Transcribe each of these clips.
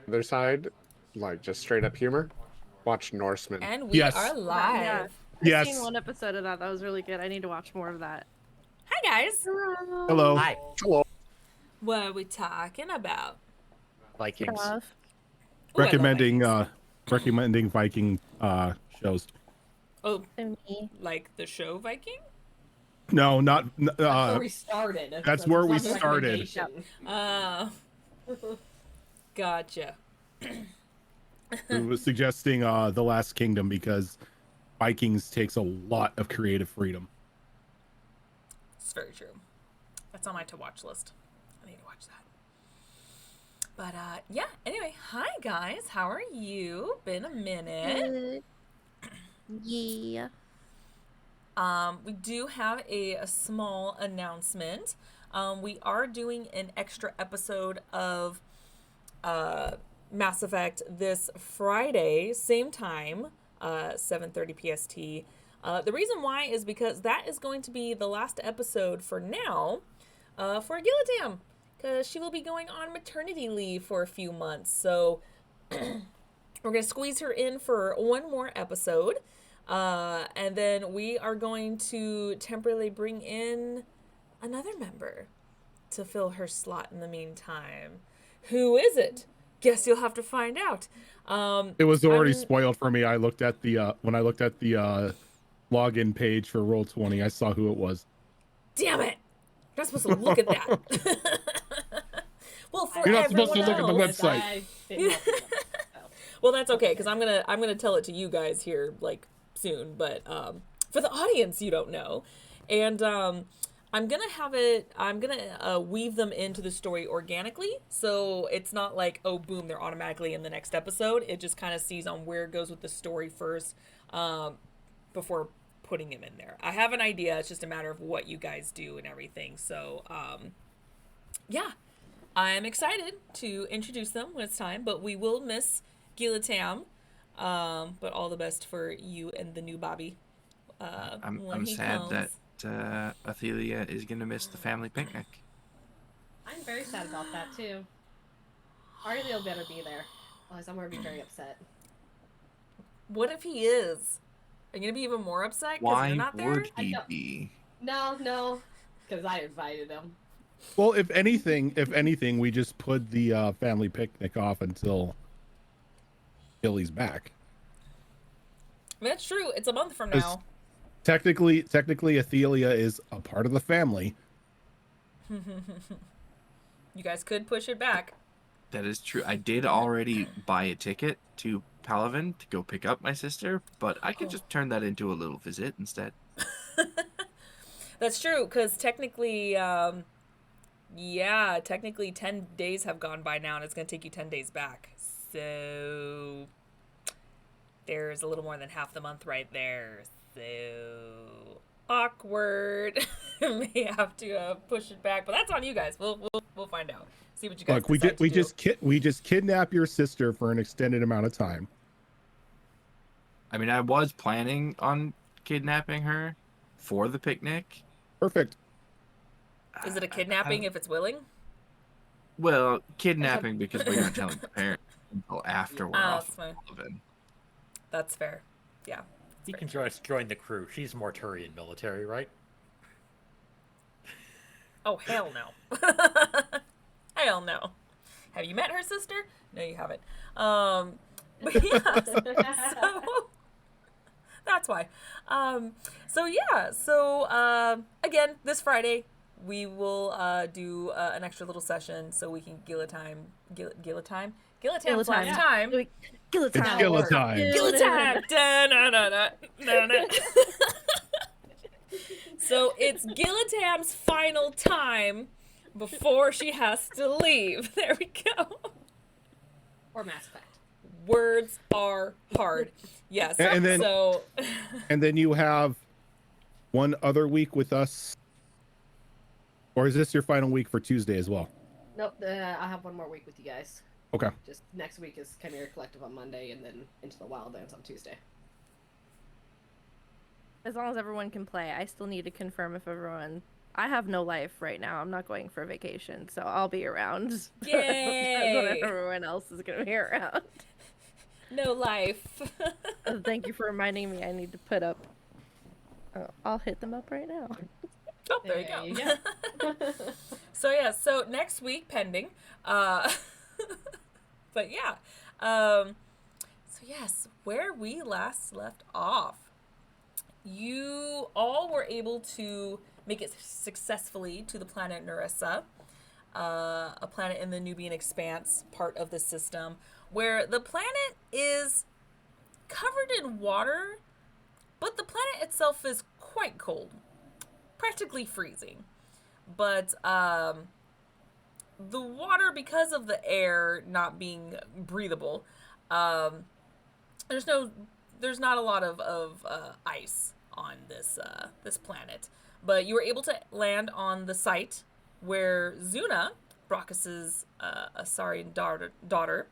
other side, like just straight up humor, watch Norseman. And we Yes. are live. I've seen Yes. one episode of that. That was really good. I need to watch more of that. Hi guys. Hello. Hi, Hello. What are we talking about? Vikings. Stuff. Ooh, I love Recommending Vikings. recommending Viking shows. Oh, And me. like the show Viking? No, not That's where we started. that's where we not the started. recommendation. Gotcha. It was suggesting The Last Kingdom because Vikings takes a lot of creative freedom. It's very true. That's on my to watch list. I need to watch that. But yeah, anyway, hi guys. How are you? Been a minute. Yeah. We do have a small announcement. We are doing an extra episode of Mass Effect this Friday, same time, 7:30 PST. The reason why is because that is going to be the last episode for now for Gillitam, because she will be going on maternity leave for a few months. So we're going to squeeze her in for one more episode. And then we are going to temporarily bring in another member to fill her slot in the meantime. Who is it? Guess you'll have to find out. It was already I'm- spoiled for me. I looked at the when I looked at the login page for Roll20, I saw who it was. Damn it! You're not supposed to look at that. Well, for You're not supposed to everyone look at else, the website. I didn't know that. well, that's okay because I'm gonna tell it to you guys here like soon. But for the audience, you don't know, and I'm gonna weave them into the story organically, so it's not like, oh boom, they're automatically in the next episode. It just kind of sees on where it goes with the story first, before putting him in there. I have an idea. It's just a matter of what you guys do and everything. So yeah, I'm excited to introduce them when it's time. But we will miss Gillitam. But all the best for you and the new Bobby. When I'm he sad comes. that Athelia is gonna miss the family picnic. I'm very sad about that too. Arleo better be there, otherwise I'm gonna be very upset. What if he is? Are you gonna be even more upset because Why you're not there? would I he don't- be? No, because I invited him. Well, if anything, we just put the family picnic off until Gilly's back. That's true. It's a month from It's- now. Technically, Athelia is a part of the family. You guys could push it back. That is true. I did already buy a ticket to Palaven to go pick up my sister, but I could just turn that into a little visit instead. That's true, because technically, technically 10 days have gone by now, and it's going to take you 10 days back. So there's a little more than half the month right there. So awkward. May have to push it back, but that's on you guys. We'll find out. See what you guys Look, we decide did to do. we just kidnap your sister for an extended amount of time. I mean, I was planning on kidnapping her for the picnic. Perfect. Is it a kidnapping if it's willing? Well, kidnapping because we're not telling the parents until after we're Oh, off that's fine. Palaven. That's fair. Yeah. You can join the crew. She's Morturian military, right? Oh, hell no. Hell no. Have you met her sister? No, you haven't. But yeah, so that's why. So again, this Friday we will do an extra little session so we can Gillitam's last time. Gillitam. It's Gillitam. Gillitam. Da-na-na-na, da-na. So it's Gillitam's final time before she has to leave. There we go. Or Mass Effect. Words are hard. Yes. And then- so And then you have one other week with us. Or is this your final week for Tuesday as well? Nope, I have one more week with you guys. Okay. Just next week is Chimera Collective on Monday, and then into the Wildlands on Tuesday. As long as everyone can play, I still need to confirm if everyone I have no life right now. I'm not going for vacation, so I'll be around. Yay! When everyone else is gonna be around. No life. Thank you for reminding me. I need to put up. Oh, I'll hit them up right now. Oh, there you go. So yeah, so next week pending. But yeah. So yes, where we last left off, you all were able to make it successfully to the planet Nerissa, a planet in the Nubian Expanse part of the system, where the planet is covered in water, but the planet itself is quite cold, practically freezing. But the water, because of the air not being breathable, there's not a lot of ice on this planet. But you were able to land on the site where Zuna, Brachus's Asarian daughter,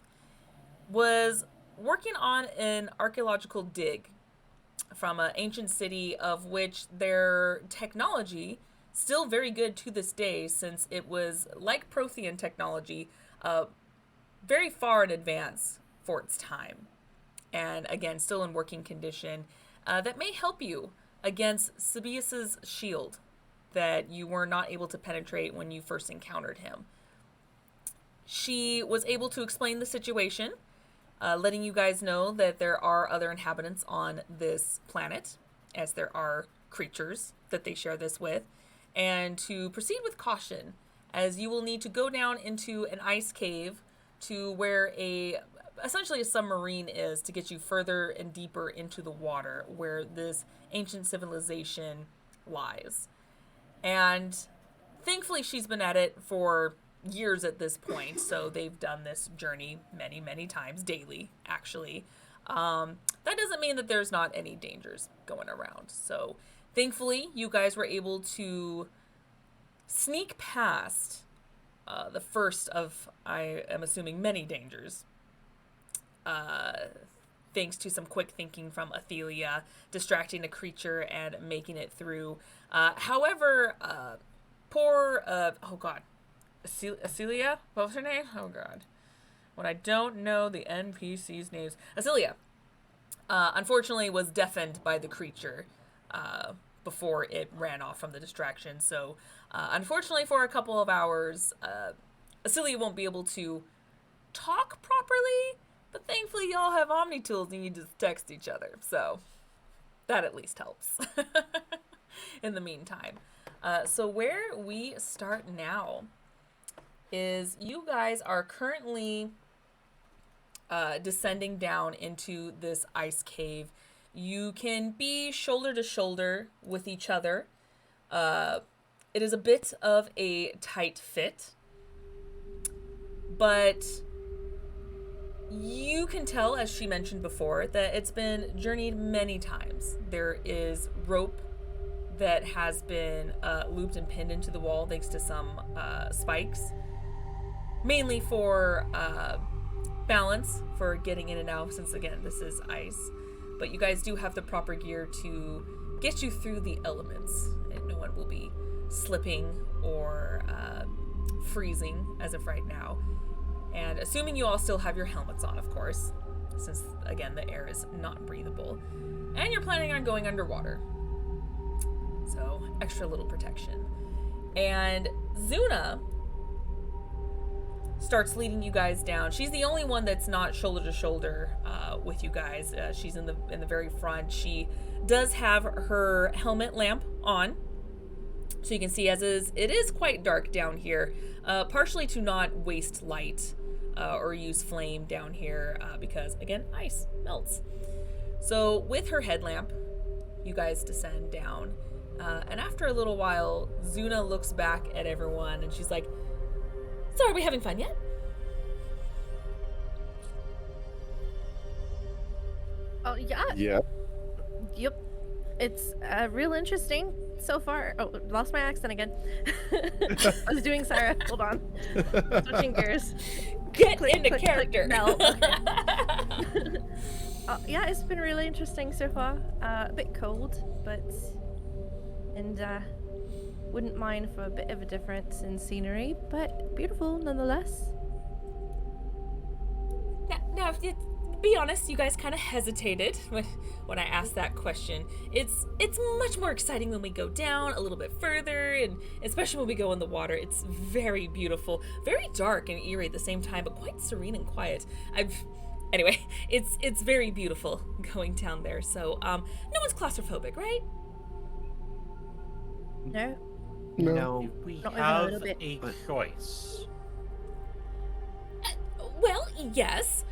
was working on an archaeological dig from an ancient city of which their technology still very good to this day, since it was like Prothean technology, very far in advance for its time, and again still in working condition, that may help you against Sabius's shield that you were not able to penetrate when you first encountered him. She was able to explain the situation, letting you guys know that there are other inhabitants on this planet, as there are creatures that they share this with, and to proceed with caution, as you will need to go down into an ice cave to where essentially a submarine is, to get you further and deeper into the water where this ancient civilization lies. And thankfully she's been at it for years at this point, so they've done this journey many, many times, daily, actually. That doesn't mean that there's not any dangers going around. So thankfully, you guys were able to sneak past the first of, I am assuming, many dangers. Thanks to some quick thinking from Athelia, distracting a creature and making it through. However, poor, oh god, Athelia? What was her name? Oh god. When I don't know the NPC's names. Athelia, unfortunately, was deafened by the creature before it ran off from the distraction. So, unfortunately, for a couple of hours, Athelia won't be able to talk properly, but thankfully y'all have Omni tools and you just text each other. So, that at least helps in the meantime. So where we start now is you guys are currently descending down into this ice cave. You can be shoulder to shoulder with each other. It is a bit of a tight fit, but you can tell, as she mentioned before, that it's been journeyed many times. There is rope that has been looped and pinned into the wall thanks to some spikes, mainly for balance, for getting in and out, since again this is ice. But you guys do have the proper gear to get you through the elements, and no one will be slipping or freezing as of right now. And assuming you all still have your helmets on, of course, since again the air is not breathable, and you're planning on going underwater, so extra little protection. And Zuna starts leading you guys down. She's the only one that's not shoulder to shoulder with you guys. She's in the very front. She does have her helmet lamp on, so you can see, as it is quite dark down here, partially to not waste light or use flame down here, because again, ice melts. So with her headlamp, you guys descend down, and after a little while, Zuna looks back at everyone and she's like, "So are we having fun yet?" Oh yeah. Yeah. Yep. It's real interesting so far. Oh, lost my accent again. I was doing Sarah. Hold on. Switching gears. Get Click, into click, character. click. No. Okay. Yeah, it's been really interesting so far. A bit cold, but Wouldn't mind for a bit of a difference in scenery, but beautiful nonetheless. Now, if you be honest, you guys kind of hesitated when I asked that question. It's much more exciting when we go down a little bit further, and especially when we go in the water. It's very beautiful, very dark and eerie at the same time, but quite serene and quiet. Anyway, it's very beautiful going down there. So no one's claustrophobic, right? No? No. We Not even a have little bit. a choice. Well, yes.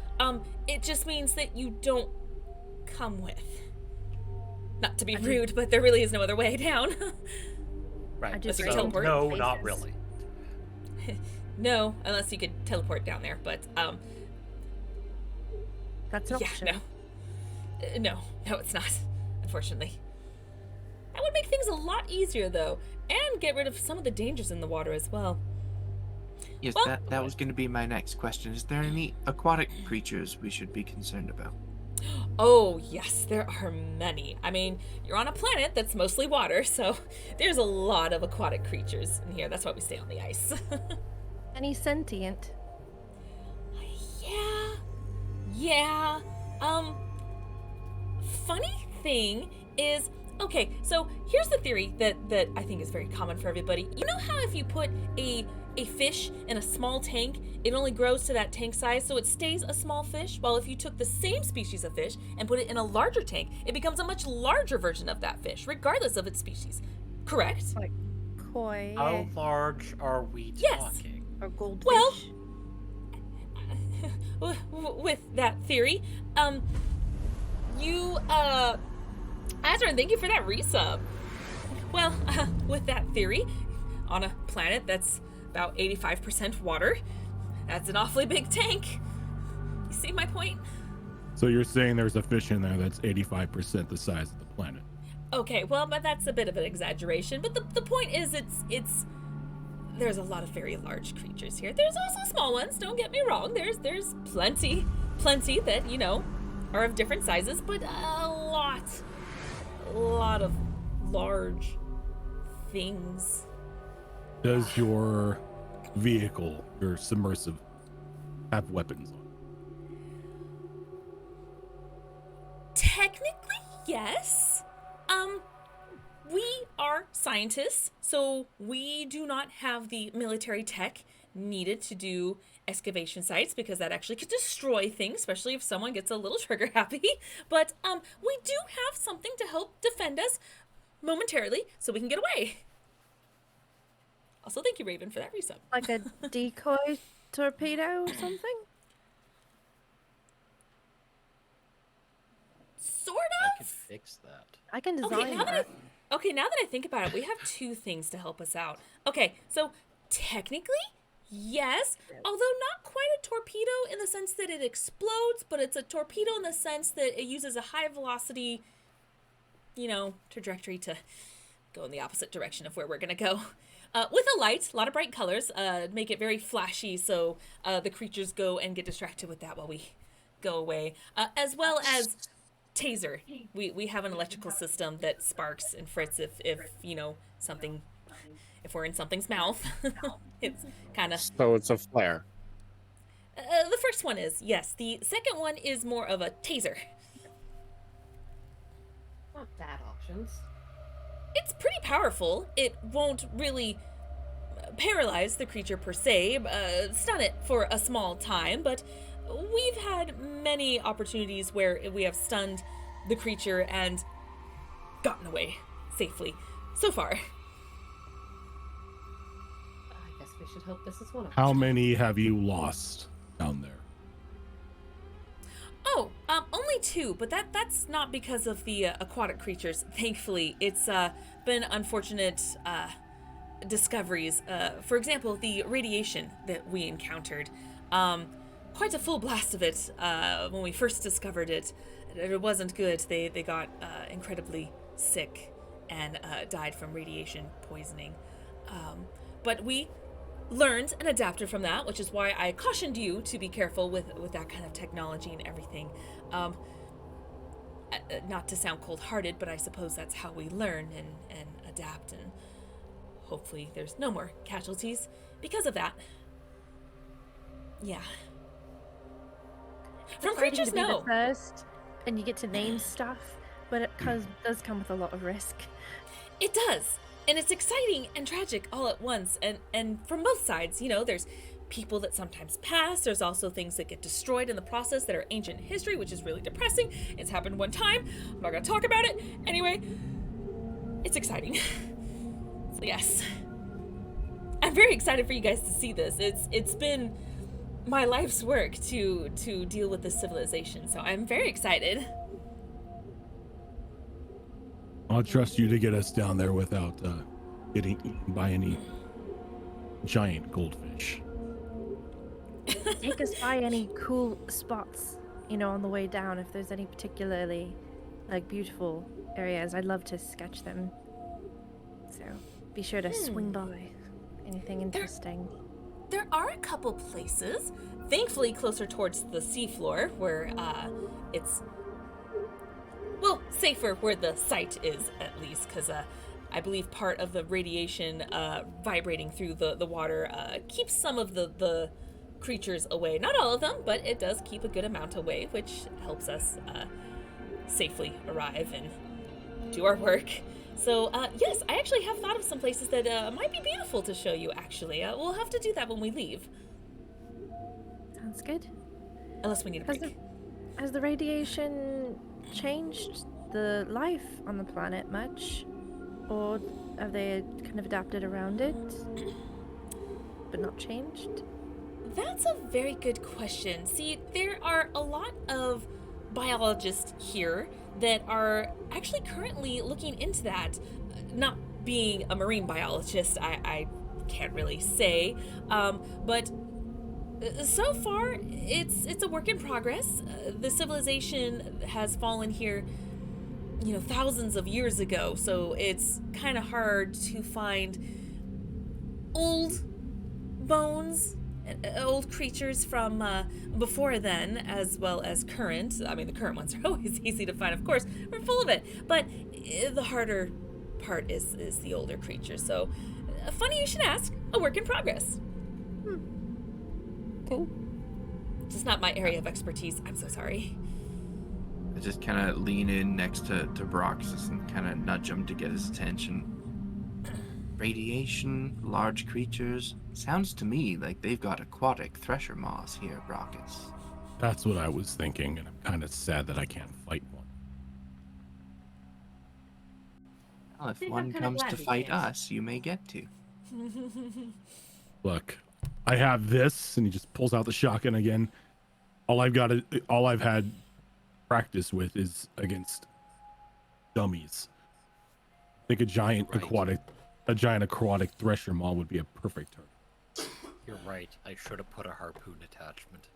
It just means that you don't come with. Not to be rude, but there really is no other way down. Right. just so So, teleport no, places. not really. No, unless you could teleport down there, but That's an yeah, option. no, it's not. Unfortunately, that would make things a lot easier though, and get rid of some of the dangers in the water as well. Yes, Well- that was going to be my next question. Is there any aquatic creatures we should be concerned about? Oh yes, there are many. I mean, you're on a planet that's mostly water, so there's a lot of aquatic creatures in here. That's why we stay on the ice. Any sentient? Yeah. Funny thing is, okay, so here's the theory that I think is very common for everybody. You know how if you put a fish in a small tank, it only grows to that tank size, so it stays a small fish? Well, if you took the same species of fish and put it in a larger tank, it becomes a much larger version of that fish, regardless of its species. Correct? Like koi How large are we Yes. talking? or goldfish? Well, with that theory, Azran, thank you for that resub. Well, with that theory, on a planet that's about 85% water, that's an awfully big tank. You see my point? So you're saying there's a fish in there that's 85% the size of the planet. Okay, well, but that's a bit of an exaggeration. But the point is, it's there's a lot of very large creatures here. There's also small ones. Don't get me wrong. There's plenty that are of different sizes, but a lot of large things. Does your vehicle, your submersive, have weapons on it? Technically, yes. We are scientists, so we do not have the military tech needed to do excavation sites because that actually could destroy things, especially if someone gets a little trigger happy. But we do have something to help defend us momentarily so we can get away. Also, thank you, Raven, for that resub. Like a decoy torpedo or something? Sort I of. could fix that. I can design Okay, now that. that I think about it, we have two things to help us out. Okay, so technically, yes, although not quite a torpedo in the sense that it explodes, but it's a torpedo in the sense that it uses a high velocity, trajectory to go in the opposite direction of where we're gonna go. With a light, a lot of bright colors, make it very flashy, so the creatures go and get distracted with that while we go away, as well as taser. We have an electrical system that sparks and frits if something, if we're in something's mouth. It's kind of So it's a flare. the first one is yes. The second one is more of a taser. Not bad options. It's pretty powerful. It won't really paralyze the creature per se, stun it for a small time, but we've had many opportunities where we have stunned the creature and gotten away safely so far. I guess we should hope this is one of How them. many have you lost down there? Oh, only two, but that's not because of the aquatic creatures. Thankfully, it's been unfortunate discoveries. For example, the radiation that we encountered. Quite a full blast of it when we first discovered it. It wasn't good. They got incredibly sick and died from radiation poisoning. But we learned and adapted from that, which is why I cautioned you to be careful with that kind of technology and everything. Not to sound cold-hearted, but I suppose that's how we learn and adapt, and hopefully there's no more casualties because of that. Yeah. From Exciting creatures, to be no. the first, and you get to name stuff, but it does come with a lot of risk. It does. And it's exciting and tragic all at once. And from both sides, you know, there's people that sometimes pass. There's also things that get destroyed in the process that are ancient history, which is really depressing. It's happened one time. I'm not going to talk about it. Anyway, it's exciting. So yes. I'm very excited for you guys to see this. It's been my life's work to deal with this civilization. So I'm very excited. I'll trust you to get us down there without getting eaten by any giant goldfish. Take us by any cool spots, you know, on the way down. If there's any particularly like beautiful areas, I'd love to sketch them. So be sure to swing by. Anything interesting? There are a couple places, thankfully closer towards the seafloor, where it's, well, safer where the site is, at least, because I believe part of the radiation vibrating through the water keeps some of the creatures away. Not all of them, but it does keep a good amount away, which helps us safely arrive and do our work. So, yes, I actually have thought of some places that might be beautiful to show you, actually. We'll have to do that when we leave. Sounds good. Unless we need a break. Has the radiation changed the life on the planet much? Or have they kind of adapted around it, but not changed? That's a very good question. See, there are a lot of biologists here that are actually currently looking into that. Not being a marine biologist, I can't really say, but so far it's a work in progress. The civilization has fallen here, you know, thousands of years ago, so it's kind of hard to find old bones, old creatures from before then, as well as current. I mean, the current ones are always easy to find, of course. We're full of it. But the harder part is the older creatures. So, funny you should ask. A work in progress. Cool. Just not my area of expertise. I'm so sorry. I just kind of lean in next to Broxus and kind of nudge him to get his attention. Radiation, large creatures. Sounds to me like they've got aquatic thresher maws here, Brockets. That's what I was thinking, and I'm kind of sad that I can't fight one. Well, if think I'm one kinda comes glad to we fight can't. us, you may get to. Look, I have this, and he just pulls out the shotgun again. All I've had practice with is against dummies. I think a giant aquatic thresher maw would be a perfect target. You're right. I should have put a harpoon attachment.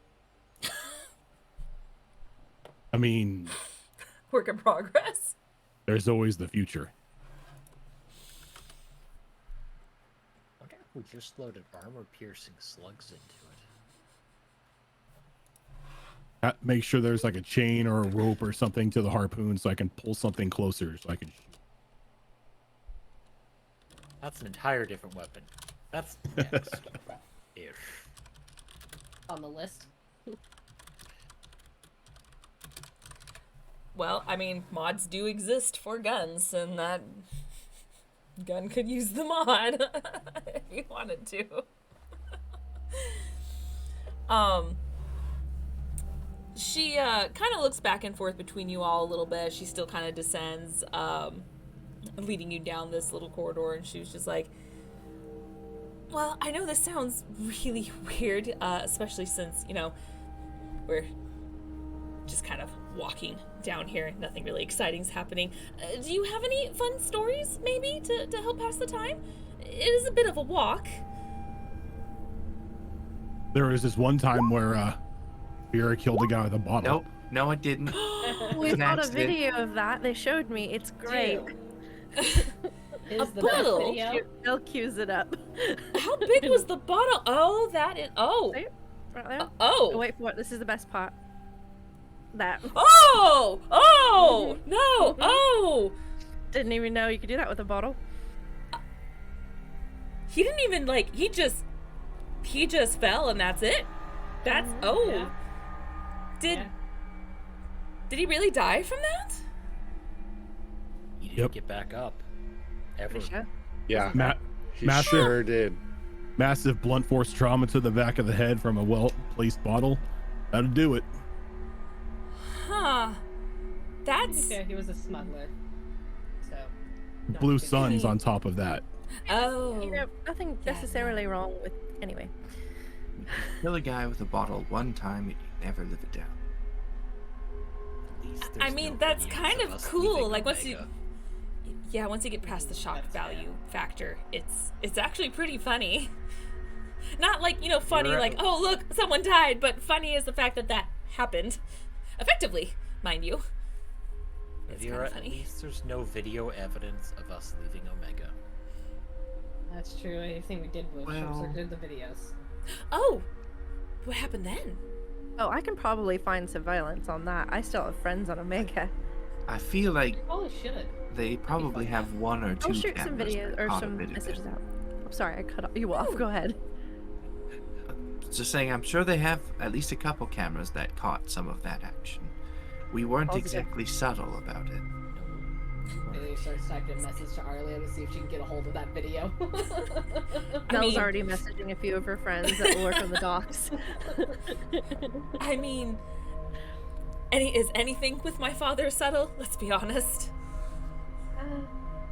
I mean, Work in progress. there's always the future. I wonder if we just loaded armor-piercing slugs into it. Make sure there's like a chain or a rope or something to the harpoon so I can pull something closer so I can shoot. That's an entire different weapon. That's next. Ish. On the list. Well, I mean, mods do exist for guns, and that gun could use the mod if you wanted to. She kind of looks back and forth between you all a little bit. She still kind of descends, leading you down this little corridor, and she was just like, well, I know this sounds really weird, especially since, you know, we're just kind of walking down here. Nothing really exciting's happening. Do you have any fun stories, maybe, to help pass the time? It is a bit of a walk. There was this one time where Vera killed a guy with a bottle. Nope. No, it didn't. We've an got a accident. video of that. They showed me. It's great. Is the bottle? best video. They'll cues it up. How big was the bottle? Oh, that is. Oh. See? Right there. Oh. Oh, wait for it. This is the best part. That. Oh! Oh! No! Oh! Didn't even know you could do that with a bottle. He didn't even like. He just fell and that's it. That's Yeah. Did Yeah. did he really die from that? He didn't Yep. get back up. Ever. Pretty sure. Yeah, he massive. sure did. Massive blunt force trauma to the back of the head from a well-placed bottle. That'll do it. Huh. To be That's fair, he was a smuggler. So. not Blue a big suns deal. on top of that. oh. You know, nothing Yeah, necessarily wrong with. Anyway. Kill a guy with a bottle one time, you never live it down. At least I there's mean, no that's videos kind of us cool. leaving Like once you, Omega. yeah, once you get past the shock That's value fair. factor, it's actually pretty funny. Not like funny You're- like oh look someone died, but funny is the fact that that happened, effectively, mind you. It's kind Vera, of at funny. least there's no video evidence of us leaving Omega. That's true. Anything we did was Well- short-circuited the videos. Oh, what happened then? Oh, I can probably find surveillance on that. I still have friends on Omega. I feel like Probably should. they probably have one or two I'll shoot some cameras videos that or caught a some bit of it. messages out. I'm sorry, I cut you off. Go ahead. Just saying, I'm sure they have at least a couple cameras that caught some of that action. We weren't Positive. exactly subtle about it. Bailey starts typing a message to Arlia to see if she can get a hold of that video. I Mel's mean- already messaging a few of her friends that work on the docks. I mean, is anything with my father subtle? Let's be honest.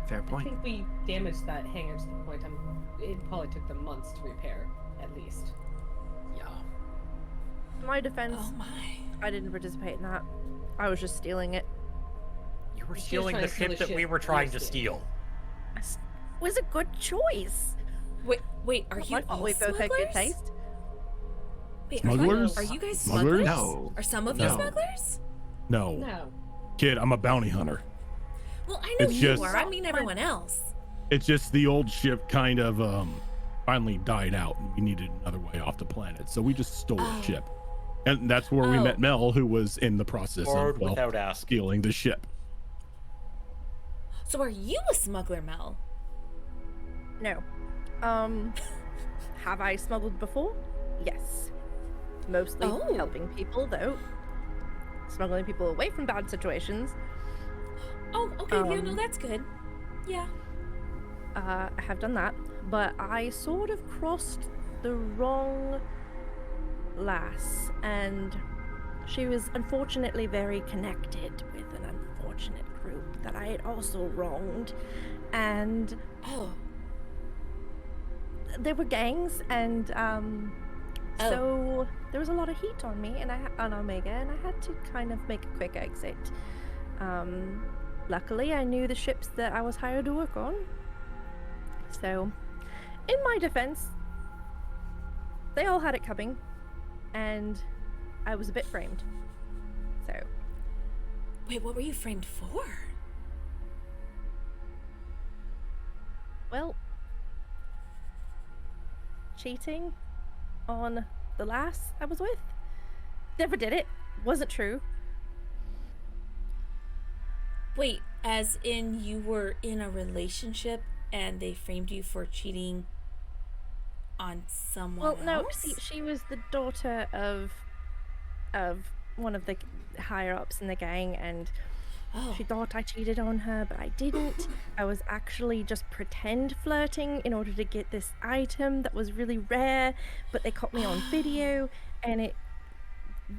Fair I point. think we damaged that hangar to the point it probably took them months to repair, at least. Yeah. In my defense, Oh my. I didn't participate in that. I was just stealing it. You were She was stealing trying the to steal ship the that we ship were we trying were to stealing. steal. It was a good choice. Wait, are Not you my fault all we both had good smugglers? taste. Wait, Smugglers? Are you guys Smugglers? smugglers? No. Are some of you No. smugglers? No, No. kid, I'm a bounty hunter. Well, I know It's you just- are. I mean everyone else. It's just the old ship kind of finally died out, and we needed another way off the planet, so we just stole Oh. a ship, and that's where we Oh. met Mel, who was in the process Forward of without asking. stealing the ship. So are you a smuggler, Mel? No. Have I smuggled before? Yes. Mostly Oh. helping people, though. Smuggling people away from bad situations. Oh, okay. Yeah, no, Um, that's good. Yeah. I have done that, but I sort of crossed the wrong lass, and she was unfortunately very connected with an unfortunate group that I had also wronged, and Oh. they were gangs, and Oh. so there was a lot of heat on me, and on Omega, and I had to kind of make a quick exit. Luckily, I knew the ships that I was hired to work on. So, in my defense, they all had it coming, and I was a bit framed. So, Wait, what were you framed for? well, cheating on the lass I was with. Never did it. Wasn't true. Wait, as in you were in a relationship and they framed you for cheating on someone Well, no, else? see, she was the daughter of one of the higher ups in the gang, and Oh. she thought I cheated on her, but I didn't. I was actually just pretend flirting in order to get this item that was really rare, but they caught me on video, and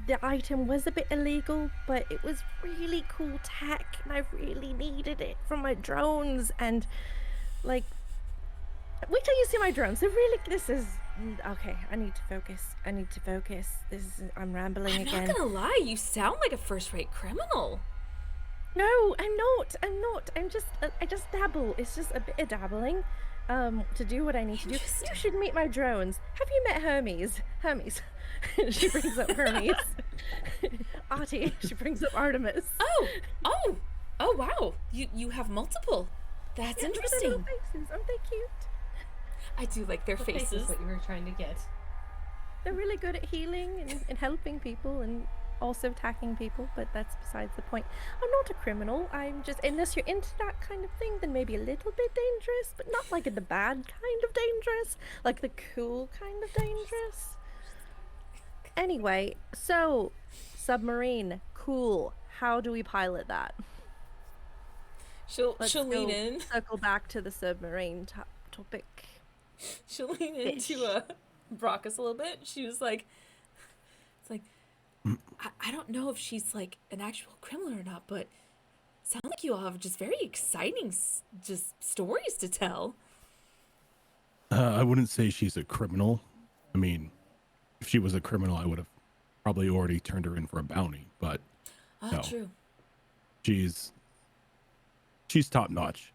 the item was a bit illegal, but it was really cool tech, and I really needed it for my drones, and like, wait till you see my drones. They're really, this is, okay, I need to focus. I'm rambling I'm again. not gonna lie, you sound like a first-rate criminal. No, I'm not. I just dabble. It's just a bit of dabbling, to do what I need to do. Interesting. You should meet my drones. Have you met Hermes? Hermes. She brings up Hermes. Artie. She brings up Artemis. Oh, wow. You have multiple. That's Yeah, look at their interesting. little faces. Aren't they cute? I do like their The face is faces. what you were trying to get. They're really good at healing and helping people, and also attacking people, but that's besides the point. I'm not a criminal. I'm just, unless you're into that kind of thing, then maybe a little bit dangerous, but not like in the bad kind of dangerous, like the cool kind of dangerous. Anyway, so submarine, cool. How do we pilot that? She'll Let's lean go in. circle back to the submarine topic. She'll lean Fish. into Brockus a little bit. She was like, it's like, I don't know if she's like an actual criminal or not, but sounds like you all have just very exciting just stories to tell. I wouldn't say she's a criminal. I mean, if she was a criminal, I would have probably already turned her in for a bounty. But Oh, no, true. she's top notch.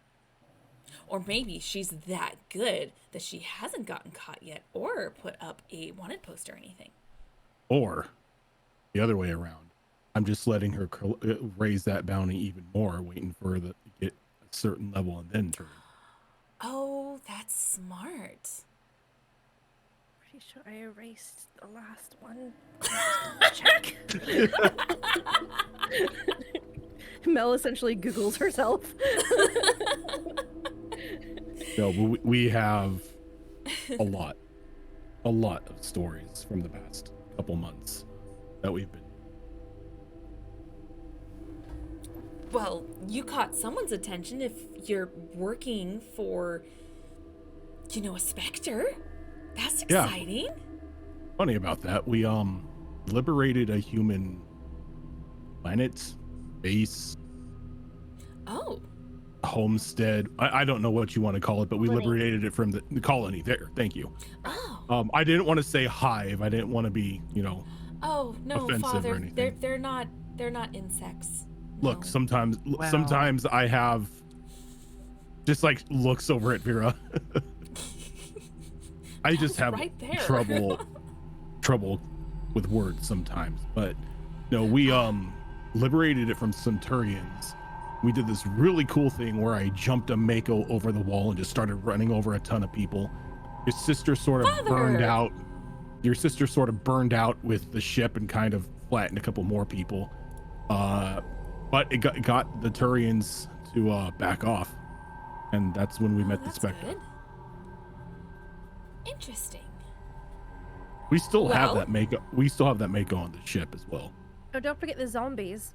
Or maybe she's that good that she hasn't gotten caught yet or put up a wanted post or anything. Or the other way around. I'm just letting her raise that bounty even more, waiting for the to get a certain level and then turn. Oh, that's smart. Pretty sure I erased the last one. Check. Mel essentially Googles herself. No, but we have a lot of stories from the past couple months that we've been. Well, you caught someone's attention if you're working for, a Spectre. That's Yeah. exciting. Funny about that. We liberated a human planet, base, Oh, homestead. I don't know what you want to call it, but we Colony. liberated it from the colony. There, thank you. oh, I didn't want to say hive. I didn't want to be, oh, no, offensive or Father. anything. They're not insects. Look, No. sometimes I have just like looks over at Vera. I just have right there. trouble with words sometimes. But no, we liberated it from Centurions. We did this really cool thing where I jumped a Mako over the wall and just started running over a ton of people. Your sister sort of burned Father! out. Your sister sort of burned out with the ship and kind of flattened a couple more people. But it got the Turians to back off, and that's when we met the That's Spectre. good. Interesting. We still have Well- that Mako. We still have that Mako on the ship as well. Oh, don't forget the zombies.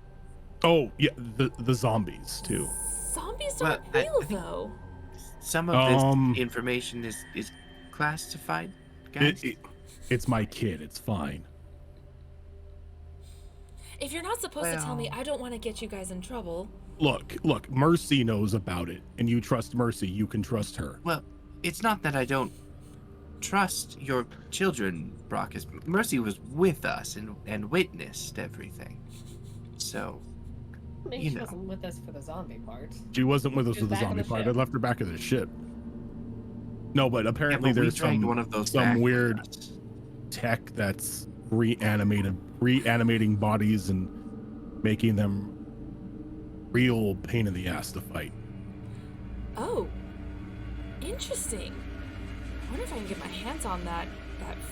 Oh yeah, the zombies too. Zombies Well, aren't I real, think- though. Some of this information is classified, guys. It's my kid. It's fine. If you're not supposed to tell me, Well- I don't want to get you guys in trouble. Look. Mercy knows about it, and you trust Mercy. You can trust her. Well, it's not that I don't trust your children, Brockus. Mercy was with us and witnessed everything. So, I mean, You she know. wasn't with us for the zombie part. She wasn't with us She was with the back on zombie the part. I ship. left her back of the ship. No, but yeah, apparently but we there's dragged some one of those some back with weird us. tech that's reanimating bodies and making them real pain in the ass to fight. Oh, interesting. I wonder if I can get my hands on that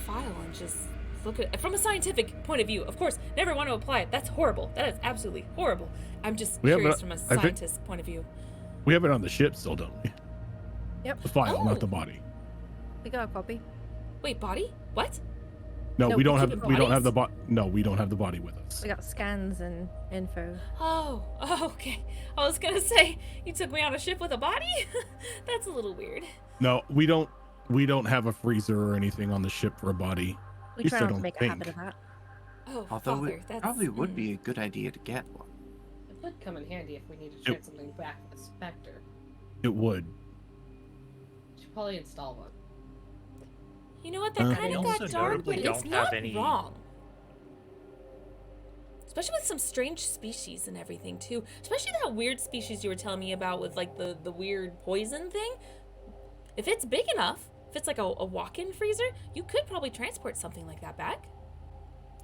file and just look at it from a scientific point of view. Of course, never want to apply it. That's horrible. That is absolutely horrible. I'm just We have curious a- from a I think- scientist's point of view. We have it on the ship still, don't we? Yep. The file, Oh. not the body. We got a copy. Wait, body? What? No, No, we don't we have keep we don't have the bodies? No, we don't have the body with us. We got scans and info. Oh, okay. I was gonna say you took me on a ship with a body. That's a little weird. No, we don't have a freezer or anything on the ship for a body. We At least try I not to don't make a think. habit of that. Oh, Although Father, it that's probably would be a good idea to get one. It would come in handy if we need to trade something back with the Spectre. It would. Should probably install one. You know what? That Uh, kind We of also got dark, notably but it's don't have not any- wrong. Especially with some strange species and everything too. Especially that weird species you were telling me about with like the weird poison thing. If it's big enough, if it's like a walk-in freezer, you could probably transport something like that back.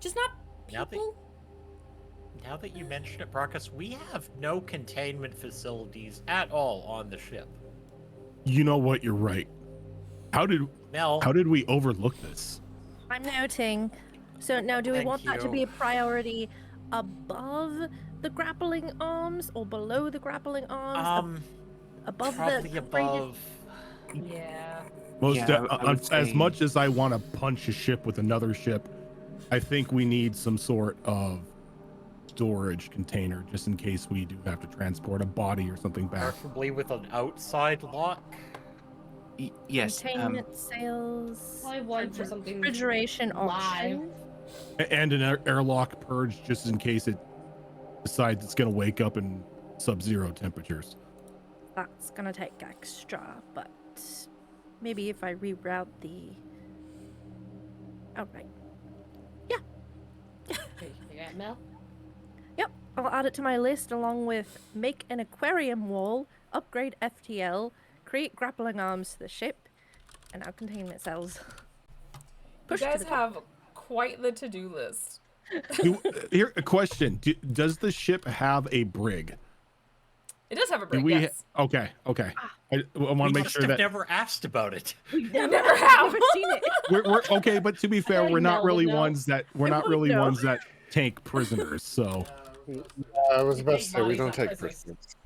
Just not Now that- people. Now that you mention it, Brockus, we have no containment facilities at all on the ship. You know what? You're right. How did Mel, we overlook this? I'm noting. So now, do we Thank want that to you. be a priority above the grappling arms or below the grappling arms? Above Probably the above. Yeah. I would As say- much as I want to punch a ship with another ship, I think we need some sort of storage container just in case we do have to transport a body or something back. Preferably with an outside lock. Yes. Containment sails, Probably one for something refrigeration live. option. And an airlock purge just in case it decides it's going to wake up in sub-zero temperatures. That's gonna take extra, but maybe if I reroute the. Oh right. Okay, you got Mel? Yep, I'll add it to my list along with make an aquarium wall, upgrade FTL, create grappling arms to the ship, and now containment cells. You Push to guys the top. have quite the to-do list. Here, a question: does the ship have a brig? It does have a Do break, we? yes. Okay. I want We to make just sure have that never asked about it. We've never never have. seen it. we're okay. But to be fair, like we're not Mel would really know. ones that take prisoners. So I was about to Big say we bodies, don't not take prisoners. prisoners.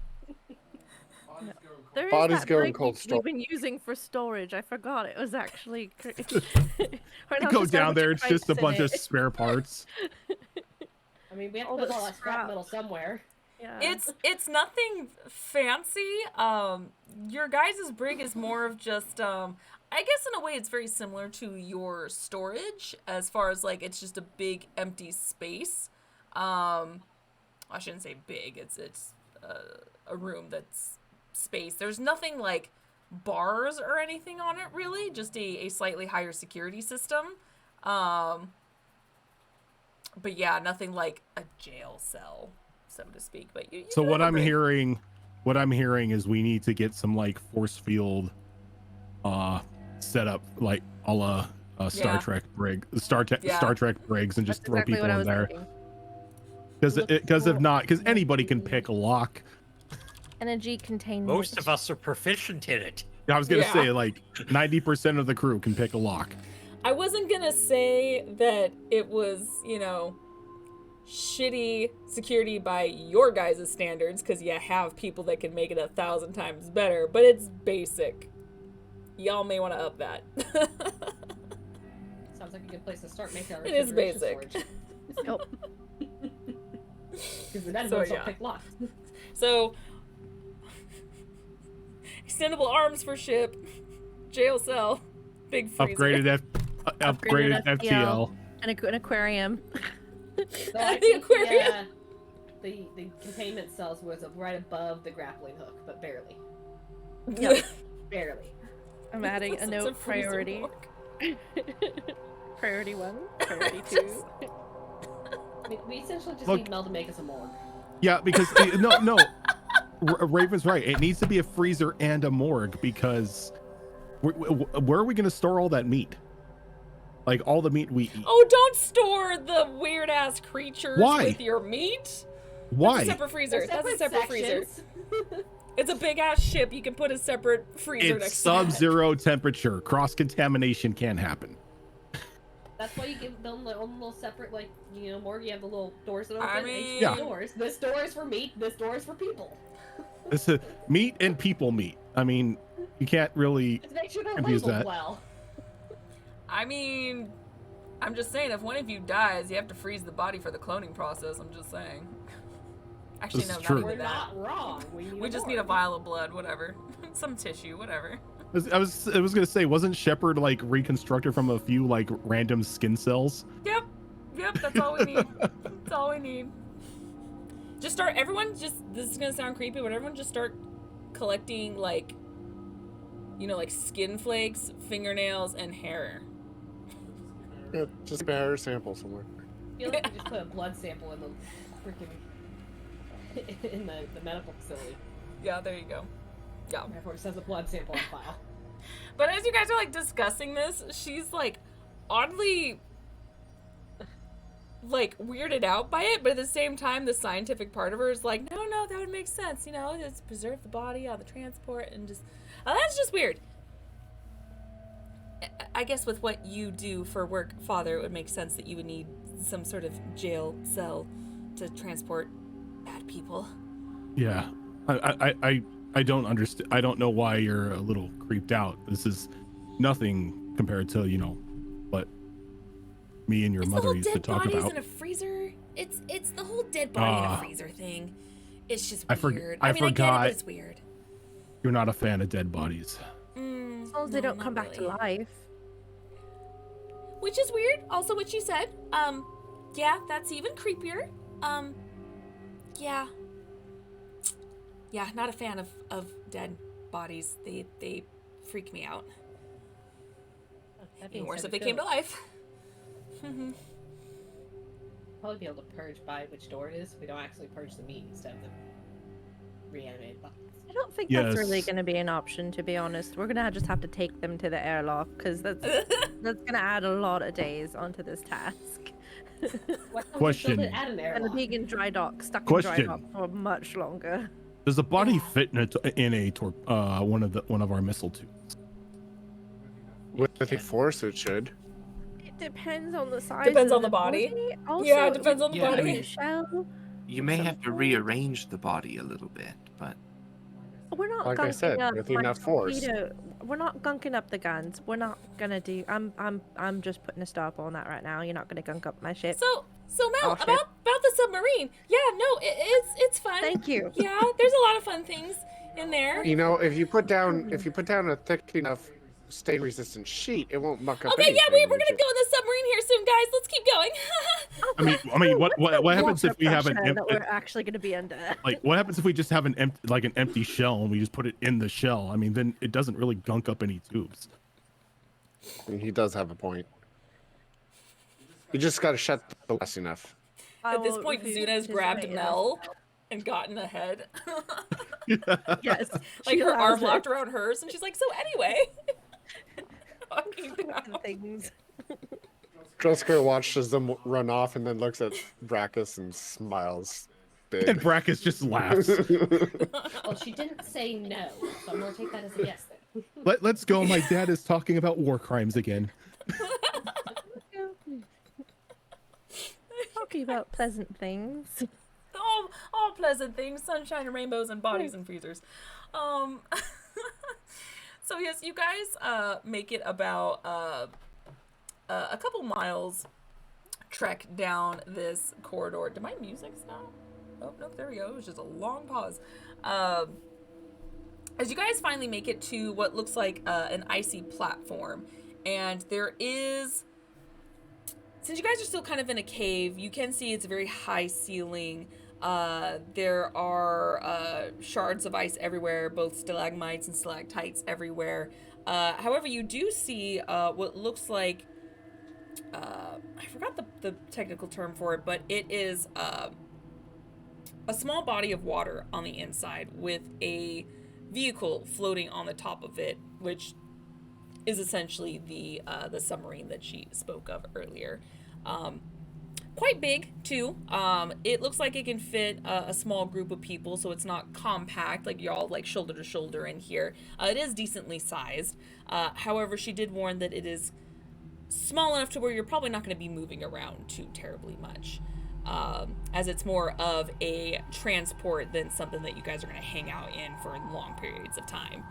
There is Bodies that go in brig cold we've been using for storage. I forgot it was actually. you go down there, it's just a bunch of spare parts. I mean, we have to All put the all that scrap scrap. metal somewhere. Yeah. It's nothing fancy. Your guys' brig is more of just I guess in a way it's very similar to your storage as far as like it's just a big empty space. I shouldn't say big. It's a room that's space. There's nothing like bars or anything on it really. Just a slightly higher security system. But yeah, nothing like a jail cell, so to speak. But you So do what have a I'm brig. hearing is we need to get some like force field set up like a la Star Yeah. Trek brig, Yeah. Star Trek brigs, and just That's throw exactly people what I in was there. thinking. Because if not, because anybody can pick a lock. Energy containment. Most of us are proficient in it. I was gonna Yeah. say like 90% of the crew can pick a lock. I wasn't gonna say that it was, shitty security by your guys' standards, because you have people that can make it 1,000 times better, but it's basic. Y'all may want to up that. Sounds like a good place to start making our It is refrigeration basic. Oh, Because the dead So, ones yeah. don't pick locks. So, extendable arms for ship, jail cell, big freezer. Upgraded FTL. and an aquarium. So I The think aquarium. the containment cells was right above the grappling hook, but barely. Barely. I'm adding a It's note freezer priority. walk. Priority 1, priority 2. We essentially just Look- need Mel to make us a morgue. Yeah, because no, Raven's right. It needs to be a freezer and a morgue because where are we going to store all that meat? Like all the meat we eat. Oh, don't store the weird ass creatures Why? with your meat. Why? That's a separate freezer. That's a separate freezer. sections. It's a big ass ship. You can put a separate freezer It's next to that. sub-zero temperature. Cross contamination can happen. That's why you give them their own little separate, morgue. You have the little doors that open. I each mean- Yeah. doors. This door is for meat. This door is for people. This is meat and people meat. I mean, you can't really. To make sure they're Confuse labeled that. well. I mean, I'm just saying, if one of you dies, you have to freeze the body for the cloning process. I'm just saying. Actually, This no, is not true. even We're that. not wrong. We just need a vial of blood, whatever. Some tissue, whatever. I was gonna say, wasn't Shepard like reconstructed from a few like random skin cells? Yep, that's all we need. That's all we need. Just start, everyone just, this is gonna sound creepy, but everyone just start collecting like skin flakes, fingernails, and hair. Yeah, just a hair sample somewhere. I feel like we just put a blood sample in the freaking in the medical facility. Yeah, there you go. Yeah. Therefore, it says a blood sample on file. But as you guys are like discussing this, she's like oddly like weirded out by it, but at the same time the scientific part of her is like, no, that would make sense, just preserve the body on the transport and just that's just weird. I guess with what you do for work, Father, it would make sense that you would need some sort of jail cell to transport bad people. Yeah, I don't understand. I don't know why you're a little creeped out. This is nothing compared to what me and your It's the mother whole used to dead talk bodies about. in a freezer. It's the whole dead body in a Ah. freezer thing. It's just I weird. I mean, I get it, forgot. but it's weird. You're not a fan of dead bodies. As long as they No, don't not come back to really. life. Which is weird. Also, what you said. Yeah, that's even creepier. Yeah. Yeah, not a fan of dead bodies. They freak me out. That Even being worse said, if we they came to feel- life. Probably be able to purge by which door it is. We don't actually purge the meat instead of the reanimated bodies. I don't think that's really Yes. going to be an option, to be honest. We're going to just have to take them to the airlock because that's going to add a lot of days onto this task. Why don't we just build Question. it at an And airlock? being in dry dock, stuck in Question. dry dock for much longer. Does the body Yeah. fit one of our missile tubes? With a force, it should. It depends on the size. Depends of on the body. Also, Yeah, it depends on the Yeah, I body. mean- Shell. You may have to rearrange the body a little bit, but We're not Like I gunking said, up with my enough force. torpedo. We're not gunking up the guns. We're not gonna do. I'm just putting a stop on that right now. You're not gonna gunk up my ship. So Mel, Oh, shit. about the submarine. Yeah, no, it's fun. Thank you. Yeah, there's a lot of fun things in there. You know, if you put down a thick enough stain-resistant sheet, it won't muck up Okay, anything. yeah, we're gonna go in the submarine here soon, guys. Let's keep going. I mean, what happens if we have an Water pressure empty? that we're actually gonna be under? Like, what happens if we just have an empty shell and we just put it in the shell? I mean, then it doesn't really gunk up any tubes. He does have a point. You just gotta shut the glass enough. At this point, Zuna has grabbed Mel and gotten ahead. Yes. Like she her allows arm it. locked around hers, and she's like, "So anyway." Fucking down. Things. Drosker watches them run off and then looks at Brackus and smiles big. And Brackus just laughs. Well, she didn't say no, so I'm gonna take that as a yes then. Let's go. My dad is talking about war crimes again. Talking about pleasant things. All pleasant things, sunshine and rainbows and bodies and freezers. So yes, you guys make it about a couple miles trek down this corridor. Did my music stop? Oh no, there we go. It was just a long pause. As you guys finally make it to what looks like an icy platform, and there is, since you guys are still kind of in a cave, you can see it's a very high ceiling. There are shards of ice everywhere, both stalagmites and stalactites everywhere. However, you do see what looks like, I forgot the technical term for it, but it is a small body of water on the inside with a vehicle floating on the top of it, which is essentially the submarine that she spoke of earlier. Quite big too. It looks like it can fit a small group of people, so it's not compact, like you're all like shoulder to shoulder in here. It is decently sized. However, she did warn that it is small enough to where you're probably not going to be moving around too terribly much, as it's more of a transport than something that you guys are going to hang out in for long periods of time.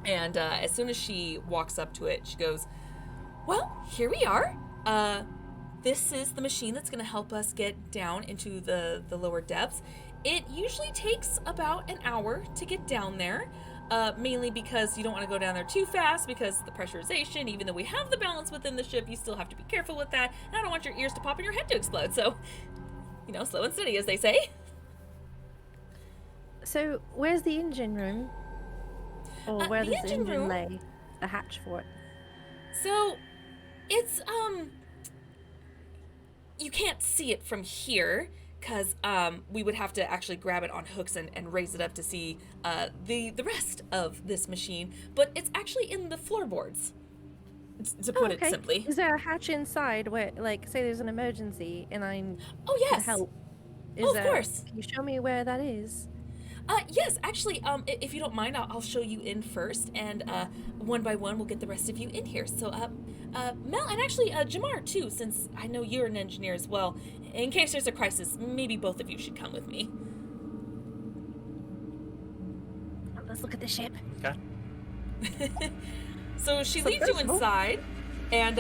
And as soon as she walks up to it, she goes, "Well, here we are. This is the machine that's going to help us get down into the lower depths. It usually takes about an hour to get down there, mainly because you don't want to go down there too fast because the pressurization, even though we have the balance within the ship, you still have to be careful with that. And I don't want your ears to pop and your head to explode. So, slow and steady, as they say." So, where's the engine room? Or where the does the engine engine room? lay? The hatch for it. So, it's, you can't see it from here, because we would have to actually grab it on hooks and raise it up to see the rest of this machine, but it's actually in the floorboards, to put it simply. Is there a hatch inside where, like, say there's an emergency and I Oh, can yes. help? Oh, of course. Can you show me where that is? Yes, actually, if you don't mind, I'll show you in first, and one by one, we'll get the rest of you in here. So, Mel, and actually, Jamar, too, since I know you're an engineer as well. In case there's a crisis, maybe both of you should come with me. Let's look at the ship. Okay. So she So leads you first of all- inside, and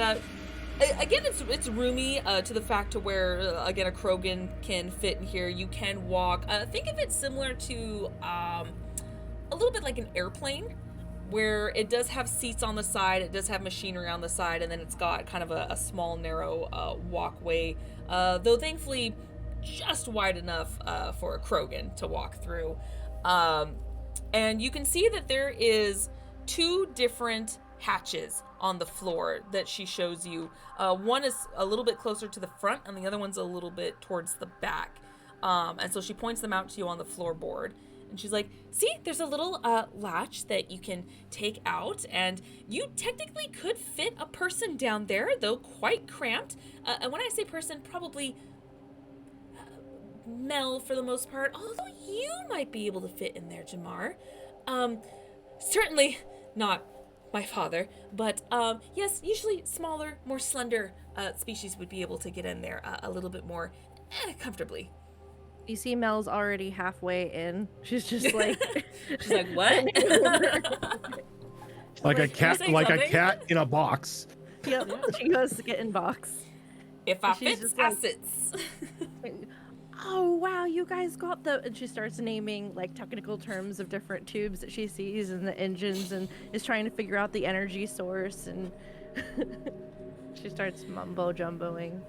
again, it's roomy to the fact to where again a Krogan can fit in here. You can walk. Think of it similar to a little bit like an airplane, where it does have seats on the side, it does have machinery on the side, and then it's got kind of a small narrow walkway. Though thankfully, just wide enough for a Krogan to walk through. And you can see that there is 2 different hatches on the floor that she shows you. One is a little bit closer to the front, and the other one's a little bit towards the back. And so she points them out to you on the floorboard. And she's like, see, there's a little latch that you can take out, and you technically could fit a person down there, though quite cramped. And when I say person, probably Mel for the most part, although you might be able to fit in there, Jamar. Certainly not my father, but yes, usually smaller, more slender species would be able to get in there a little bit more comfortably. You see Mel's already halfway in. She's just like She's like, what? Like a Like, cat, you say like a something? cat in a box. Yep, she goes to get in box. If I She's fits, just I like- sits. Oh wow, you guys got the, and she starts naming like technical terms of different tubes that she sees and the engines, and is trying to figure out the energy source, and she starts mumbo jumboing.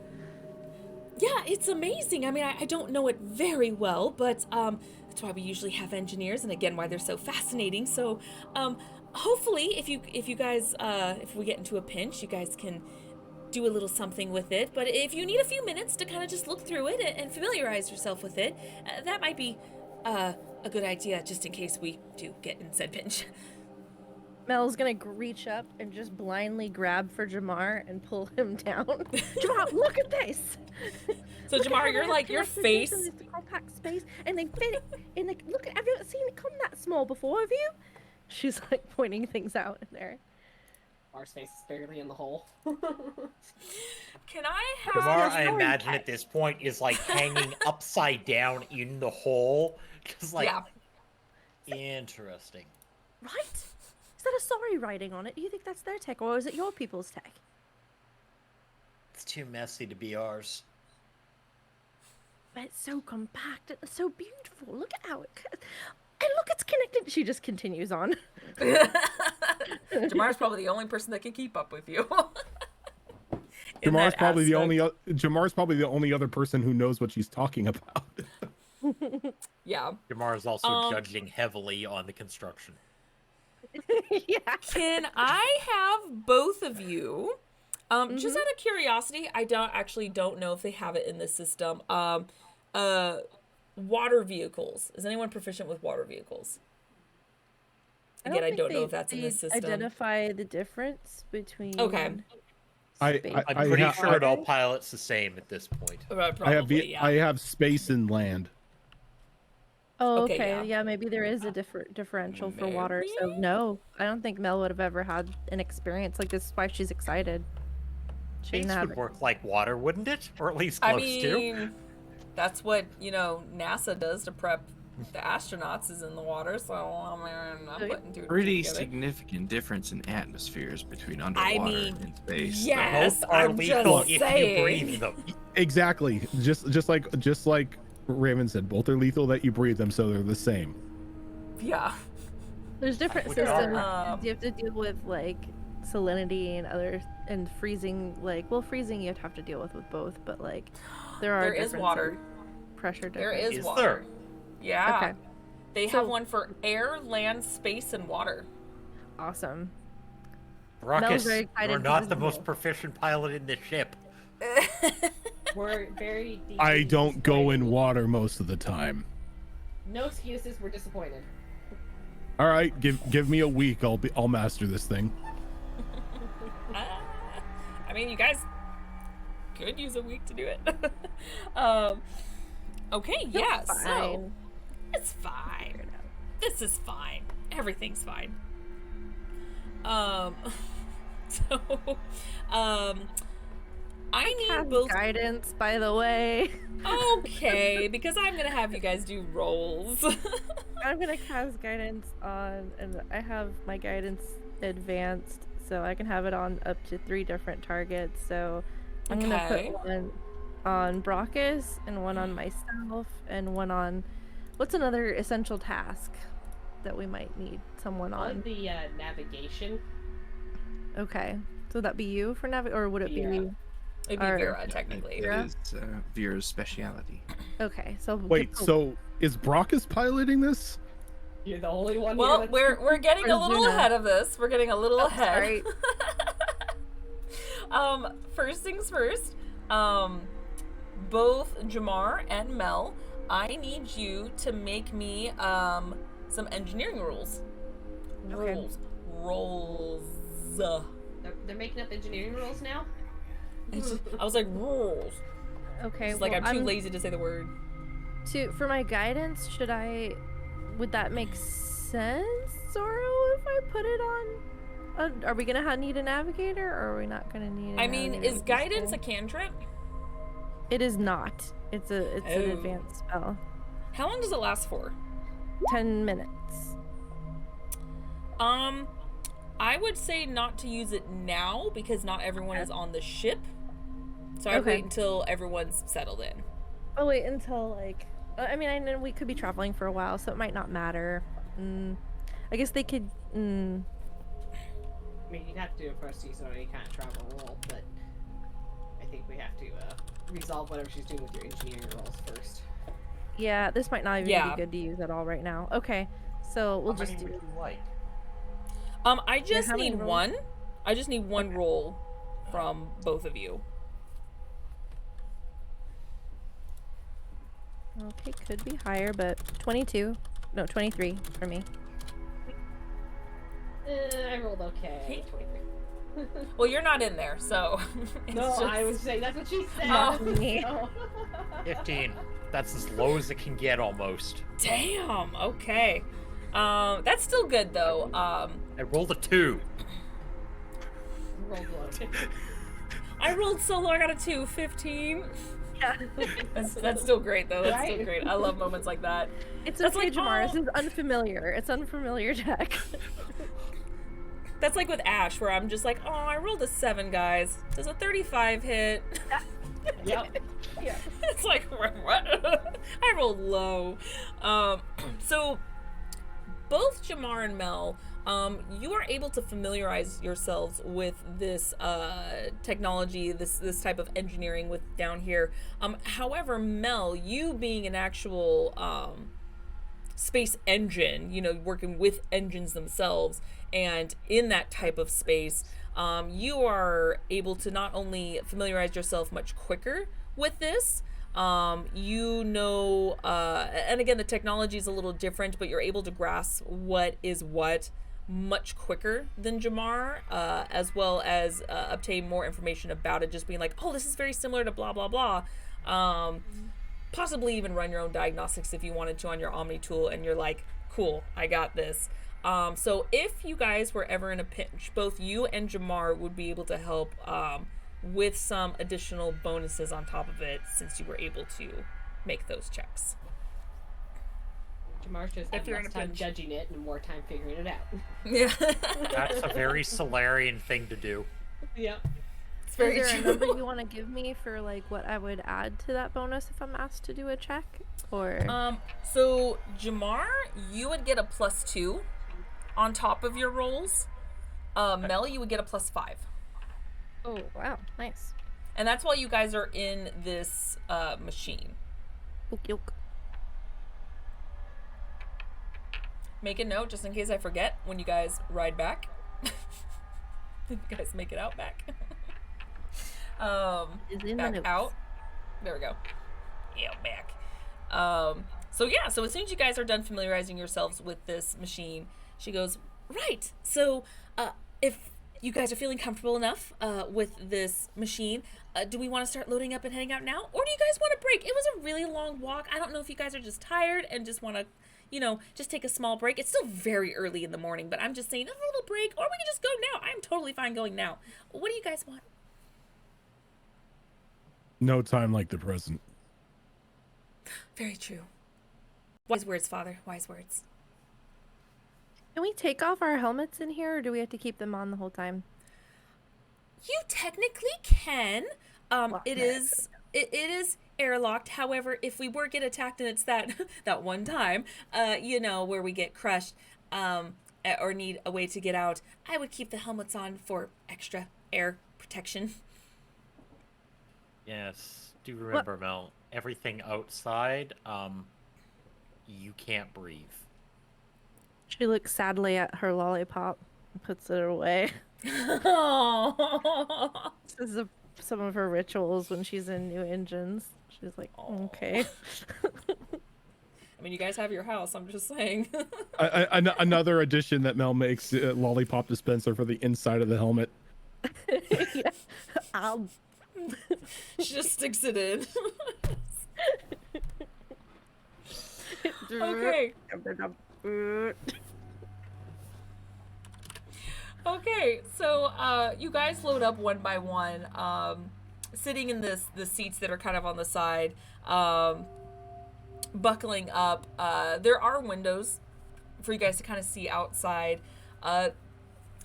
Yeah, it's amazing. I mean, I don't know it very well, but that's why we usually have engineers, and again, why they're so fascinating. So, hopefully, if you guys, if we get into a pinch, you guys can do a little something with it. But if you need a few minutes to kind of just look through it and familiarize yourself with it, that might be a good idea, just in case we do get in said pinch. Mel's gonna reach up and just blindly grab for Jamar and pull him down. Jamar, look at this. So Look at how Jamar, they you're have like, your connected this face. in this compact space, and they fit it in the. Look at, have you seen it come that small before? Have you? She's like pointing things out in there. Our space is barely in the hole. Can I Jamar, have? I imagine at this point is like hanging upside down in the hole, just like Yeah. interesting. Right? Is that a sorry writing on it? Do you think that's their tech, or is it your people's tech? It's too messy to be ours. But it's so compact and it's so beautiful. Look at how it. And look, it's connected. She just continues on. Jamar's probably the only person that can keep up with you. In Jamar's that probably the aspect. Jamar's probably the only other person who knows what she's talking about. Yeah. Jamar is also Um, judging heavily on the construction. Yeah. Can I have both of you? Just out of curiosity, I don't know if they have it in the system. Water vehicles. Is anyone proficient with water vehicles? Again, I think don't know they- if that's in the they system. Identify the difference between. Okay. space. I'm pretty have- sure it all pilots the same at this point. Probably, I have yeah. I have space and land. Oh, Okay, okay. yeah. Yeah, maybe there is a differential for water. So no, I don't think Mel would have ever had an experience like this. Is why she's excited. She Space didn't have would it. work like water, wouldn't it? Or at least I close to. mean, that's what, NASA does to prep the astronauts is in the water, so I mean, I'm putting two and two Pretty together. significant difference in atmospheres between underwater mean, and space. yes. Both are I'm lethal just if saying. you breathe them. Exactly. Just like Raven said, both are lethal that you breathe them, so they're the same. Yeah. There's different would systems. argue. You have to deal with like salinity and freezing. Freezing you have to deal with both, but like there are There is differences. water. Pressure There difference. is Is water. there? Yeah. Okay. They So- have one for air, land, space, and water. Awesome. Ruckus, very excited you're because not it's the most new. proficient pilot in the ship. We're very deeply I don't go in disappointed. water most of the time. No excuses. We're disappointed. All right, give me a week. I'll master this thing. I mean, you guys could use a week to do it. Okay, yeah. So, Fine. It's fine. This is fine. Everything's fine. So, I need Cast both. guidance, by the way. Okay, because I'm gonna have you guys do rolls. I'm gonna cast guidance on, and I have my guidance advanced, so I can have it on up to 3 different targets. So I'm gonna Okay. put one on Brockus, and one on myself, and one on what's another essential task that we might need someone On on. the navigation. Okay, so would that be you for or would it Vera. be? It'd be Or- Vera, technically. Vera? It is Vera's speciality. Okay, so Wait, so is Brockus piloting this? You're the only one Well, here. we're getting a Where's little Luna? ahead of this. We're getting a little Oh, ahead. sorry. First things first. Both Jamar and Mel, I need you to make me some engineering rules. Okay. Rolls. They're making up engineering rules now. I was like rules. Okay, It's like well, I'm too lazy to say the word. For my guidance, would that make sense, Zoro, if I put it on? Are we gonna need a navigator, or are we not gonna need? I mean, is guidance a cantrip? It is not. It's an Oh. advanced spell. How long does it last for? 10 minutes. I would say not to use it now because not everyone is on the ship. So I Okay. wait until everyone's settled in. I'll wait until I mean, I know we could be traveling for a while, so it might not matter. I guess they could. I mean, you'd have to do it first season or you can't travel roll, but I think we have to resolve whatever she's doing with your engineering rolls first. Yeah, this might not even Yeah. be good to use at all right now. Okay, so we'll How just many do. would you like? I just how many need rolls? one. I just need one roll from both of you. Okay, could be higher, but 22. No, 23 for me. I rolled okay. 23. Well, you're not in there, so it's No, just... I was saying that's what she said. Oh. Me. So- 15. That's as low as it can get almost. Damn. Okay. That's still good though. I rolled a 2. rolled low. I rolled so low. I got a 2, 15. Yeah. That's still great though. That's still Right? great. I love moments like that. It's That's okay, like, Jamar. oh. This is unfamiliar. It's unfamiliar tech. That's like with Ash, where I'm just like, oh, I rolled a 7, guys. Does a 35 hit? Yep. Yeah. It's like, what? I rolled low. So both Jamar and Mel, you are able to familiarize yourselves with this technology, this type of engineering with down here. However, Mel, you being an actual space engine, working with engines themselves, and in that type of space, you are able to not only familiarize yourself much quicker with this, and again, the technology is a little different, but you're able to grasp what is what much quicker than Jamar, as well as obtain more information about it, just being like, oh, this is very similar to blah, blah, blah. Possibly even run your own diagnostics if you wanted to on your Omni tool, and you're like, cool, I got this. So if you guys were ever in a pinch, both you and Jamar would be able to help with some additional bonuses on top of it, since you were able to make those checks. Jamar's just If had you're in less a time pinch. judging it and more time figuring it out. Yeah. That's a very Solarian thing to do. Yep. It's very Is there a true. number you want to give me for what I would add to that bonus if I'm asked to do a check? Or So Jamar, you would get a +2 on top of your rolls. Mel, you would get a +5. oh wow, nice. And that's while you guys are in this machine. Yoke. Make a note just in case I forget when you guys ride back. You guys make it out back. Is in the Back notes. out. There we go. Yeah, back. So as soon as you guys are done familiarizing yourselves with this machine, she goes, right. So if you guys are feeling comfortable enough with this machine. Do we want to start loading up and heading out now? Or do you guys want a break? It was a really long walk. I don't know if you guys are just tired and just want to, just take a small break. It's still very early in the morning, but I'm just saying a little break. Or we can just go now. I'm totally fine going now. What do you guys want? No time like the present. Very true. Wise words, Father. Wise words. Can we take off our helmets in here, or do we have to keep them on the whole time? You technically can. Well, It no, is airlocked. However, if we were get attacked and it's that that one time, where we get crushed, or need a way to get out, I would keep the helmets on for extra air protection. Yes. Do remember, Mel, everything outside, you can't breathe. She looks sadly at her lollipop and puts it away. This is some of her rituals when she's in new engines. She's like, okay. I mean, you guys have your house. I'm just saying. Another addition that Mel makes: lollipop dispenser for the inside of the helmet. Yeah. I'll... She just sticks it in. Okay. Okay, so you guys load up one by one, sitting in the seats that are kind of on the side, buckling up. There are windows for you guys to kind of see outside.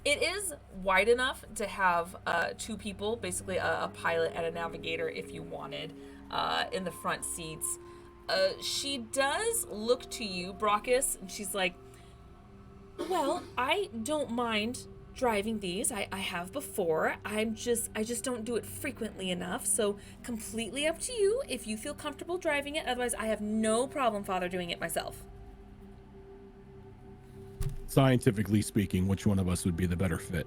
It is wide enough to have two people, basically a pilot and a navigator if you wanted, in the front seats. She does look to you, Brockus, and she's like, well, I don't mind driving these. I have before. I just don't do it frequently enough. So completely up to you if you feel comfortable driving it. Otherwise, I have no problem, Father, doing it myself. Scientifically speaking, which one of us would be the better fit?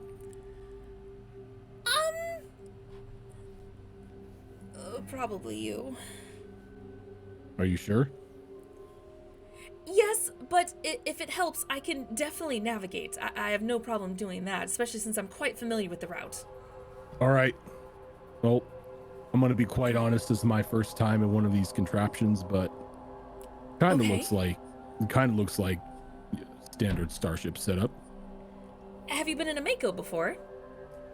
Probably you. Are you sure? Yes, but if it helps, I can definitely navigate. I have no problem doing that, especially since I'm quite familiar with the route. All right. Well, I'm gonna be quite honest. This is my first time in one of these contraptions, but kind of looks like standard starship setup. Have you been in a Mako before?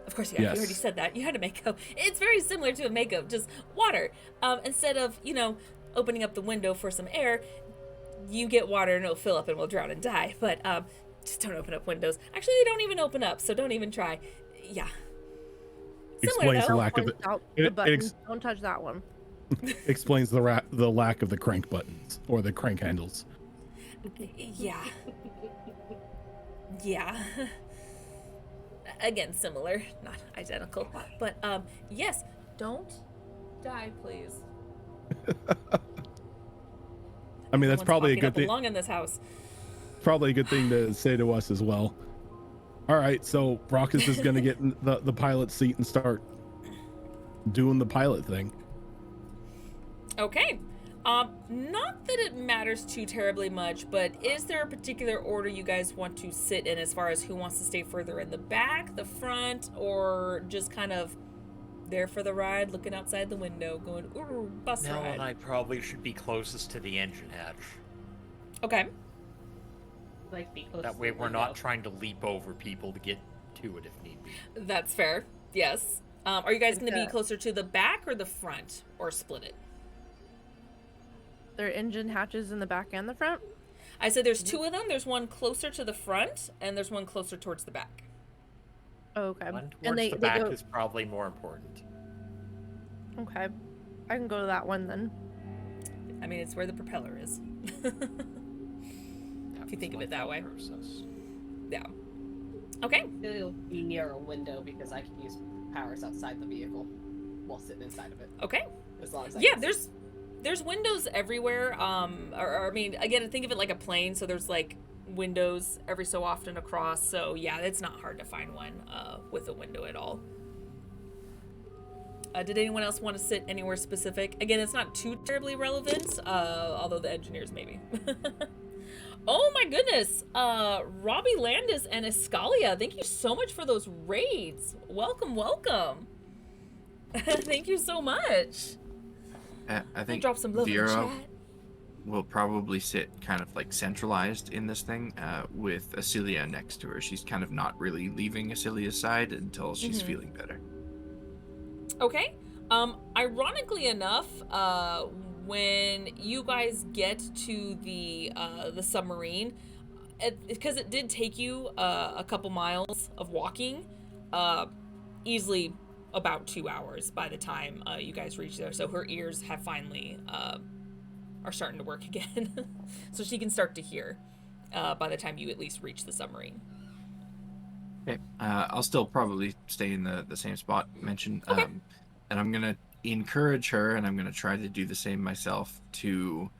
Of course, yeah. Yes. You already said that. You had a Mako. It's very similar to a Mako, just water. Instead of opening up the window for some air, you get water and it'll fill up and we'll drown and die. But just don't open up windows. Actually, they don't even open up, so don't even try. Yeah. Explains the lack of the buttons. Don't touch that one. explains the lack of the crank buttons or the crank handles. Yeah. Yeah. Again, similar, not identical. But yes, don't die, please. I mean, that's probably a good thing. Belong in this house. Probably a good thing to say to us as well. All right, so Brockus is going to get in the pilot seat and start doing the pilot thing. Okay. Not that it matters too terribly much, but is there a particular order you guys want to sit in as far as who wants to stay further in the back, the front, or just kind of there for the ride, looking outside the window, going, ooh, bus Nell ride? and I probably should be closest to the engine hatch. Okay. Like, be close That to way the we're window. not trying to leap over people to get to it if need be. That's fair. Yes. Are you guys going to be Okay. closer to the back or the front, or split it? There are engine hatches in the back and the front. I said there's two of them. There's one closer to the front, and there's one closer towards the back. Oh, okay. One towards And the back go... is probably more important. Okay. I can go to that one then. I mean, it's where the propeller is. If you think of it that way. Process. Yeah. Okay. It'll be near a window because I can use powers outside the vehicle while sitting inside of it. Okay. As long as I Yeah, can see. there's windows everywhere. Or I mean, again, think of it like a plane. So there's like windows every so often across. So yeah, it's not hard to find one with a window at all. Did anyone else want to sit anywhere specific? Again, it's not too terribly relevant, although the engineers maybe. Oh my goodness. Robbie Landis and Escalia, thank you so much for those raids. Welcome, welcome. Thank you so much. I think Drop some love in the Vera chat. will probably sit kind of like centralized in this thing with Acelia next to her. She's kind of not really leaving Acelia's side until she's feeling better. Okay. Ironically enough, when you guys get to the submarine, because it did take you a couple miles of walking, easily about 2 hours by the time you guys reach there. So her ears have finally are starting to work again, so she can start to hear by the time you at least reach the submarine. Okay. I'll still probably stay in the same spot mentioned. Okay. And I'm going to encourage her, and I'm going to try to do the same myself, to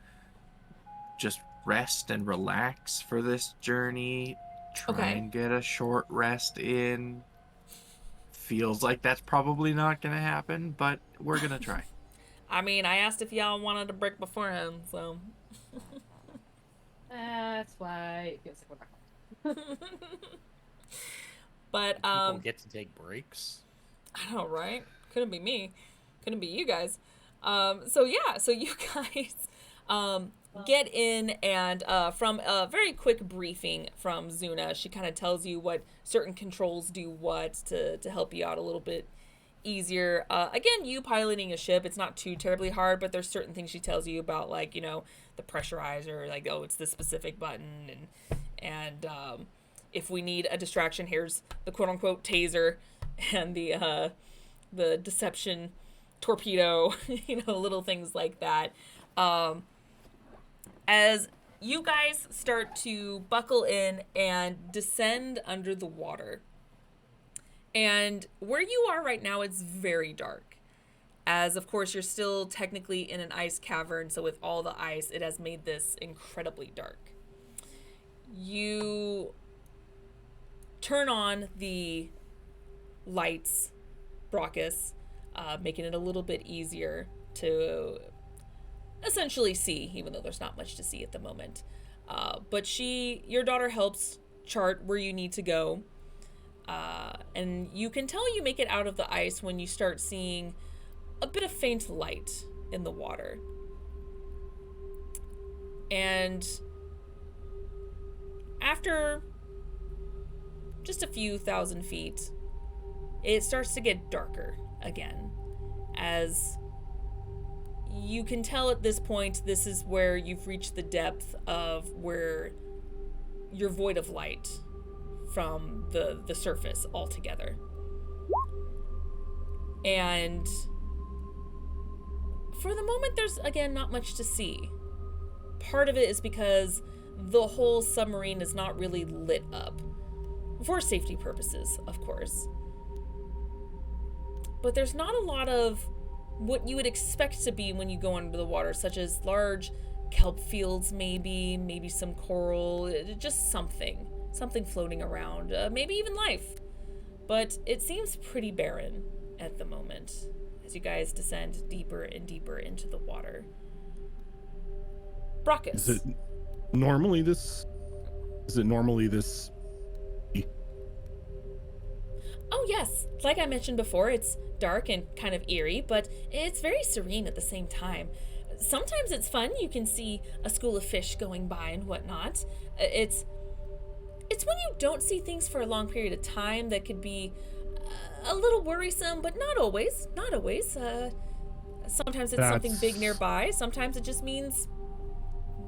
just rest and relax for this journey. Try and get a short rest in. Feels like that's probably not going to happen, but we're going to try. I mean, I asked if y'all wanted a break beforehand, so. That's why it feels like we're back. But People get to take breaks. I know, right? Couldn't be me. Couldn't be you guys. So you guys get in, and from a very quick briefing from Zuna, she kind of tells you what certain controls do what to help you out a little bit easier. Again, you piloting a ship, it's not too terribly hard, but there's certain things she tells you about, like, you know, the pressurizer, like, oh, it's this specific button, and if we need a distraction, here's the quote-unquote taser and the deception torpedo, you know, little things like that. As you guys start to buckle in and descend under the water, and where you are right now, it's very dark, as of course you're still technically in an ice cavern, so with all the ice, it has made this incredibly dark. You turn on the lights, Brockus, making it a little bit easier to essentially see, even though there's not much to see at the moment. But your daughter helps chart where you need to go. And you can tell you make it out of the ice when you start seeing a bit of faint light in the water. And after just a few thousand feet, it starts to get darker again, as you can tell at this point this is where you've reached the depth of where you're void of light from the surface altogether. And for the moment, there's again not much to see. Part of it is because the whole submarine is not really lit up, for safety purposes, of course. But there's not a lot of what you would expect to be when you go under the water, such as large kelp fields, maybe some coral, just something floating around, maybe even life. But it seems pretty barren at the moment as you guys descend deeper and deeper into the water. Brockus. Is it normally this? Oh yes, like I mentioned before, it's dark and kind of eerie, but it's very serene at the same time. Sometimes it's fun, you can see a school of fish going by and whatnot. It's when you don't see things for a long period of time that could be a little worrisome, but not always. Sometimes it's something big nearby, sometimes it just means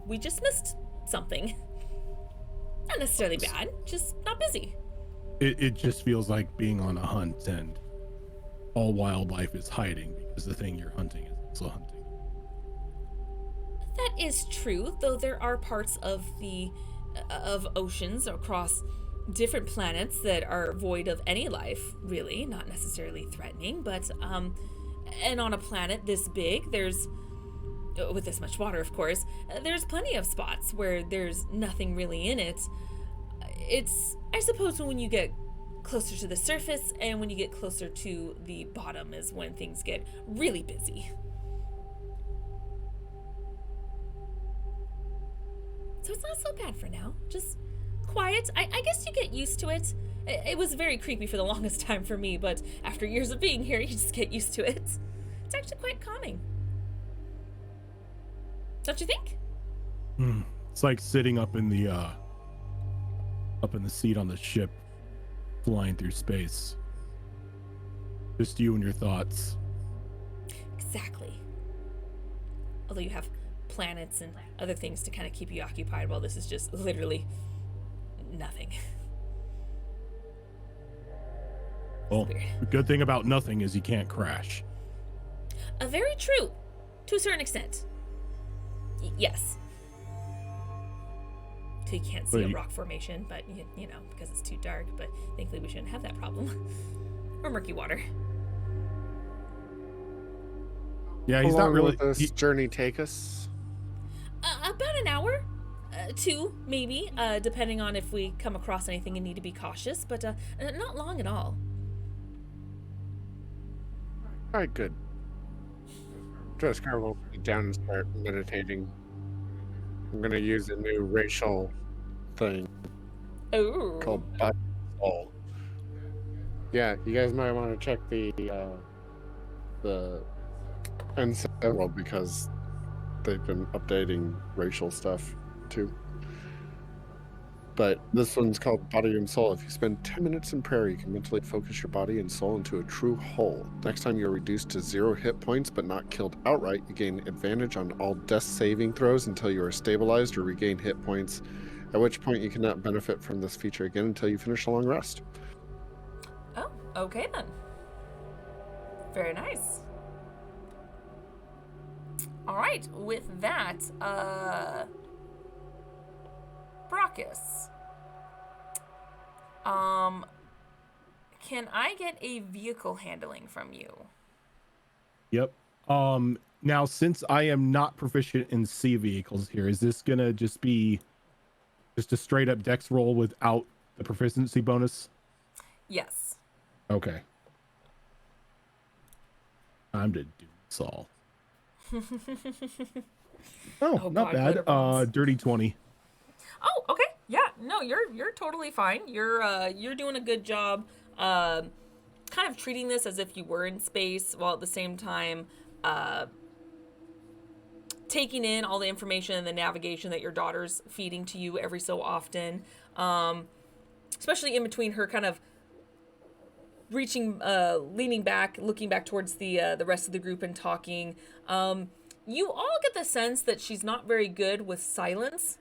we just missed something. Not necessarily bad, just not busy. It just feels like being on a hunt, and all wildlife is hiding because the thing you're hunting is also hunting. That is true, though there are parts of oceans across different planets that are void of any life, really, not necessarily threatening, but and on a planet this big, there's, with this much water, of course, there's plenty of spots where there's nothing really in it. It's, I suppose, when you get closer to the surface and when you get closer to the bottom is when things get really busy. So it's not so bad for now. Just quiet. I guess you get used to it. It was very creepy for the longest time for me, but after years of being here, you just get used to it. It's actually quite calming. Don't you think? It's like sitting up in the seat on the ship, flying through space. Just you and your thoughts. Exactly. Although you have planets and other things to kind of keep you occupied, while this is just literally nothing. Well, the good thing about nothing is you can't crash. Very true, to a certain extent. Yes. So you can't see a rock formation, but you know, because it's too dark. But thankfully, we shouldn't have that problem. Or murky water. Yeah, he's How not long really. will this journey take us? About an hour, 2 maybe, depending on if we come across anything and need to be cautious. But not long at all. All right, good. Drescar will sit down and start meditating. I'm gonna use a new racial thing Oh. called Body Soul. Yeah, you guys might want to check the NCO world because they've been updating racial stuff too. But this one's called Body and Soul. If you spend 10 minutes in prayer, you can mentally focus your body and soul into a true whole. Next time you're reduced to 0 hit points but not killed outright, you gain advantage on all death saving throws until you are stabilized or regain hit points, at which point you cannot benefit from this feature again until you finish a long rest. Oh, okay then. Very nice. All right, with that, Brockus. Can I get a vehicle handling from you? Yep. Now, since I am not proficient in sea vehicles here, is this gonna just be just a straight up dex roll without the proficiency bonus? Yes. Okay. Time to do this all. Oh, not God, glitter bombs. bad. Dirty 20. Oh, okay. Yeah. No, you're totally fine. You're doing a good job. Kind of treating this as if you were in space, while at the same time, taking in all the information and the navigation that your daughter's feeding to you every so often. Especially in between her kind of leaning back, looking back towards the rest of the group and talking. You all get the sense that she's not very good with silence.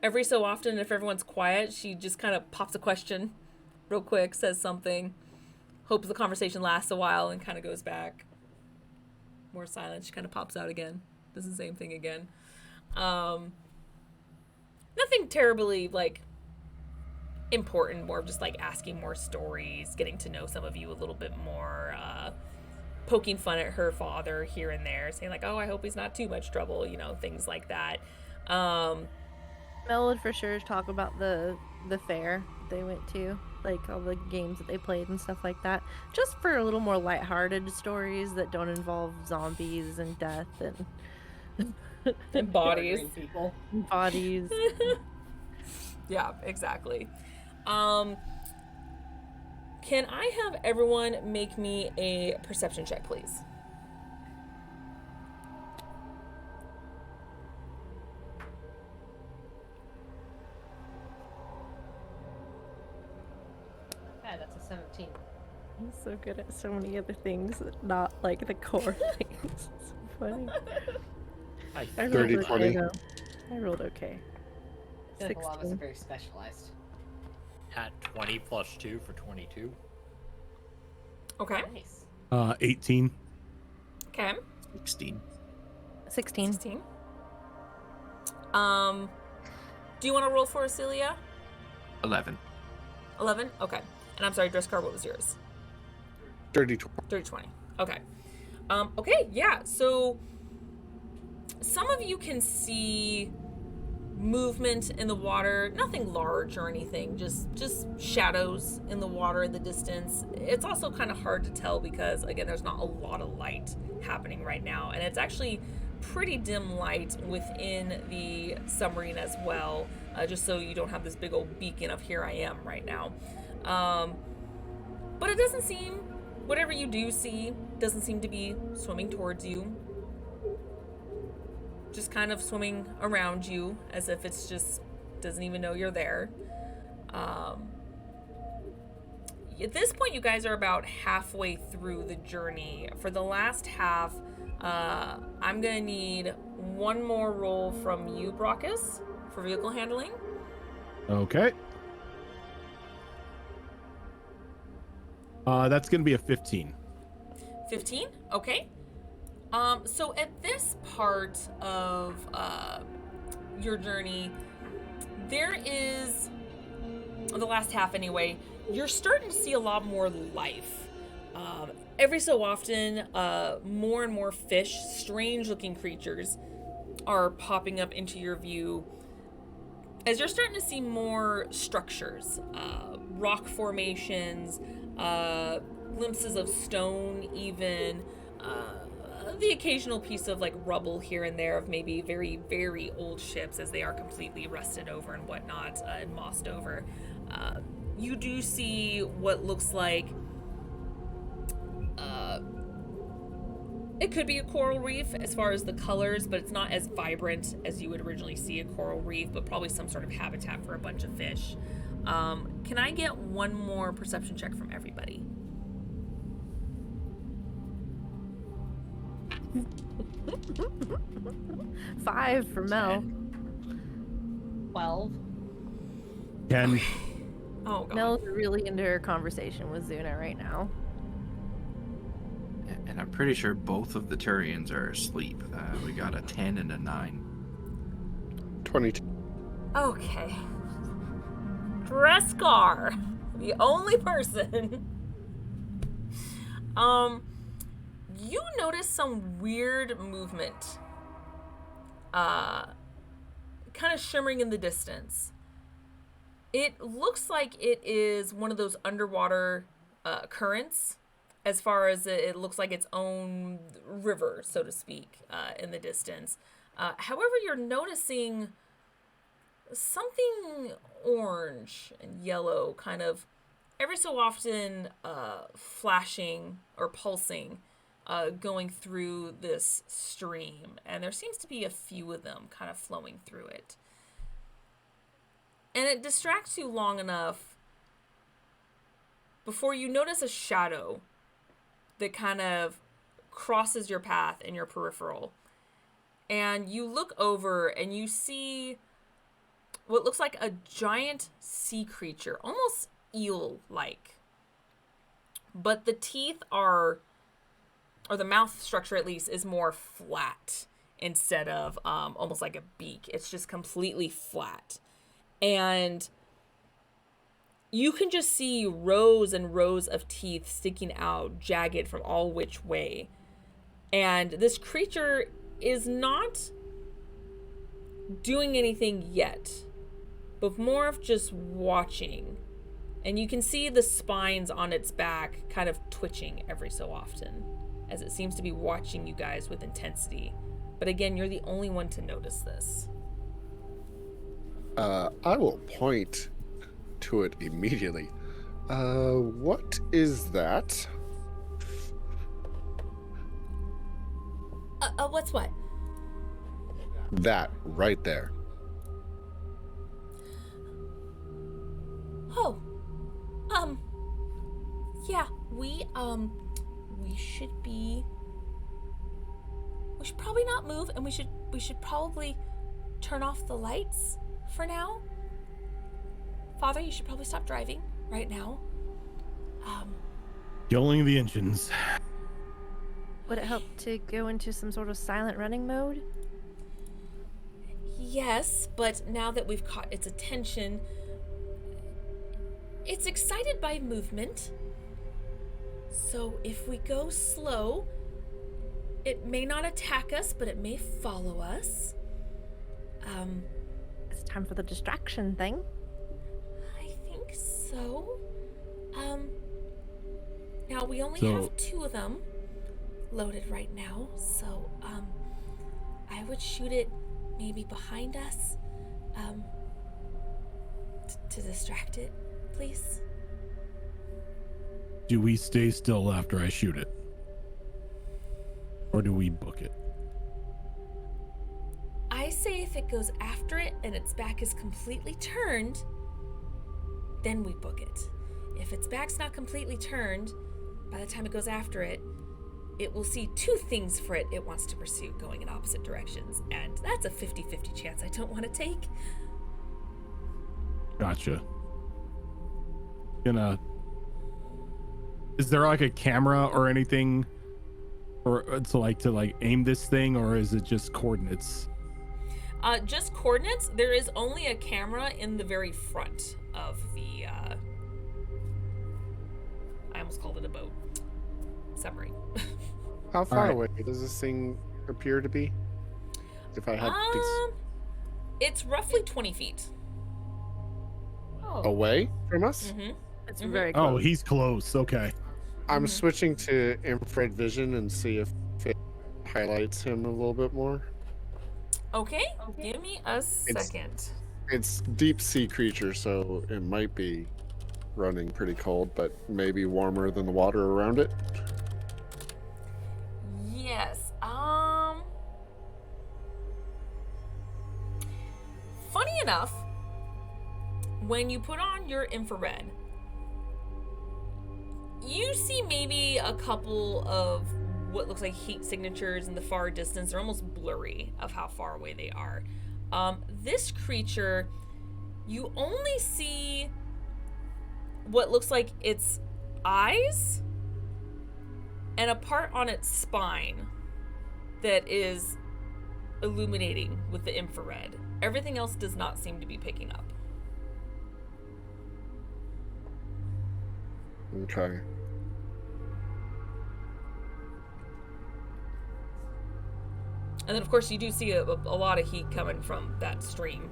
Every so often, if everyone's quiet, she just kind of pops a question real quick, says something, hopes the conversation lasts a while, and kind of goes back. More silence. She kind of pops out again. Does the same thing again. Nothing terribly, important. More of just, asking more stories, getting to know some of you a little bit more, poking fun at her father here and there, saying, oh, I hope he's not too much trouble, things like that. Mel would for sure talk about the fair they went to, all the games that they played and stuff like that, just for a little more lighthearted stories that don't involve zombies and death And bodies. People. bodies. Yeah, exactly. Can I have everyone make me a perception check, please? Yeah, that's a 17. I'm so good at so many other things, not the core things. It's so funny. I rolled 30, okay, 20. though. I rolled okay. I feel like a lot of us are 16. very specialized. At 20 plus 2 for 22. Okay. Nice. 18. Okay. 16. 16. 16. Do you want to roll for Celia? 11. 11? Okay. And I'm sorry, Dresscar, what was yours? Dirty 30, 20. Okay. Okay, yeah. So some of you can see movement in the water, nothing large or anything, just shadows in the water in the distance. It's also kind of hard to tell because, again, there's not a lot of light happening right now, and it's actually pretty dim light within the submarine as well, just so you don't have this big old beacon of here I am right now. But it doesn't seem, whatever you do see, doesn't seem to be swimming towards you. Just kind of swimming around you as if it's just doesn't even know you're there. At this point, you guys are about halfway through the journey. For the last half, I'm gonna need one more roll from you, Brockus, for vehicle handling. Okay. That's gonna be a 15. 15? Okay. So at this part of your journey, there is, the last half anyway, you're starting to see a lot more life. Every so often, more and more fish, strange looking creatures, are popping up into your view as you're starting to see more structures, rock formations, glimpses of stone even, the occasional piece of like rubble here and there of maybe very, very old ships as they are completely rusted over and whatnot, and mossed over. You do see what looks like it could be a coral reef as far as the colors, but it's not as vibrant as you would originally see a coral reef, but probably some sort of habitat for a bunch of fish. Can I get one more perception check from everybody? Five for Mel. 12. 10. Oh, God. Mel's really into her conversation with Zuna right now. And I'm pretty sure both of the Turians are asleep. We got a 10 and a 9. 22. Okay. Dreskar, the only person. You notice some weird movement. Kind of shimmering in the distance. It looks like it is one of those underwater currents, as far as it looks like its own river, so to speak, in the distance. However, you're noticing something orange and yellow kind of every so often flashing or pulsing, going through this stream. And there seems to be a few of them kind of flowing through it. And it distracts you long enough before you notice a shadow that kind of crosses your path in your peripheral. And you look over and you see what looks like a giant sea creature, almost eel-like. But the teeth are, or the mouth structure at least, is more flat instead of almost like a beak. It's just completely flat. And you can just see rows and rows of teeth sticking out, jagged from all which way. And this creature is not doing anything yet, but more of just watching. And you can see the spines on its back kind of twitching every so often, as it seems to be watching you guys with intensity. But again, you're the only one to notice this. I will point to it immediately. What is that? What's what? That right there. Oh, yeah, we should probably not move, and we should probably turn off the lights for now. Father, you should probably stop driving right now. Killing the engines. Would it help to go into some sort of silent running mode? Yes, but now that we've caught its attention, it's excited by movement. So if we go slow, it may not attack us, but it may follow us. It's time for the distraction thing. I think so. Now we only So- have 2 of them loaded right now, so I would shoot it maybe behind us, to distract it, please. Do we stay still after I shoot it? Or do we book it? I say if it goes after it and its back is completely turned, then we book it. If its back's not completely turned, by the time it goes after it, it will see two things for it wants to pursue going in opposite directions, and that's a 50-50 chance I don't want to take. Gotcha. Is there like a camera or anything or to aim this thing, or is it just coordinates? Just coordinates. There is only a camera in the very front of the I almost called it a boat. Submarine. How far right. away does this thing appear to be? If I had It's roughly 20 feet. Oh. away from us, Mm-hmm. It's Mhm. very close. Oh, he's close. Okay. I'm switching to infrared vision and see if it highlights him a little bit more. Okay, give me a second. It's deep sea creature, so it might be running pretty cold, but maybe warmer than the water around it. Yes. Funny enough, when you put on your infrared, you see maybe a couple of what looks like heat signatures in the far distance. They're almost blurry of how far away they are. This creature, you only see what looks like its eyes and a part on its spine that is illuminating with the infrared. Everything else does not seem to be picking up. Okay. And then, of course, you do see a lot of heat coming from that stream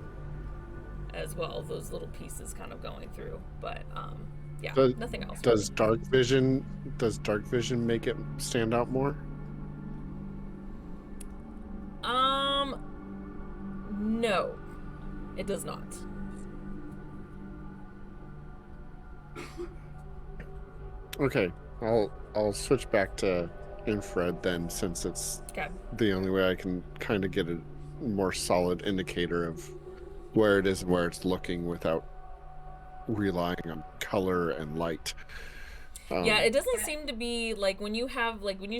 as well. Those little pieces kind of going through. But, yeah, nothing else. Does dark vision make it stand out more? No, it does not. Okay, I'll switch back to infrared then, since it's Okay. the only way I can kind of get a more solid indicator of where it is and where it's looking without relying on color and light. Yeah, it doesn't seem to be like when you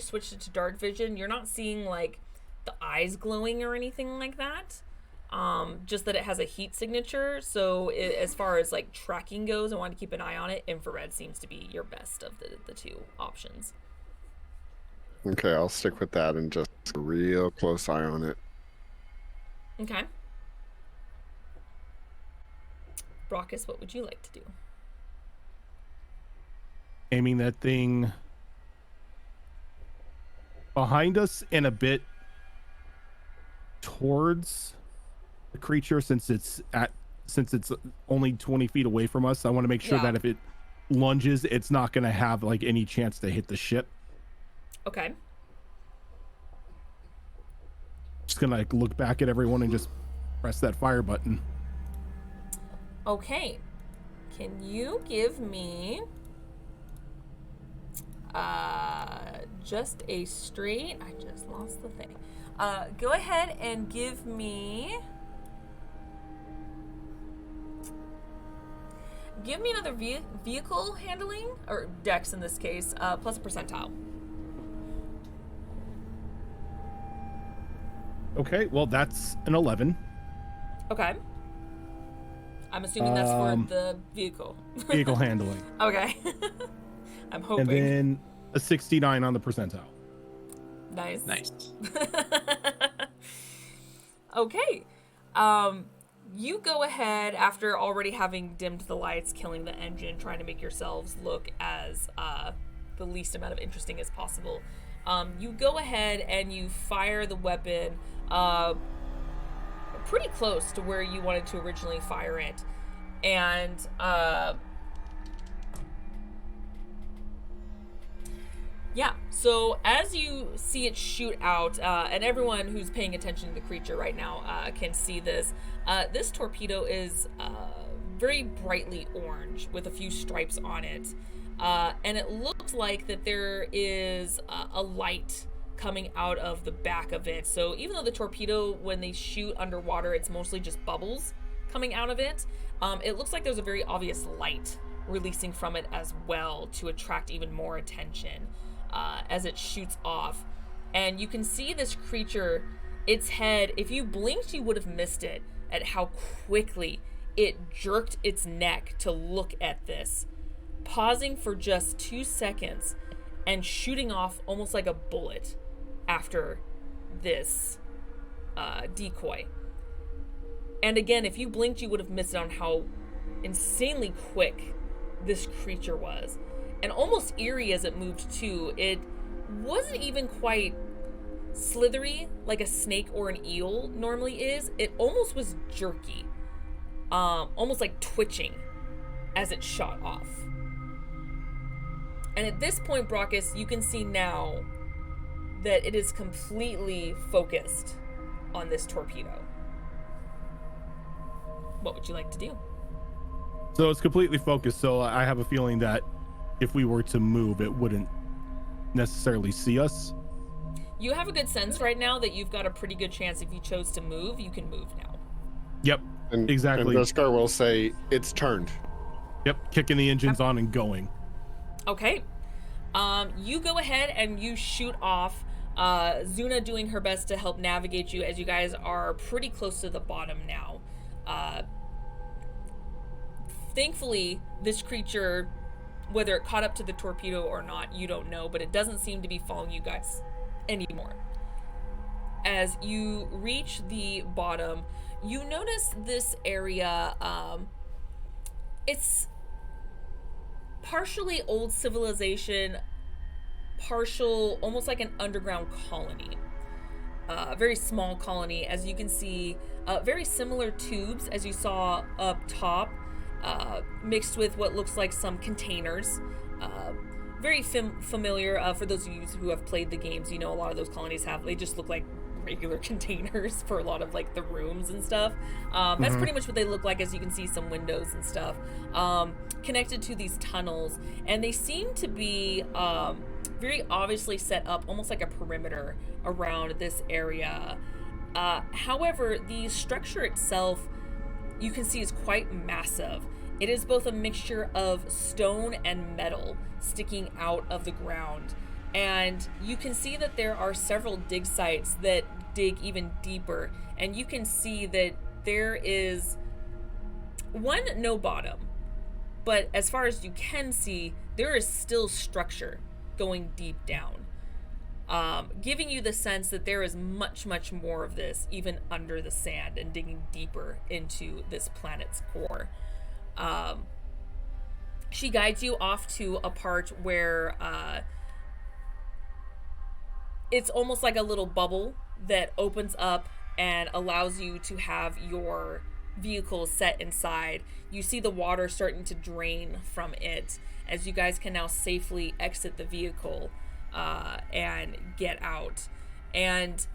switched it to dark vision, you're not seeing like the eyes glowing or anything like that. Just that it has a heat signature. So as far as like tracking goes, I want to keep an eye on it. Infrared seems to be your best of the two options. Okay, I'll stick with that and just a real close eye on it. Okay. Brockus, what would you like to do? Aiming that thing behind us and a bit towards the creature, since it's only 20 feet away from us. I want to make sure that if it lunges, it's not going to have like any chance to hit the ship. Okay. Just gonna like look back at everyone and just press that fire button. Okay. Can you give me just a straight, I just lost the thing. Go ahead and give me another vehicle handling, or dex in this case, plus a percentile. Okay, well that's an 11. Okay. I'm assuming that's for the vehicle. Vehicle handling. Okay. I'm hoping. And then a 69 on the percentile. Nice. Nice. Okay. You go ahead after already having dimmed the lights, killing the engine, trying to make yourselves look as the least amount of interesting as possible. You go ahead and you fire the weapon pretty close to where you wanted to originally fire it. And Yeah, so as you see it shoot out, and everyone who's paying attention to the creature right now can see this, this torpedo is very brightly orange with a few stripes on it. And it looks like that there is a light coming out of the back of it. So even though the torpedo, when they shoot underwater, it's mostly just bubbles coming out of it, it looks like there's a very obvious light releasing from it as well to attract even more attention as it shoots off. And you can see this creature, its head, if you blinked, you would have missed it at how quickly it jerked its neck to look at this, pausing for just 2 seconds and shooting off almost like a bullet after this decoy. And again, if you blinked, you would have missed it on how insanely quick this creature was. And almost eerie as it moved too. It wasn't even quite slithery like a snake or an eel normally is. It almost was jerky, almost like twitching as it shot off. And at this point, Brockus, you can see now that it is completely focused on this torpedo. What would you like to do? So it's completely focused, so I have a feeling that if we were to move, it wouldn't necessarily see us. You have a good sense right now that you've got a pretty good chance if you chose to move, you can move now. Yep, And, exactly. And Roskar will say, it's turned. Yep, kicking the engines on and going. Okay. You go ahead and you shoot off. Zuna doing her best to help navigate you as you guys are pretty close to the bottom now. Thankfully, this creature, whether it caught up to the torpedo or not, you don't know, but it doesn't seem to be following you guys anymore. As you reach the bottom, you notice this area, it's partially old civilization, partial, almost like an underground colony. A very small colony, as you can see, very similar tubes as you saw up top, mixed with what looks like some containers. Very familiar for those of you who have played the games. You know, a lot of those colonies they just look like regular containers for a lot of like the rooms and stuff. That's pretty much what they look like, as you can see some windows and stuff connected to these tunnels, and they seem to be very obviously set up almost like a perimeter around this area. However, the structure itself, you can see, is quite massive. It is both a mixture of stone and metal sticking out of the ground. And you can see that there are several dig sites that dig even deeper. And you can see that there is no bottom. But as far as you can see, there is still structure going deep down. Giving you the sense that there is much, much more of this even under the sand and digging deeper into this planet's core. She guides you off to a part where it's almost like a little bubble that opens up and allows you to have your vehicle set inside. You see the water starting to drain from it as you guys can now safely exit the vehicle and get out. And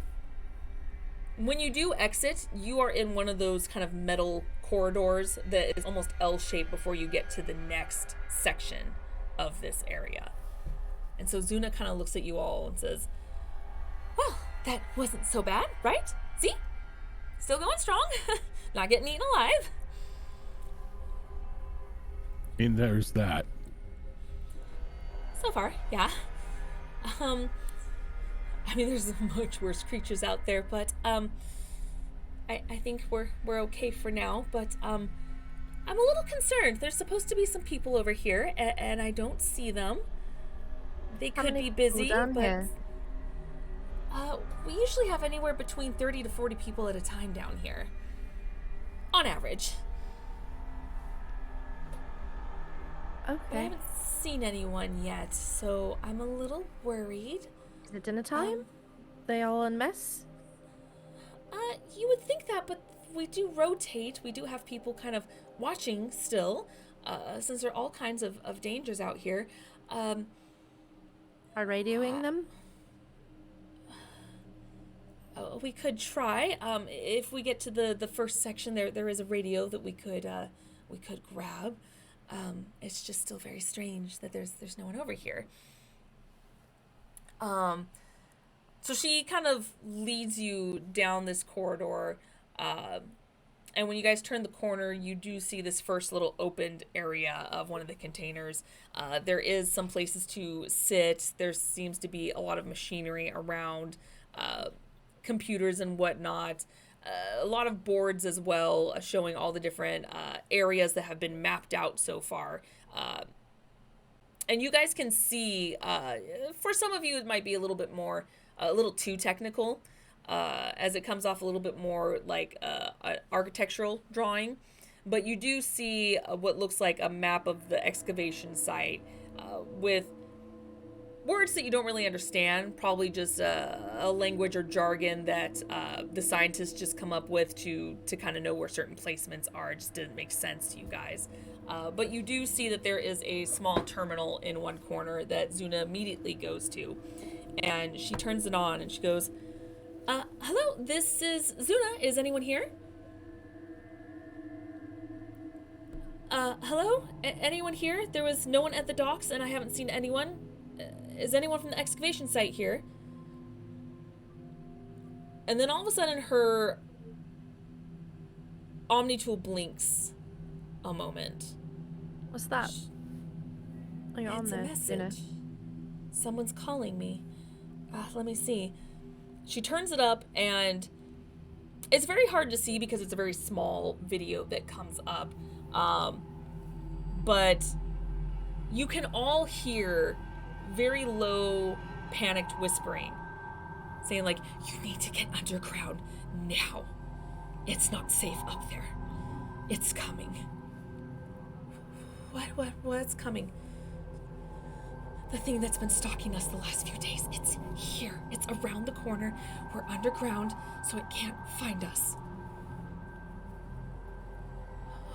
when you do exit, you are in one of those kind of metal corridors that is almost L-shaped before you get to the next section of this area. And so Zuna kind of looks at you all and says, well, that wasn't so bad, right? See? Still going strong. Not getting eaten alive. And there's that. So far, yeah. I mean, there's much worse creatures out there, but I think we're okay for now. But I'm a little concerned. There's supposed to be some people over here, and I don't see them. They could be busy, but here? we usually have anywhere between 30 to 40 people at a time down here, on average. Okay. But I haven't seen anyone yet, so I'm a little worried. Is it dinner time? They all en masse? You would think that, but we do rotate. We do have people kind of watching still, since there are all kinds of dangers out here. By radioing them? We could try. If we get to the first section, there is a radio that we could grab. It's just still very strange that there's no one over here. So she kind of leads you down this corridor, and when you guys turn the corner, you do see this first little opened area of one of the containers. There is some places to sit. There seems to be a lot of machinery around, computers and whatnot. A lot of boards as well, showing all the different areas that have been mapped out so far. And you guys can see, for some of you, it might be a little too technical, as it comes off a little bit more like an architectural drawing. But you do see what looks like a map of the excavation site, with words that you don't really understand, probably just a language or jargon that the scientists just come up with to kind of know where certain placements are. It just didn't make sense to you guys. But you do see that there is a small terminal in one corner that Zuna immediately goes to. And she turns it on and she goes, hello, this is Zuna. Is anyone here? Hello? Anyone here? There was no one at the docks and I haven't seen anyone. Is anyone from the excavation site here? And then all of a sudden her Omni tool blinks a moment. What's that? Oh, you're on It's a there, message. Zuna. Someone's calling me. Let me see. She turns it up and it's very hard to see because it's a very small video that comes up. But you can all hear very low, panicked whispering, saying like, you need to get underground now. It's not safe up there. It's coming. What's coming? The thing that's been stalking us the last few days. It's here. It's around the corner. We're underground, so it can't find us.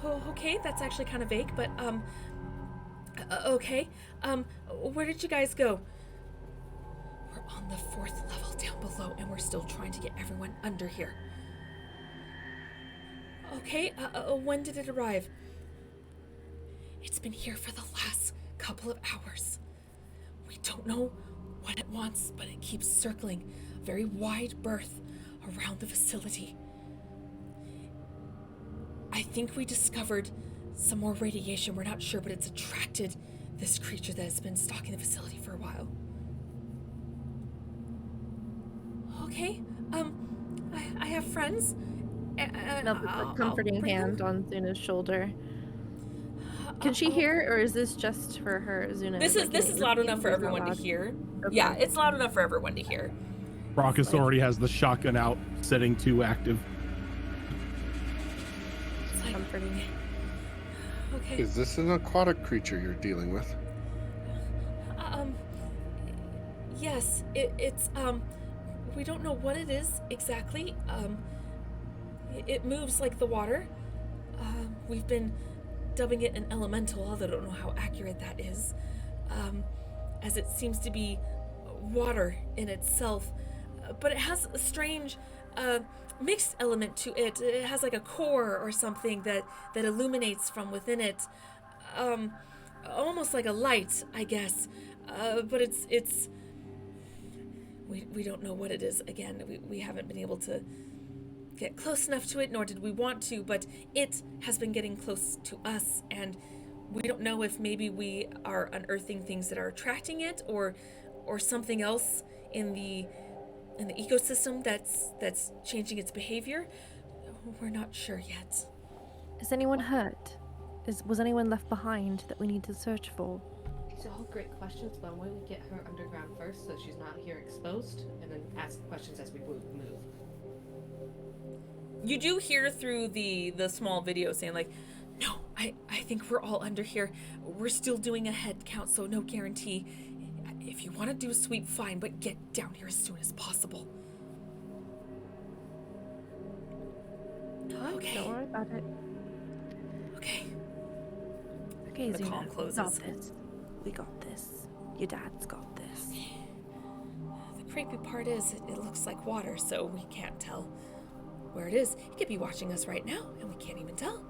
Oh, okay, that's actually kind of vague, but, okay. Where did you guys go? We're on the 4th level down below, and we're still trying to get everyone under here. Okay, when did it arrive? It's been here for the last couple of hours. We don't know what it wants, but it keeps circling a very wide berth around the facility. I think we discovered some more radiation. We're not sure, but it's attracted this creature that has been stalking the facility for a while. Okay, I have friends. They'll put a comforting hand on Zuna's shoulder. Can she hear, or is this just for her, Zuna? This is loud enough for everyone to hear. Okay. Yeah, it's loud enough for everyone to hear. Brockus already has the shotgun out, setting 2 active. It's like, Comforting. okay. Is this an aquatic creature you're dealing with? Yes, it's we don't know what it is exactly. It moves like the water. We've been dubbing it an elemental, although I don't know how accurate that is, as it seems to be water in itself, but it has a strange mixed element to it. It has like a core or something that illuminates from within it, almost like a light, I guess, but it's we don't know what it is. Again, we haven't been able to get close enough to it, nor did we want to, but it has been getting close to us, and we don't know if maybe we are unearthing things that are attracting it, or something else in the ecosystem that's changing its behavior. We're not sure yet. Is anyone hurt? Was anyone left behind that we need to search for? These are all great questions, but why don't we get her underground first so she's not here exposed, and then ask questions as we move. You do hear through the small video saying like, no, I think we're all under here. We're still doing a head count, so no guarantee. If you want to do a sweep, fine, but get down here as soon as possible. Okay. Don't worry about it. Okay. Okay, The Zuna, call we got closes. this. We got this. Your dad's got this. Okay. creepy part is it looks like water, so we can't tell where it is. He could be watching us right now, and we can't even tell.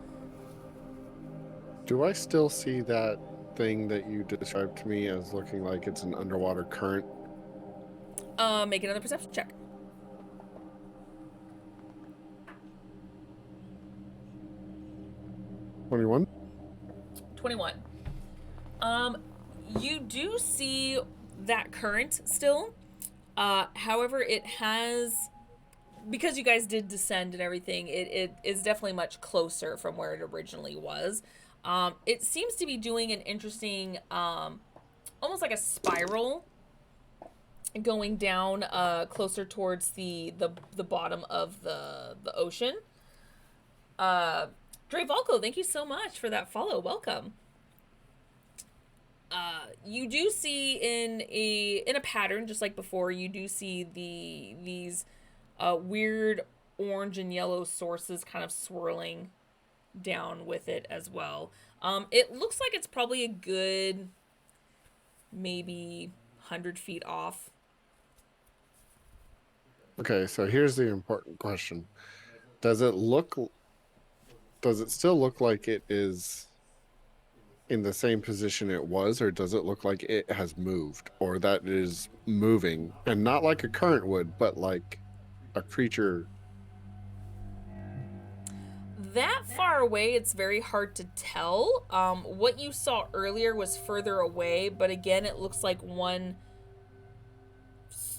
Do I still see that thing that you described to me as looking like it's an underwater current? Make another perception check. 21? 21. You do see that current still. However, it has, because you guys did descend and everything, it is definitely much closer from where it originally was. It seems to be doing an interesting, almost like a spiral going down closer towards the bottom of the ocean. Dre Volko, thank you so much for that follow. Welcome. You do see in a pattern, just like before, you do see these weird orange and yellow sources kind of swirling down with it as well. It looks like it's probably a good maybe 100 feet off. Okay, so here's the important question. Does it still look like it is in the same position it was, or does it look like it has moved, or that it is moving, and not like a current would, but like a creature? That far away, it's very hard to tell. What you saw earlier was further away, but again, it looks like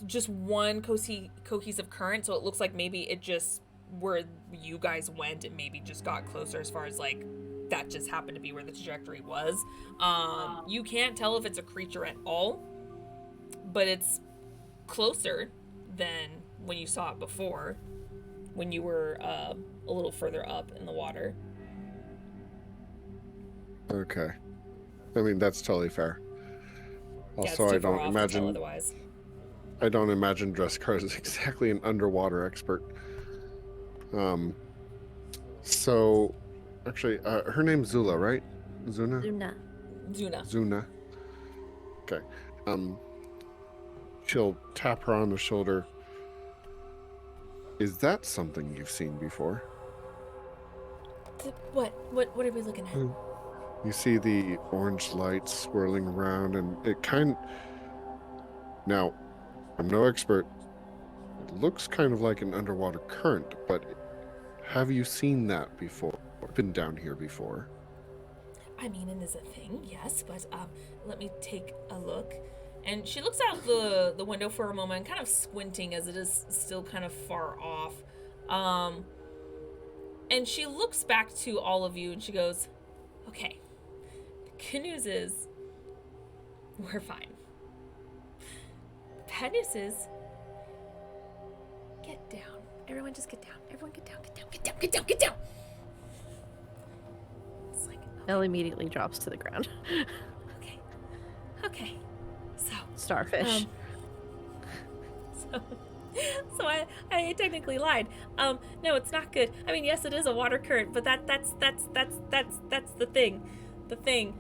just one cohesive current, so it looks like maybe it just, where you guys went, it maybe just got closer as far as like, that just happened to be where the trajectory was. You can't tell if it's a creature at all, but it's closer than when you saw it before, when you were a little further up in the water. Okay. I mean, that's totally fair. Also, yeah, it's too far off to tell otherwise. I don't imagine Dresscar is exactly an underwater expert. So, actually, her name's Zula, right? Zuna? Zuna. Okay. She'll tap her on the shoulder. Is that something you've seen before? What are we looking at? You see the orange lights swirling around, and it kind... Now, I'm no expert. It looks kind of like an underwater current, but have you seen that before? Been down here before? I mean, it is a thing, yes, but let me take a look. And she looks out the window for a moment, kind of squinting as it is still kind of far off. And she looks back to all of you and she goes, okay, the good news is we're fine. Bad news is, get down. Everyone just get down. Everyone get down, get down, get down, get down, get down. It's like, okay. Elle immediately drops to the ground. Okay. So. Starfish. So I technically lied. No, it's not good. I mean, yes, it is a water current, but that's the thing. The thing.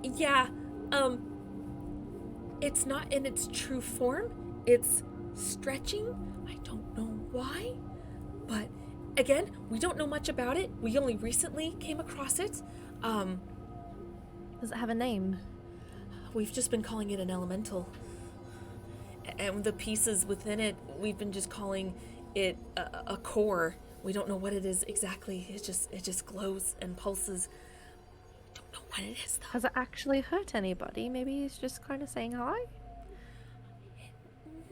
Yeah. It's not in its true form. It's stretching. I don't know why, but again, we don't know much about it. We only recently came across it. Does it have a name? We've just been calling it an elemental. And the pieces within it, we've been just calling it a core. We don't know what it is exactly. It just glows and pulses. Don't know what it is though. Has it actually hurt anybody? Maybe he's just kind of saying hi?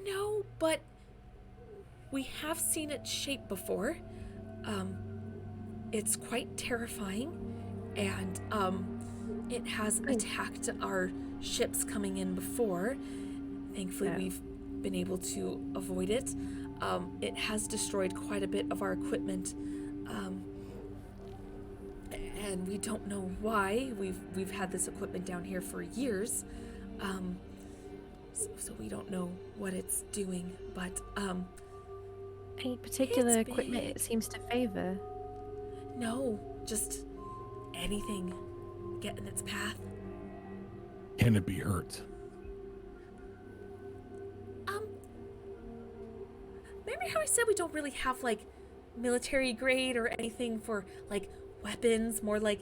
No, but we have seen its shape before. It's quite terrifying, and it has attacked our ships coming in before. Thankfully, we've been able to avoid it. It has destroyed quite a bit of our equipment, and we don't know why. We've had this equipment down here for years, so we don't know what it's doing. But any particular equipment it seems to favor? No, just anything get in its path. Can it be hurt? remember how I said we don't really have like military grade or anything for like weapons, more like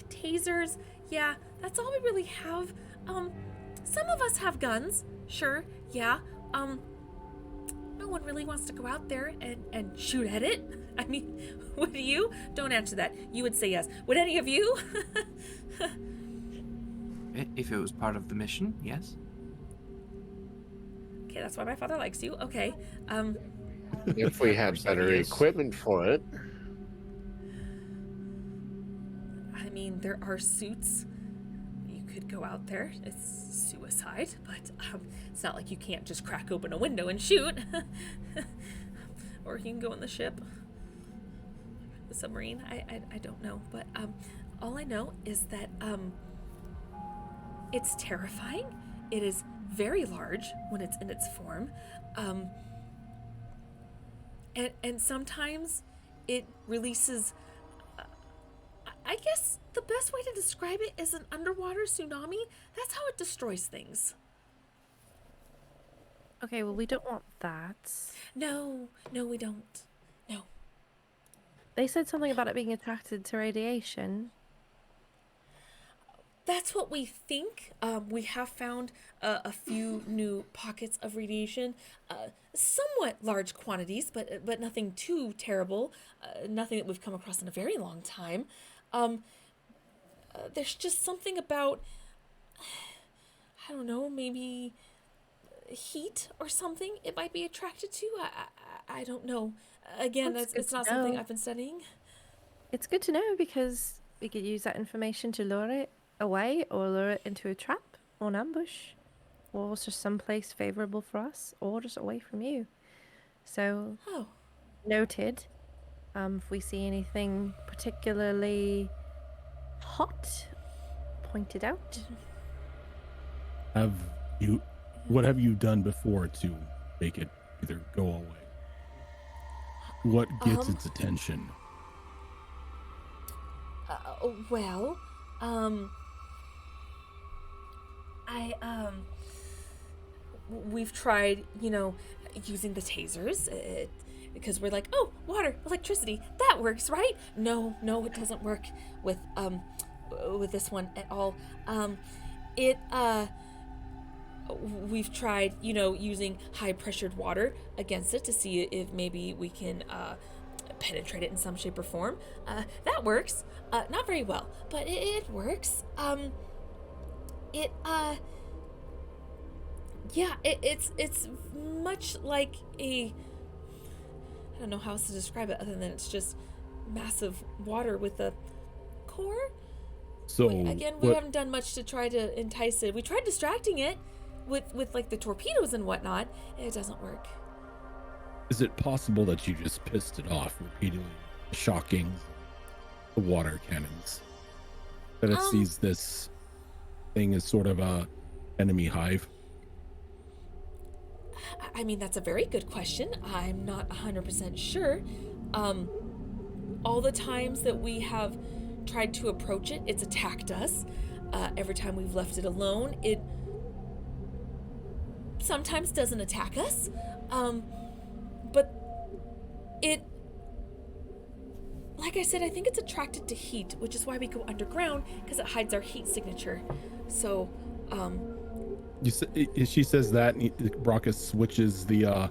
tasers? Yeah, that's all we really have. Some of us have guns, sure, yeah. No one really wants to go out there and shoot at it. I mean, would you? Don't answer that. You would say yes. Would any of you? If it was part of the mission, yes. Okay, that's why my father likes you. Okay. If we had better Yes. equipment for it. I mean, there are suits. You could go out there. It's suicide, but it's not like you can't just crack open a window and shoot. Or you can go in the ship. The submarine. I don't know. But all I know is that it's terrifying. It is very large when it's in its form. And sometimes it releases, I guess the best way to describe it is an underwater tsunami. That's how it destroys things. Okay, well, we don't want that. No, we don't. No. They said something about it being attracted to radiation. That's what we think. We have found a few new pockets of radiation, somewhat large quantities, but nothing too terrible. Nothing that we've come across in a very long time. There's just something about, I don't know, maybe heat or something it might be attracted to. I don't know. Again, That's it's good not to something know. I've been studying. It's good to know because we could use that information to lure it away or lure it into a trap or an ambush or just someplace favorable for us or just away from you. So, Oh, noted. If we see anything particularly hot, pointed out. What have you done before to make it either go away? What gets its attention? well, we've tried, using the tasers, because we're like, oh, water, electricity, that works, right? No, it doesn't work with this one at all. We've tried, using high pressured water against it to see if maybe we can penetrate it in some shape or form. That works. Not very well, but it works. It's much like I don't know how else to describe it other than it's just massive water with a core. So We haven't done much to try to entice it. We tried distracting it with like the torpedoes and whatnot. It doesn't work. is it possible that you just pissed it off repeatedly, shocking the water cannons? That it sees this thing as sort of a enemy hive? I mean, that's a very good question. I'm not 100% sure. All the times that we have tried to approach it, it's attacked us. Every time we've left it alone, it sometimes doesn't attack us. But it, like I said, I think it's attracted to heat, which is why we go underground, because it hides our heat signature. So, She says that, and Brockus switches the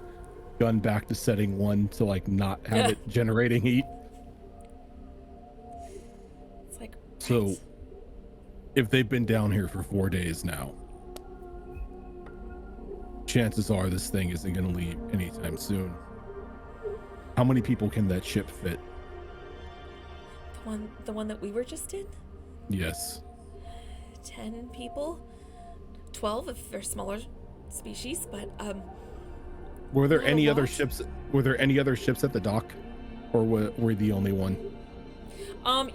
gun back to setting 1 to like not have it generating heat. it's like, So, right. if they've been down here for 4 days now, chances are this thing isn't going to leave anytime soon. How many people can that ship fit? The one that we were just in, Yes. 10 people, 12 if they're smaller species, but Were there Not a any other lot. ships? Were there any other ships at the dock, or were the only one?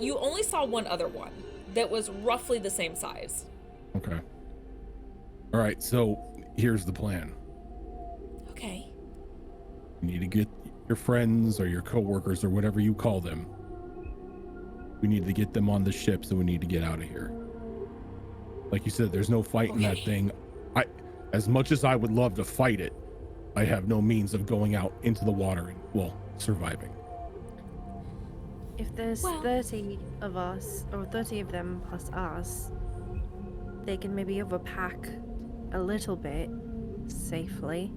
you only saw one other one that was roughly the same size. Okay. All right. So here's the plan. Okay. You need to get your friends or your coworkers or whatever you call them. We need to get them on the ship, so we need to get out of here. Like you said, there's no fighting that Okay. thing. As much as I would love to fight it, I have no means of going out into the water and, well, surviving. If there's Well- 30 of us, or 30 of them plus us, they can maybe overpack a little bit safely.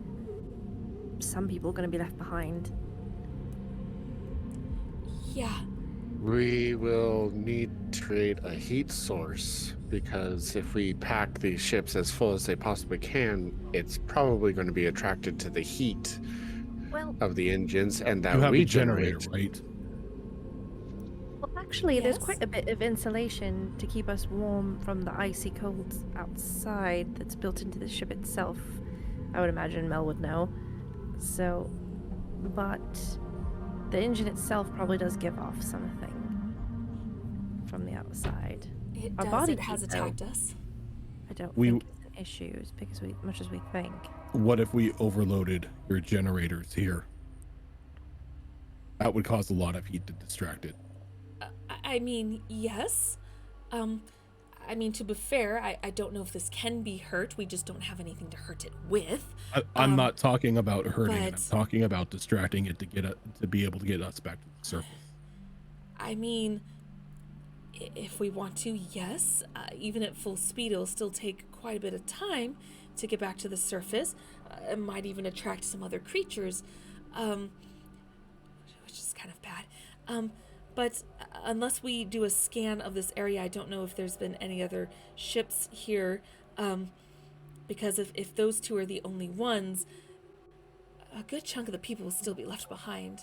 Some people are going to be left behind. Yeah. We will need to create a heat source, because if we pack these ships as full as they possibly can, it's probably going to be attracted to the heat Well, of the engines, and that You have we a generator, generate. right? actually, there's Yes? quite a bit of insulation to keep us warm from the icy cold outside that's built into the ship itself. I would imagine Mel would know. So, but the engine itself probably does give off something from the outside. It Our does. body It has heat, though, attacked us. I don't We- think it's an issue as big as much as we think. What if we overloaded your generators here? That would cause a lot of heat to distract it. I mean, yes. I mean, to be fair, I don't know if this can be hurt. We just don't have anything to hurt it with. I'm not talking about hurting it. I'm but- talking about distracting it to be able to get us back to the surface. I mean, if we want to, yes. Even at full speed, it'll still take quite a bit of time to get back to the surface. It might even attract some other creatures, which is kind of bad. But unless we do a scan of this area, I don't know if there's been any other ships here. Because if those two are the only ones, a good chunk of the people will still be left behind.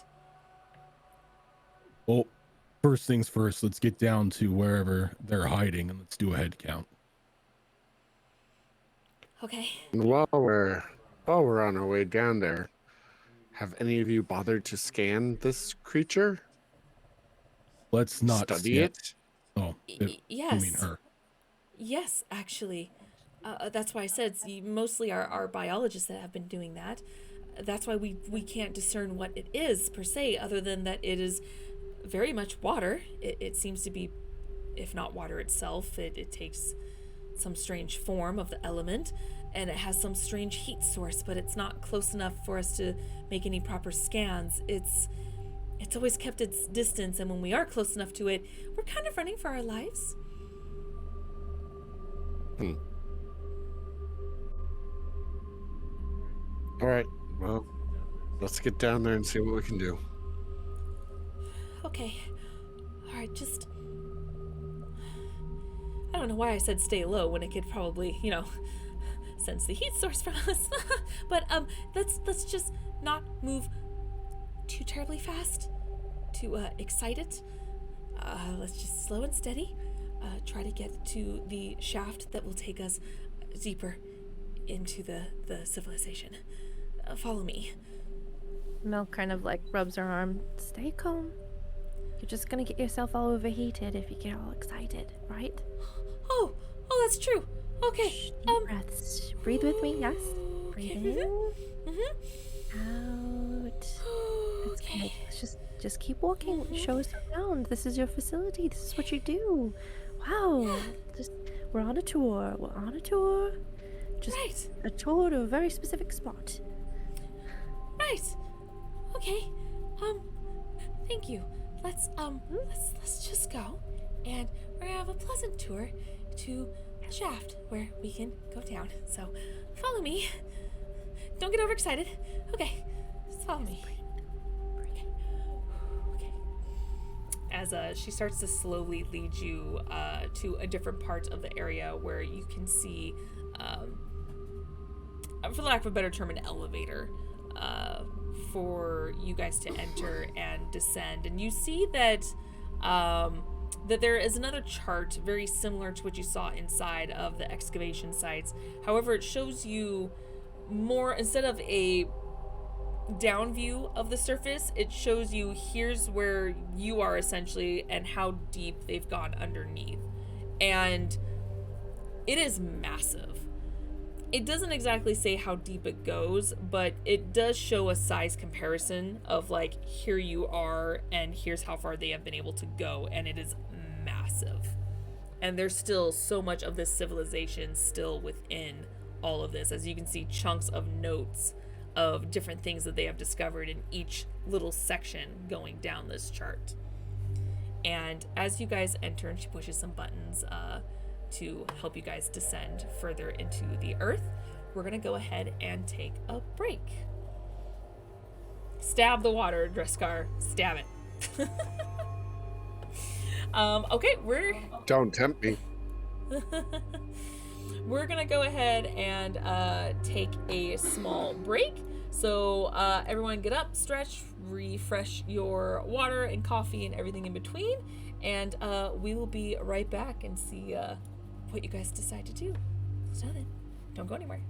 Well, first things first, let's get down to wherever they're hiding and let's do a head count. Okay. And while we're on our way down there, have any of you bothered to scan this creature? Let's not Study scan- it? Oh, Yes. I mean her. Yes, actually. That's why I said it's mostly our biologists that have been doing that. That's why we can't discern what it is per se, other than that it is very much water. It seems to be, if not water itself, it takes some strange form of the element, and it has some strange heat source, but it's not close enough for us to make any proper scans. It's always kept its distance, and when we are close enough to it, we're kind of running for our lives. All right. Well, let's get down there and see what we can do. Okay. All right, just... I don't know why I said stay low when it could probably, sense the heat source from us. But let's just not move too terribly fast to excite it. Let's just slow and steady. Try to get to the shaft that will take us deeper into the civilization. Follow me. Mel kind of like rubs her arm. Stay calm. You're just gonna get yourself all overheated if you get all excited, right? Oh, that's true. Okay. Shh, deep breaths. Breathe with me, yes? Breathe Okay. in. Out. That's good. Let's just keep walking. Show us around. This is your facility. This is what you do. Wow. We're on a tour. We're on a tour. Just Right. a tour to a very specific spot. Right. Okay. Thank you. Let's just go, and we're gonna have a pleasant tour to the shaft where we can go down. So, follow me. Don't get overexcited. Okay. Just follow me. Okay. As she starts to slowly lead you to a different part of the area where you can see, for lack of a better term, an elevator for you guys to enter and descend. And you see that that there is another chart very similar to what you saw inside of the excavation sites. However, it shows you more, instead of a down view of the surface, it shows you here's where you are essentially and how deep they've gone underneath. And it is massive. It doesn't exactly say how deep it goes, but it does show a size comparison of like, here you are and here's how far they have been able to go, and it is massive. And there's still so much of this civilization still within all of this. As you can see, chunks of notes of different things that they have discovered in each little section going down this chart. And as you guys enter, and she pushes some buttons to help you guys descend further into the earth, we're going to go ahead and take a break. Stab the water, Dreskar. Stab it. Okay, Don't tempt me. we're gonna go ahead and take a small break. So everyone get up, stretch, refresh your water and coffee and everything in between, and we will be right back and see what you guys decide to do. So then, don't go anywhere.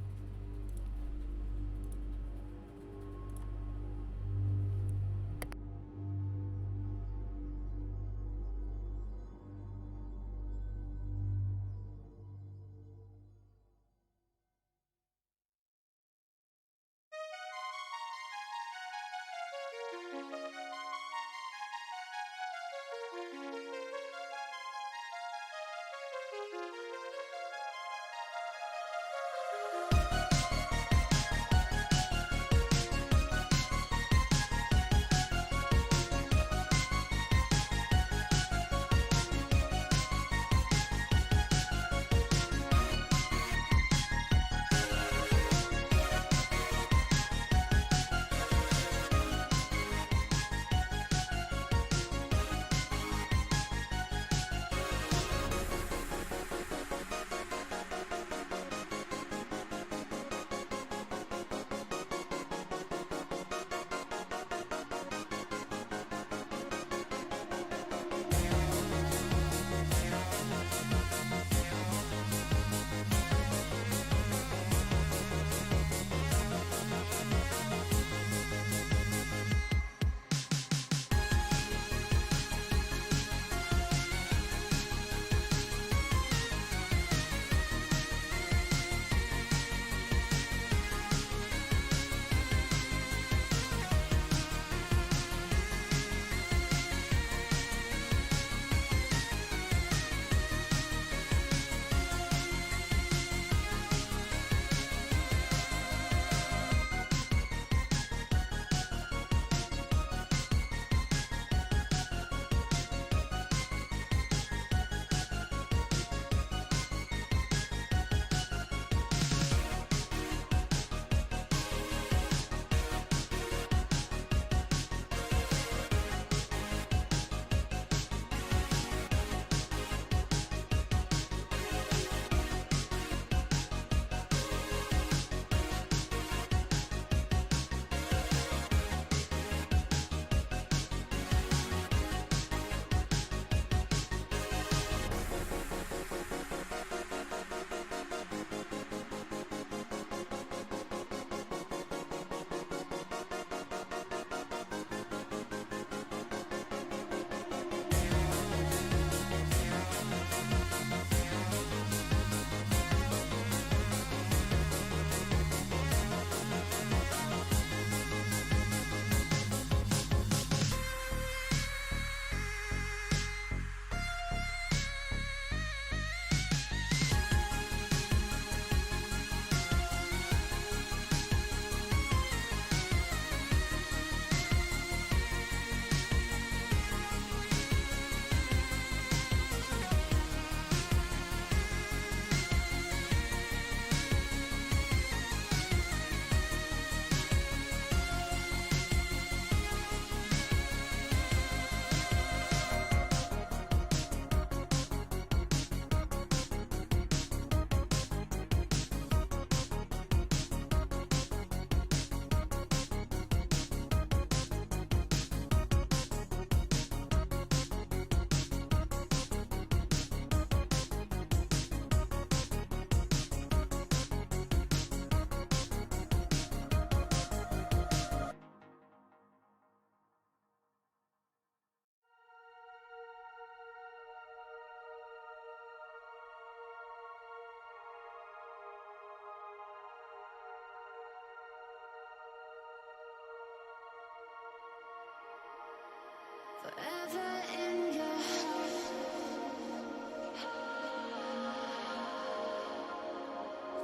Forever in your heart.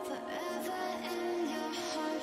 Forever in your heart.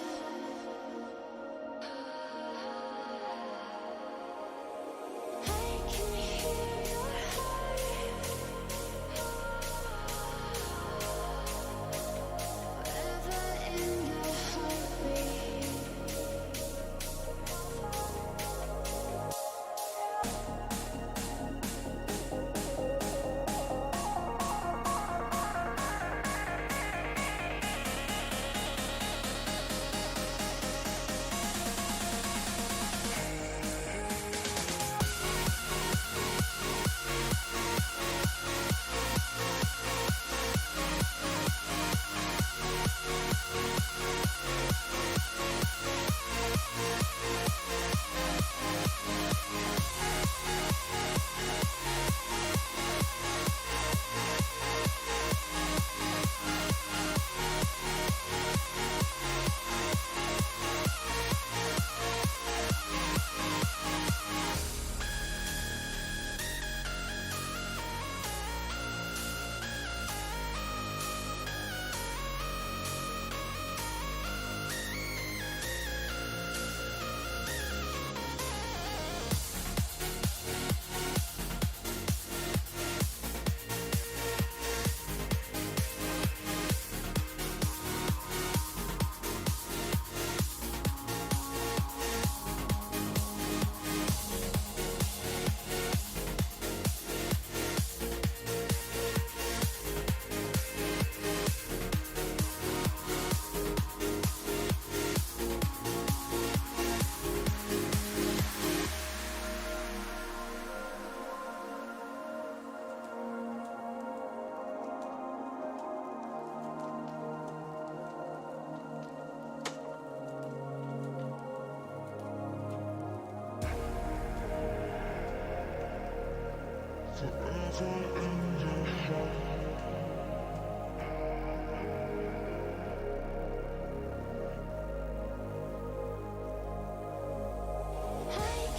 I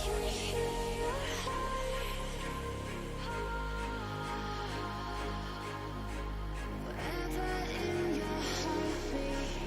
can hear your heart forever in your heartbeat.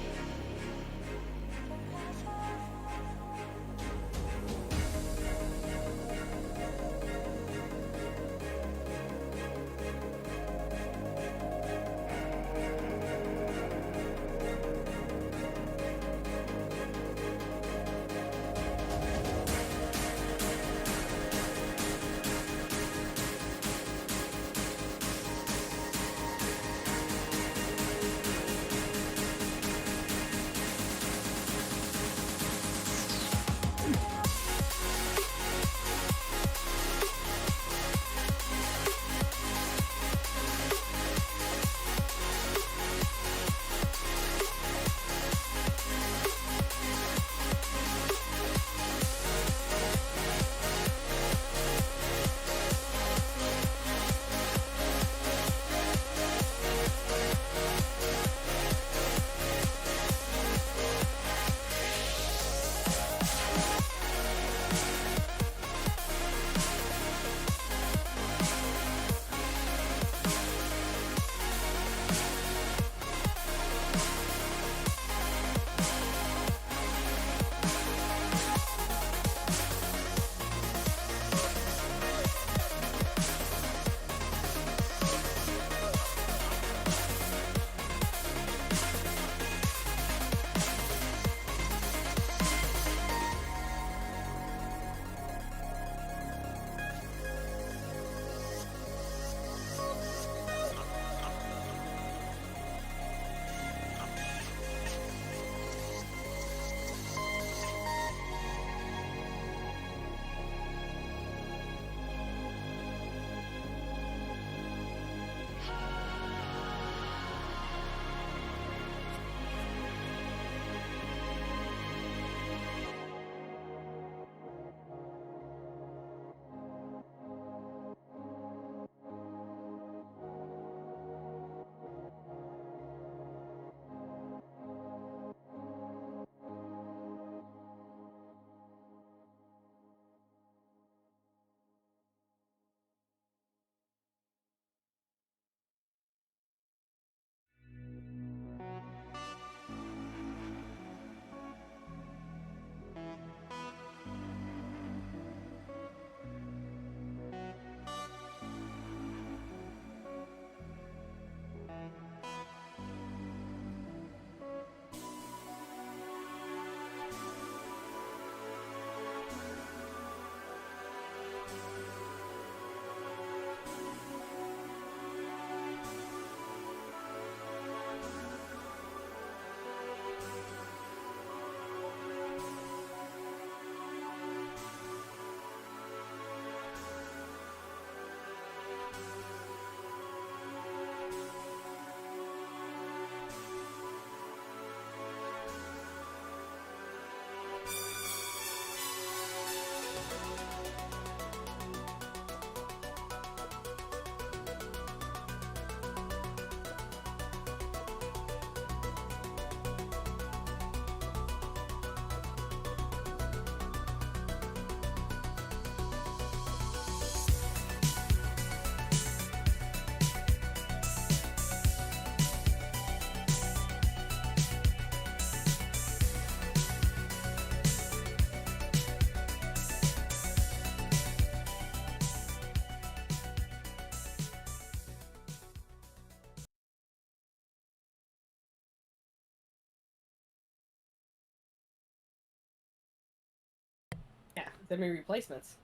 Yeah, there may be replacements.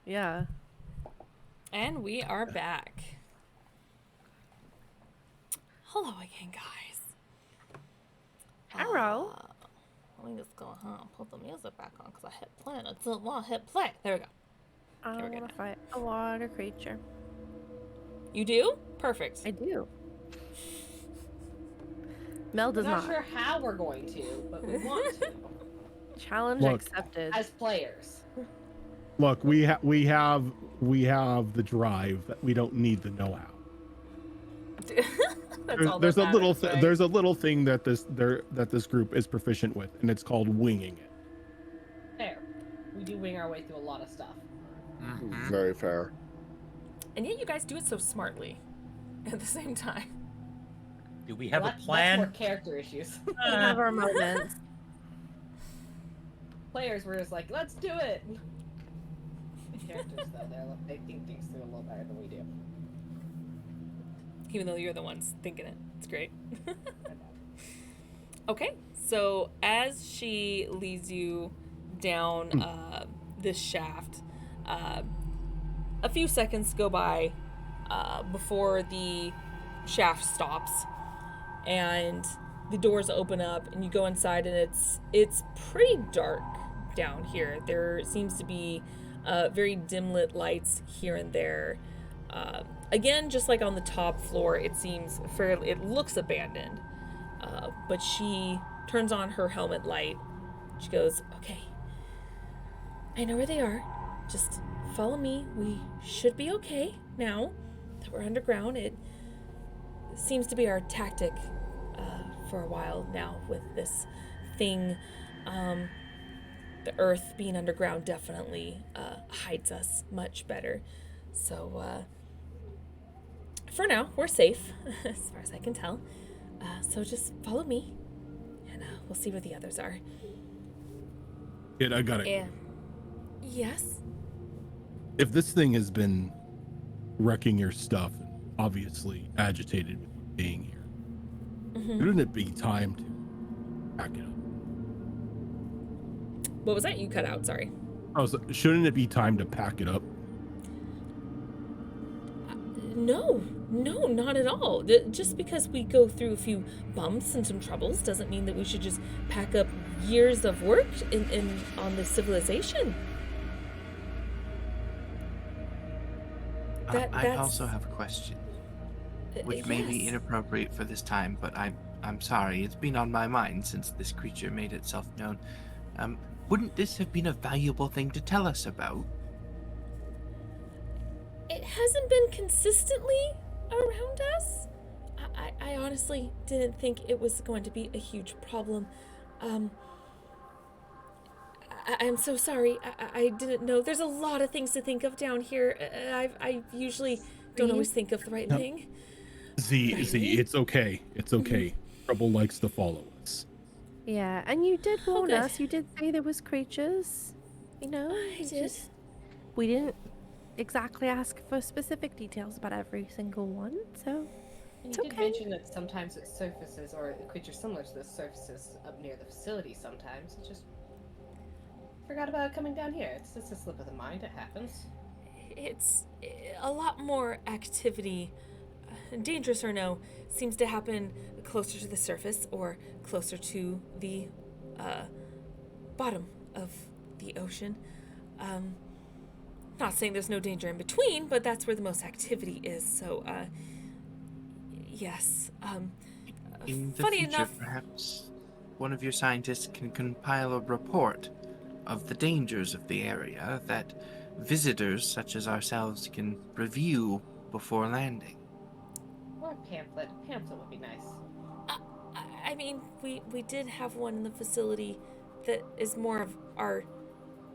Yeah. And we are back. Hello again, guys. Hello. Let me just go ahead and put the music back on because I hit play and I didn't want to hit play. There we go. I we're good want to now. fight a water creature. You do? Perfect. I do. Mel We're does not not. sure how we're going to, but we want to Challenge Look. accepted. as players. Look, we have the drive. That we don't need the know-how. That's all There's that a little matters, right? there's a little thing that this group is proficient with, and it's called winging it. Fair. We do wing our way through a lot of stuff. Mhm. Very fair. And yet you guys do it so smartly at the same time. Do we have Well, a that's plan? more character issues. We have our moments. Players were just like, let's do it. Characters though, they think things through a little better than we do. Even though you're the ones thinking it. It's great. Okay, so as she leads you down this shaft, a few seconds go by before the shaft stops, and the doors open up, and you go inside, and it's pretty dark down here. There seems to be very dim lit lights here and there. Again, just like on the top floor, it looks abandoned. But she turns on her helmet light. She goes, okay, I know where they are. Just follow me. We should be okay now that we're underground. It seems to be our tactic for a while now with this thing. The earth being underground definitely hides us much better. So for now, we're safe, as far as I can tell. So just follow me, and we'll see where the others are. Kid, I got it. And yes, If this thing has been wrecking your stuff, and obviously agitated with you being here, shouldn't it be time to pack it up? what was that? You cut out. Sorry. Oh, so shouldn't it be time to pack it up? No, not at all. Just because we go through a few bumps and some troubles doesn't mean that we should just pack up years of work on this civilization. I That's- also have a question, which may be yes. inappropriate for this time, but I'm sorry. It's been on my mind since this creature made itself known. Wouldn't this have been a valuable thing to tell us about? It hasn't been consistently around us. I honestly didn't think it was going to be a huge problem. I'm so sorry. I didn't know. There's a lot of things to think of down here. I usually don't always think of the right thing. Z, it's okay. It's okay. Trouble likes to follow us. Yeah, and you did warn good. us. You did say there was creatures. You know, I it's did. just- we didn't exactly ask for specific details about every single one, so And It's you did okay. mention that sometimes it surfaces, or the creature similar to this surfaces up near the facility sometimes. It just forgot about it coming down here. It's just a slip of the mind. It happens. It's a lot more activity, dangerous or no, seems to happen closer to the surface or closer to the bottom of the ocean. Not saying there's no danger in between, but that's where the most activity is. So, yes. In the Funny future, enough, perhaps one of your scientists can compile a report of the dangers of the area that visitors such as ourselves can review before landing. Or a pamphlet. A pamphlet would be nice. I mean, we did have one in the facility that is more of our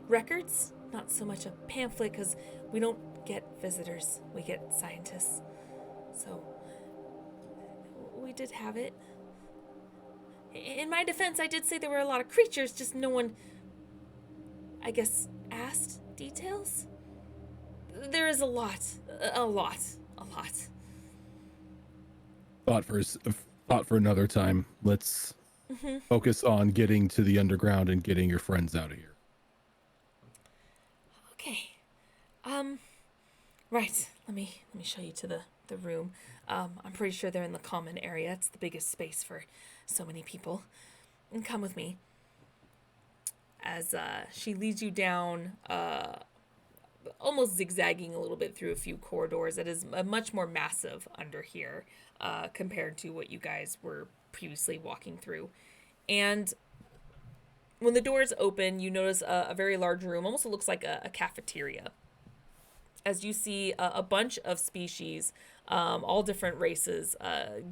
records, not so much a pamphlet, because we don't get visitors, we get scientists. So, we did have it. In my defense, I did say there were a lot of creatures, just no one, I guess, asked details. There is a lot. Thought for another time. Let's focus on getting to the underground and getting your friends out of here. Okay. Right. Let me show you to the room. I'm pretty sure they're in the common area. It's the biggest space for so many people. And come with me. As she leads you down, almost zigzagging a little bit through a few corridors. It is much more massive under here compared to what you guys were previously walking through. And when the doors open, you notice a very large room, almost looks like a cafeteria. As you see a bunch of species, all different races,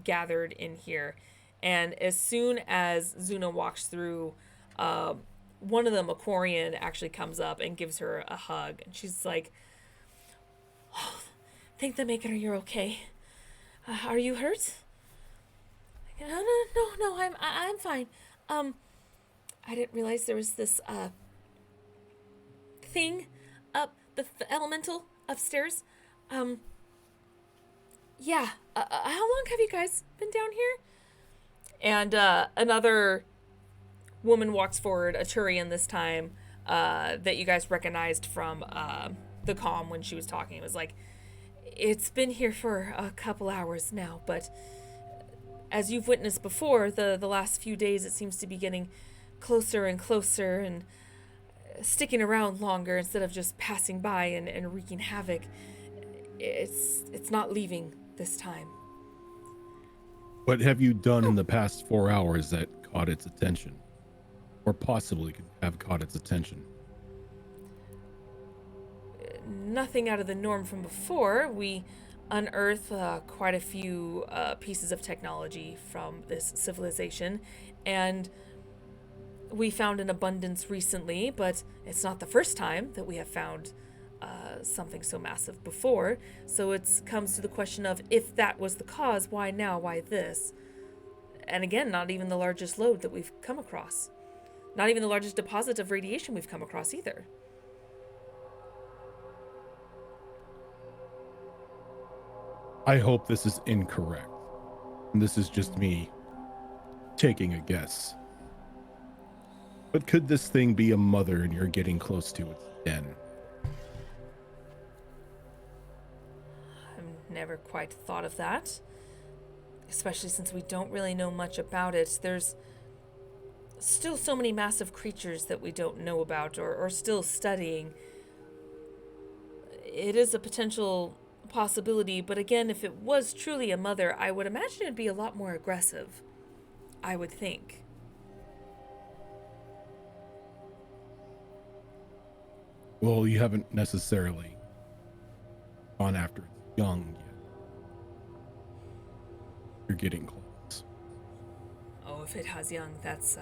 gathered in here. And as soon as Zuna walks through, one of them, a Quarian, actually comes up and gives her a hug. And she's like, oh, thank the Maker you're okay. Are you hurt? No, I'm fine. I didn't realize there was this thing up the elemental upstairs. Yeah. How long have you guys been down here? And another woman walks forward, a Turian this time, that you guys recognized from the comm when she was talking. It was like, it's been here for a couple hours now, but as you've witnessed before, the last few days, it seems to be getting closer and closer and sticking around longer instead of just passing by and wreaking havoc. It's not leaving this time. What have you done in the past 4 hours that caught its attention? Or possibly could have caught its attention? Nothing out of the norm from before. We unearthed quite a few pieces of technology from this civilization, and we found an abundance recently, but it's not the first time that we have found something so massive before. So it comes to the question of, if that was the cause, why now? Why this? And again, not even the largest load that we've come across. Not even the largest deposit of radiation we've come across either. I hope this is incorrect. And this is just me taking a guess. But could this thing be a mother and you're getting close to its den? I've never quite thought of that. Especially since we don't really know much about it. There's still so many massive creatures that we don't know about or still studying. It is a potential possibility, but again, if it was truly a mother, I would imagine it'd be a lot more aggressive. I would think. Well, you haven't necessarily gone after its young yet. You're getting close. Oh, if it has young, that's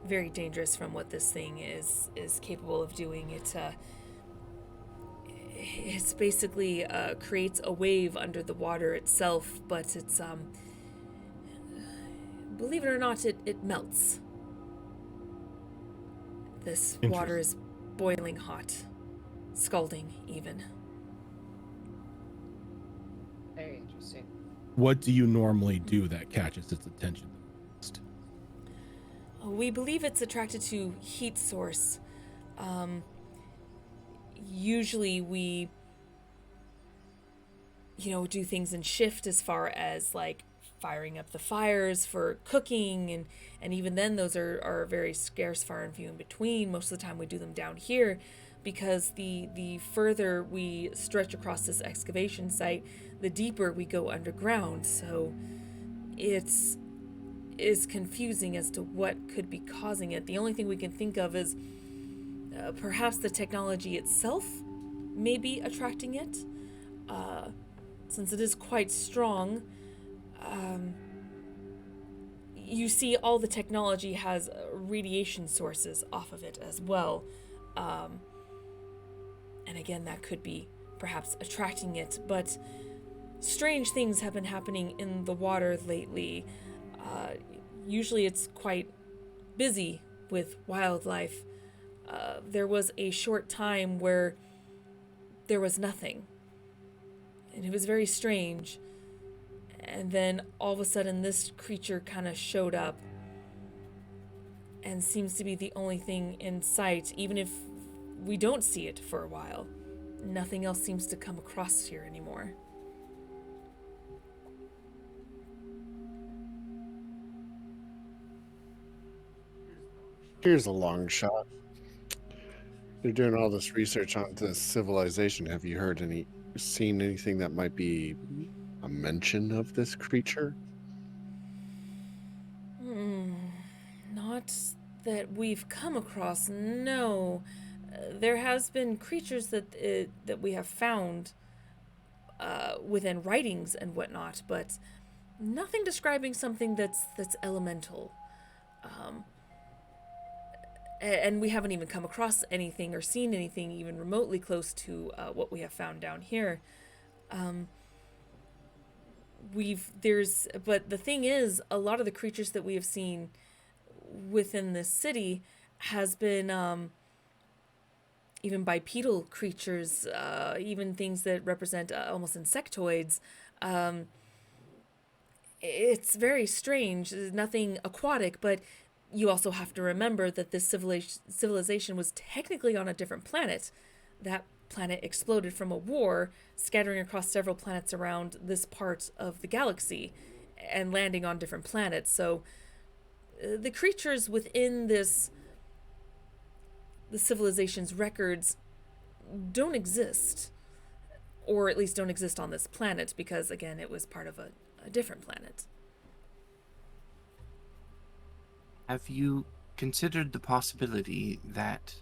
very dangerous from what this thing is capable of doing. It's basically creates a wave under the water itself, but it's believe it or not, it melts. This water is boiling hot, scalding even. Very interesting. What do you normally do that catches its attention? We believe it's attracted to heat source. Usually we, do things in shift as far as like firing up the fires for cooking, and even then those are very scarce, far and few in between. Most of the time we do them down here because the further we stretch across this excavation site, the deeper we go underground. So it's confusing as to what could be causing it. The only thing we can think of is perhaps the technology itself may be attracting it, since it is quite strong. You see all the technology has radiation sources off of it as well. And again, that could be perhaps attracting it, but strange things have been happening in the water lately. Usually it's quite busy with wildlife. There was a short time where there was nothing, and it was very strange. And then all of a sudden this creature kind of showed up and seems to be the only thing in sight, even if we don't see it for a while. Nothing else seems to come across here anymore. Here's a long shot. You're doing all this research on this civilization. Have you seen anything that might be a mention of this creature? Not that we've come across, no. There has been creatures that we have found within writings and whatnot, but nothing describing something that's elemental. Um, and we haven't even come across anything or seen anything even remotely close to what we have found down here. But the thing is, a lot of the creatures that we have seen within this city has been even bipedal creatures, even things that represent almost insectoids. It's very strange. There's nothing aquatic, but you also have to remember that this civilization was technically on a different planet. That planet exploded from a war, scattering across several planets around this part of the galaxy and landing on different planets. So the creatures within the civilization's records don't exist, or at least don't exist on this planet, because again, it was part of a different planet. Have you considered the possibility that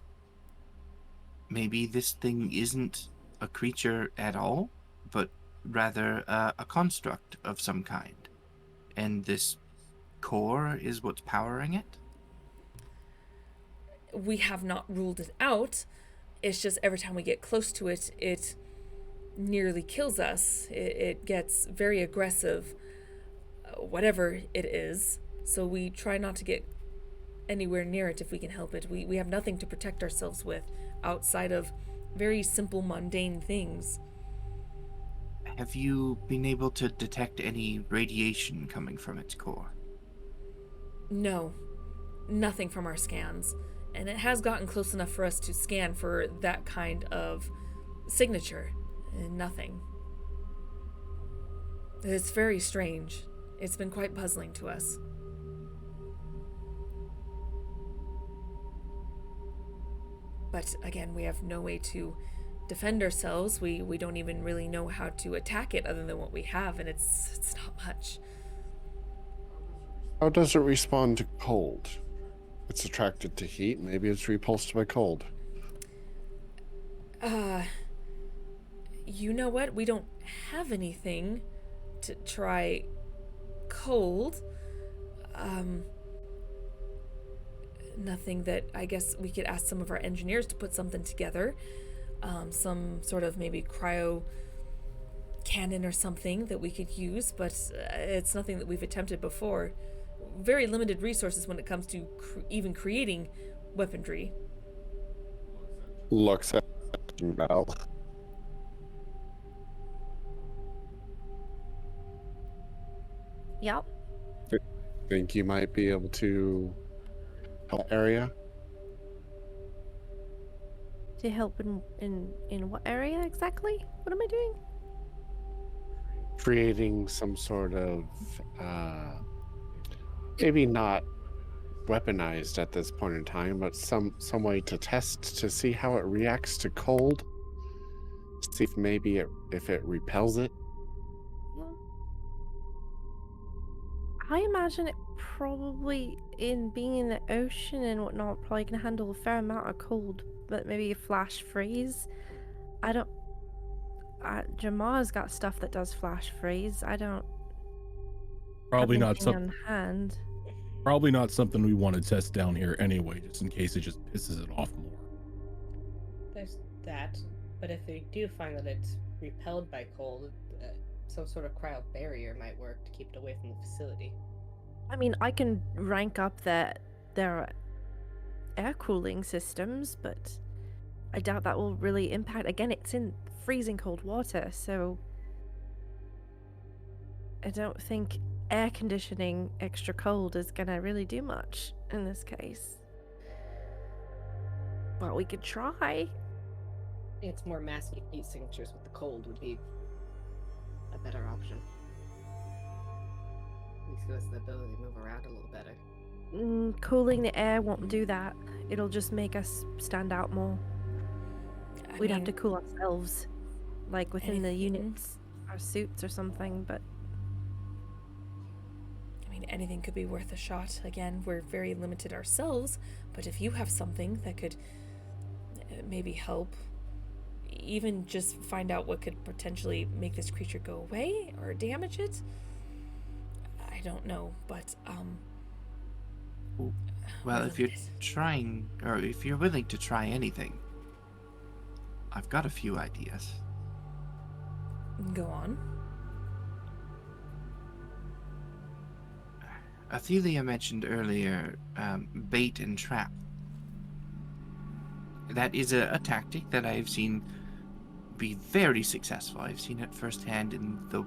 maybe this thing isn't a creature at all, but rather a construct of some kind, and this core is what's powering it? We have not ruled it out. It's just every time we get close to it, it nearly kills us. It gets very aggressive, whatever it is. So we try not to get anywhere near it if we can help it. We have nothing to protect ourselves with outside of very simple, mundane things. Have you been able to detect any radiation coming from its core? No, nothing from our scans. And it has gotten close enough for us to scan for that kind of signature. And nothing. It's very strange. It's been quite puzzling to us. But again, we have no way to defend ourselves. We don't even really know how to attack it other than what we have, and it's not much. How does it respond to cold? It's attracted to heat. Maybe it's repulsed by cold. You know what? We don't have anything to try cold. Nothing that I guess we could ask some of our engineers to put something together. Some sort of maybe cryo cannon or something that we could use, but it's nothing that we've attempted before. Very limited resources when it comes to even creating weaponry. Looks at Val. Yep. Think you might be able to help area? To help in what area exactly? What am I doing? Creating some sort of maybe not weaponized at this point in time, but some way to test to see how it reacts to cold. See if maybe if it repels it. I imagine it probably, in being in the ocean and whatnot, probably can handle a fair amount of cold, but maybe a flash freeze. I don't. Jamar's got stuff that does flash freeze. I don't. Probably have not anything something. on hand. Probably not something we want to test down here anyway, just in case it just pisses it off more. There's that, but if they do find that it's repelled by cold, some sort of cryo barrier might work to keep it away from the facility. I mean, I can rank up their air cooling systems, but I doubt that will really impact. Again, it's in freezing cold water, so I don't think air conditioning extra cold is gonna really do much in this case. But we could try. I think it's more masking heat signatures with the cold would be a better option. At least give us the ability to move around a little better. Cooling the air won't do that. It'll just make us stand out more. We'd have to cool ourselves, like within the units, our suits or something, but... I mean, anything could be worth a shot. Again, we're very limited ourselves, but if you have something that could maybe help, even just find out what could potentially make this creature go away or damage it, I don't know, but Well, we're if you're limited. trying, or if you're willing to try anything, I've got a few ideas. Go on. Athelia mentioned earlier bait and trap. That is a tactic that I've seen be very successful. I've seen it firsthand in the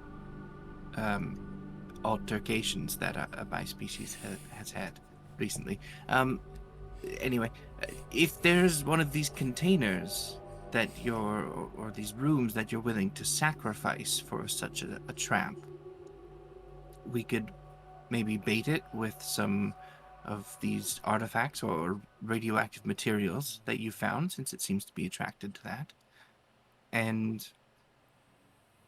altercations that my species has had recently. Anyway, if there's one of these containers that or these rooms that you're willing to sacrifice for such a trap, we could maybe bait it with some of these artifacts or radioactive materials that you found, since it seems to be attracted to that, and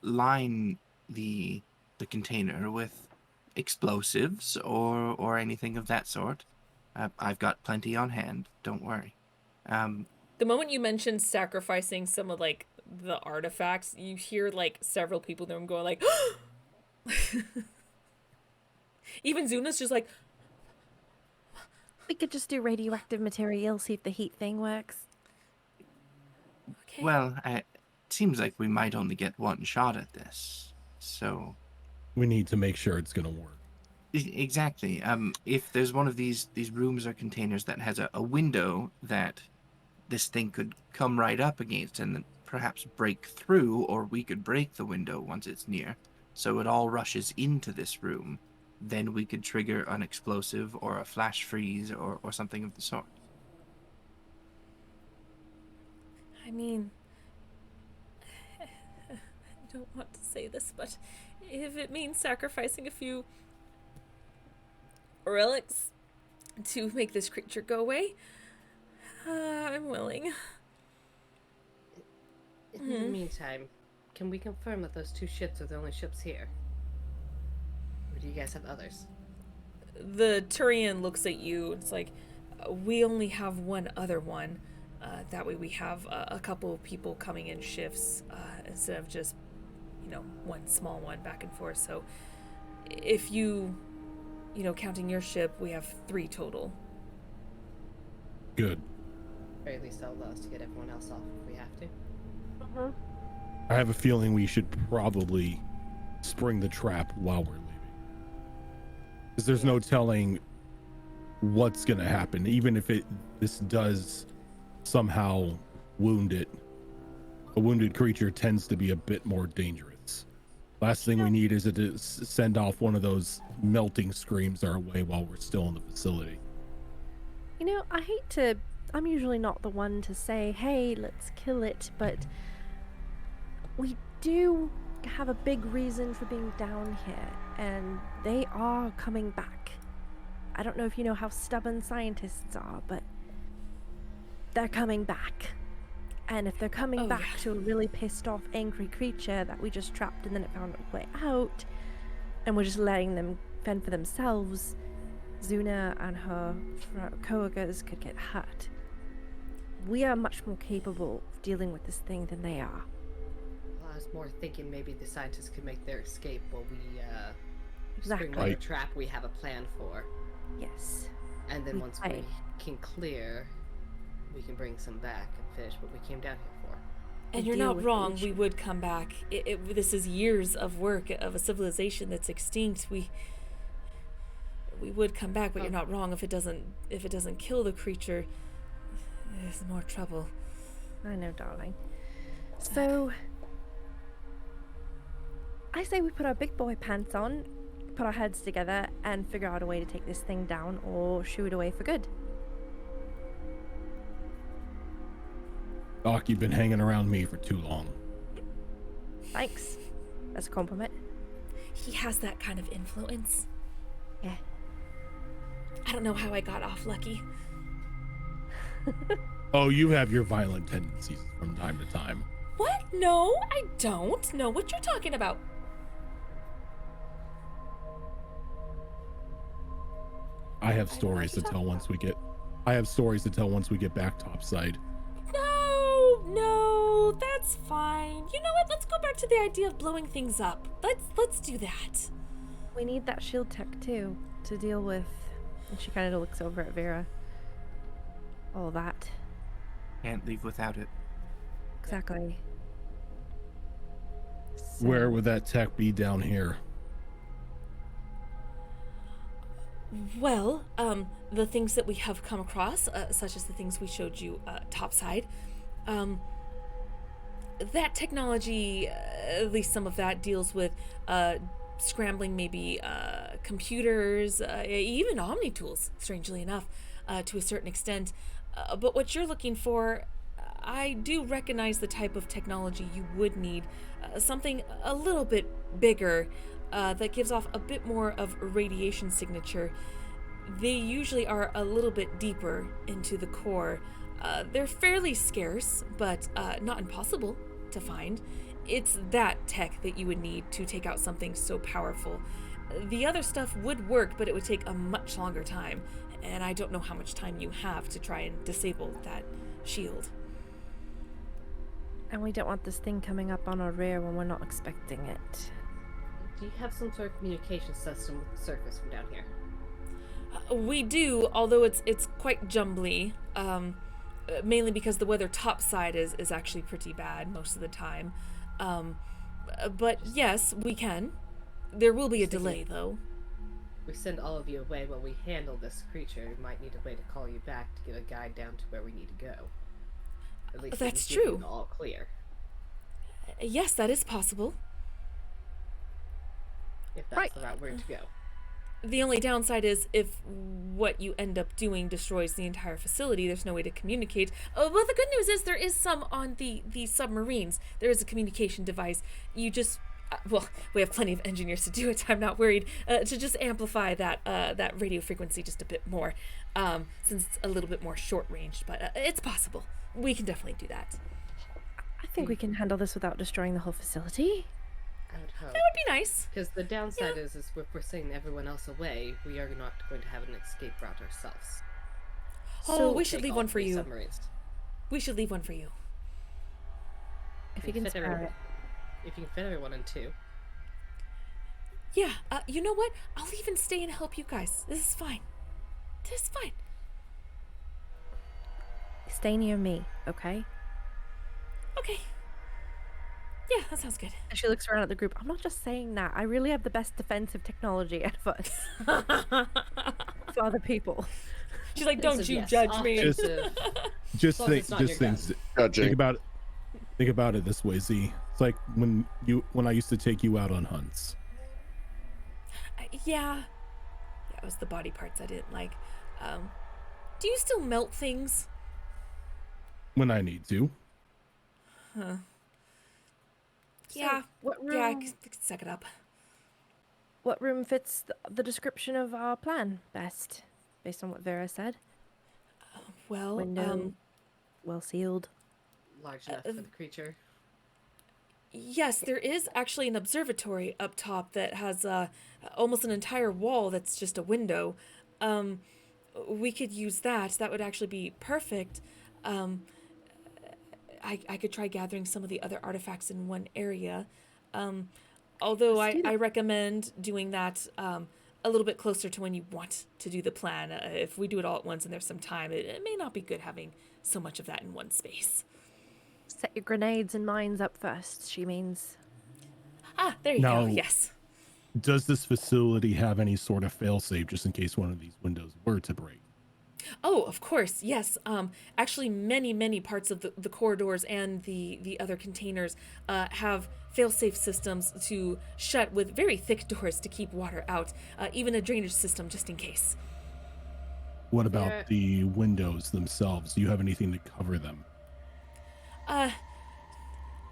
line the container with explosives or anything of that sort. I've got plenty on hand, don't worry. The moment you mentioned sacrificing some of like the artifacts, you hear like several people in the room going like even Zuna's just like, We could just do radioactive material, see if the heat thing works. okay. Well, it seems like we might only get one shot at this, so We need to make sure it's gonna work. exactly. If there's one of these rooms or containers that has a window that this thing could come right up against and then perhaps break through, or we could break the window once it's near, so it all rushes into this room, then we could trigger an explosive or a flash freeze or something of the sort. I mean, I don't want to say this, but if it means sacrificing a few relics to make this creature go away, I'm willing. In the meantime, can we confirm that those two ships are the only ships here? Or do you guys have others? The Turian looks at you. It's like, we only have one other one. That way we have a couple of people coming in shifts instead of just, one small one back and forth. So if you, counting your ship, we have 3 total. Good. Or at least allow us to get everyone else off if we have to. I have a feeling we should probably spring the trap while we're leaving. Because there's no telling what's gonna happen. Even if this does somehow wound it, a wounded creature tends to be a bit more dangerous. Last thing we need is it to send off one of those melting screams our way while we're still in the facility. I hate to. I'm usually not the one to say, hey, let's kill it, but we do have a big reason for being down here, and they are coming back. I don't know if you know how stubborn scientists are, but they're coming back. And if they're coming Oh, back yeah. to a really pissed off, angry creature that we just trapped and then it found a way out, and we're just letting them fend for themselves, Zuna and her coworkers could get hurt. We are much more capable of dealing with this thing than they are. Well, I was more thinking maybe the scientists could make their escape while we Exactly. spring another trap we have a plan for. Yes. And then We once play. we can clear, we can bring some back and finish what we came down here for. And We you're deal not with wrong. each- We would come back. This is years of work of a civilization that's extinct. We would come back, but you're not wrong. If it doesn't kill the creature, there's more trouble. I know, darling. So, I say we put our big boy pants on, put our heads together, and figure out a way to take this thing down or shoo it away for good. Doc, you've been hanging around me for too long. Thanks. That's a compliment. He has that kind of influence. Yeah. I don't know how I got off lucky. Oh, you have your violent tendencies from time to time. What? No, I don't know what you're talking about. I have I don't know stories what to you're tell talking once we get. I have stories to tell once we get back topside. No, that's fine. You know what? Let's go back to the idea of blowing things up. Let's do that. We need that shield tech too to deal with. And she kind of looks over at Vera. All that. Can't leave without it. Exactly. Where So- would that tech be down here? Well, the things that we have come across, such as the things we showed you topside, that technology, at least some of that, deals with scrambling maybe computers, even Omni tools, strangely enough, to a certain extent. But what you're looking for, I do recognize the type of technology you would need, something a little bit bigger that gives off a bit more of a radiation signature. They usually are a little bit deeper into the core. They're fairly scarce, but not impossible to find. It's that tech that you would need to take out something so powerful. The other stuff would work, but it would take a much longer time, and I don't know how much time you have to try and disable that shield. And we don't want this thing coming up on our rear when we're not expecting it. Do you have some sort of communication system with the surface from down here? We do, although it's quite jumbly, mainly because the weather topside is actually pretty bad most of the time. But yes, we can. There will be a delay, though. We send all of you away while we handle this creature. We might need a way to call you back to get a guide down to where we need to go. At least we That's can give you true. the all clear. Yes, that is possible. If that's Right. the route we're to go. The only downside is if what you end up doing destroys the entire facility, there's no way to communicate. Oh, well, the good news is there is some on the submarines. There is a communication device. You just, well, we have plenty of engineers to do it. I'm not worried to just amplify that radio frequency just a bit more, since it's a little bit more short range. But it's possible. We can definitely do that. I think we can handle this without destroying the whole facility. I would hope. That would be nice. Because the downside is if we're sending everyone else away, we are not going to have an escape route ourselves. Oh, So- we should Take leave all one for 3 you. Submarines. We should leave one for you. If you can fit spare everyone, it. if you can fit everyone in 2. Yeah, you know what? I'll even stay and help you guys. This is fine. This is fine. Stay near me, okay? Okay. Yeah, that sounds good. And she looks around at the group. I'm not just saying that. I really have the best defensive technology out of us for other people. She's like, This don't is, you yes, judge me. offensive. Just long as think, it's not just your think, gun. Judging. think about it this way, Z. It's like when I used to take you out on hunts. Yeah, it was the body parts I didn't like. Do you still melt things? When I need to. Huh. Yeah, What room? yeah, I could suck it up. What room fits the description of our plan best, based on what Vera said? Well, Window, well sealed. Large enough for the creature. yes, there is actually an observatory up top that has almost an entire wall that's just a window. We could use that. That would actually be perfect. I could try gathering some of the other artifacts in one area. Although Let's do I that. recommend doing that a little bit closer to when you want to do the plan. If we do it all at once and there's some time, it may not be good having so much of that in one space. Set your grenades and mines up first, she means. Ah, there you go. Now- Yes. Does this facility have any sort of failsafe just in case one of these windows were to break? Oh, of course, yes. Actually, many parts of the corridors and the other containers have fail-safe systems to shut with very thick doors to keep water out. Even a drainage system just in case. What about There- the windows themselves? Do you have anything to cover them?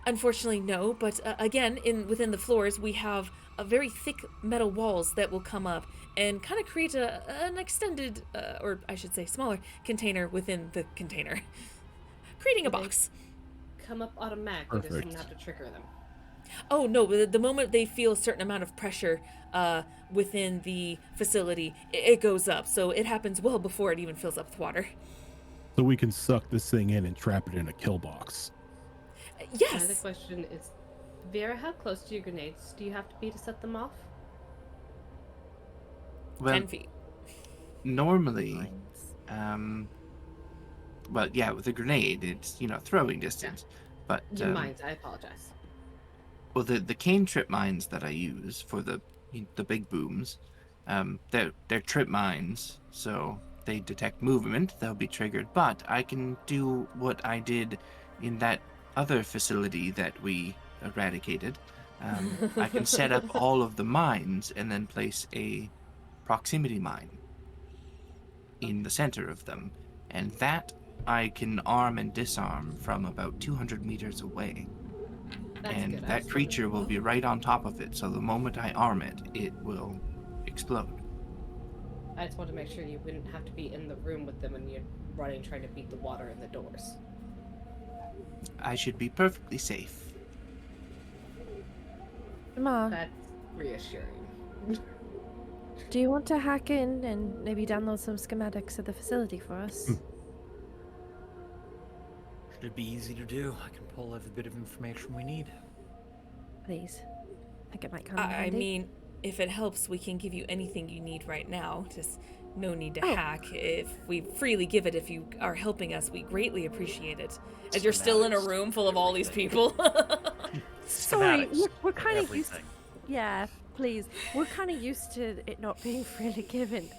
Unfortunately, no. But again, within the floors, we have very thick metal walls that will come up and kind of create an extended, or I should say, smaller container within the container, creating a Okay. box. Come up automatically. Does someone Perfect. have to trigger them? Oh no! The moment they feel a certain amount of pressure within the facility, it goes up. So it happens well before it even fills up with water. So we can suck this thing in and trap it in a kill box. Another Yes. question is, Vera, how close to your grenades do you have to be to set them off? Well, 10 feet. normally, Mines. well, yeah, with a grenade, it's, throwing distance. But, Your mines, I apologize. well, the cane trip mines that I use for the big booms, they're trip mines, so they detect movement, they'll be triggered. But I can do what I did in that other facility that we eradicated. I can set up all of the mines and then place a proximity mine in the center of them, and that I can arm and disarm from about 200 meters away. That's And good. that creature will be right on top of it, so the moment I arm it, it will explode. I just want to make sure you wouldn't have to be in the room with them and you're running trying to beat the water in the doors. I should be perfectly safe. Jamar, That's reassuring. do you want to hack in and maybe download some schematics of the facility for us? Should be easy to do. I can pull every bit of information we need. Please. I think it might come in I handy. mean, if it helps, we can give you anything you need right now. Just no need to Oh. hack. If we freely give it, if you are helping us, we greatly appreciate it. As you're still in a room full of all these people. Sorry, Schematics, we're kind of used. everything. Yeah, please. We're kind of used to it not being freely given.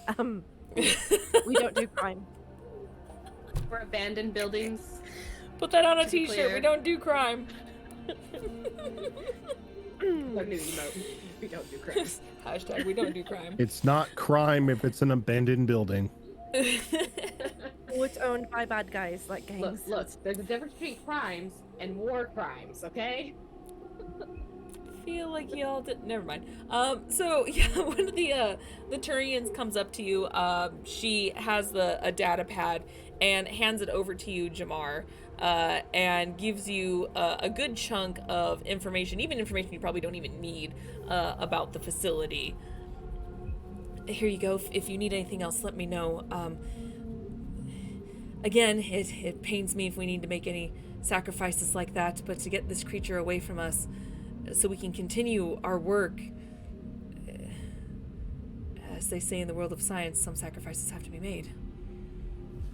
We don't do crime. For abandoned buildings, Put that on a To be t-shirt. clear. We don't do crime. our new emote, we don't do crimes. Hashtag we don't do crime. It's not crime if it's an abandoned building. Oh, it's owned by bad guys like gangs. Look, there's a difference between crimes and war crimes, okay? Feel like y'all did. Never mind. So yeah, one of the Turians comes up to you. She has a data pad and hands it over to you, Jamar, and gives you a good chunk of information, even information you probably don't even need, about the facility. Here you go. If you need anything else, let me know. Again, it pains me if we need to make any sacrifices like that, but to get this creature away from us so we can continue our work, as they say in the world of science, some sacrifices have to be made.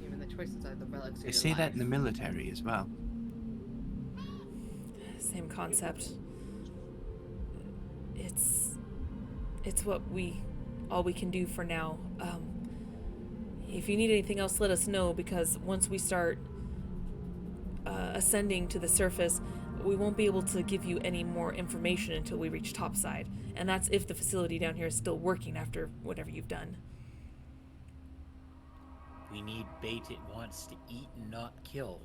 Even the choices are the relics of They your say that in the lives. military as well. Same concept. It's what all we can do for now. If you need anything else, let us know, because once we start ascending to the surface, we won't be able to give you any more information until we reach topside. And that's if the facility down here is still working after whatever you've done. We need bait it wants to eat and not kill.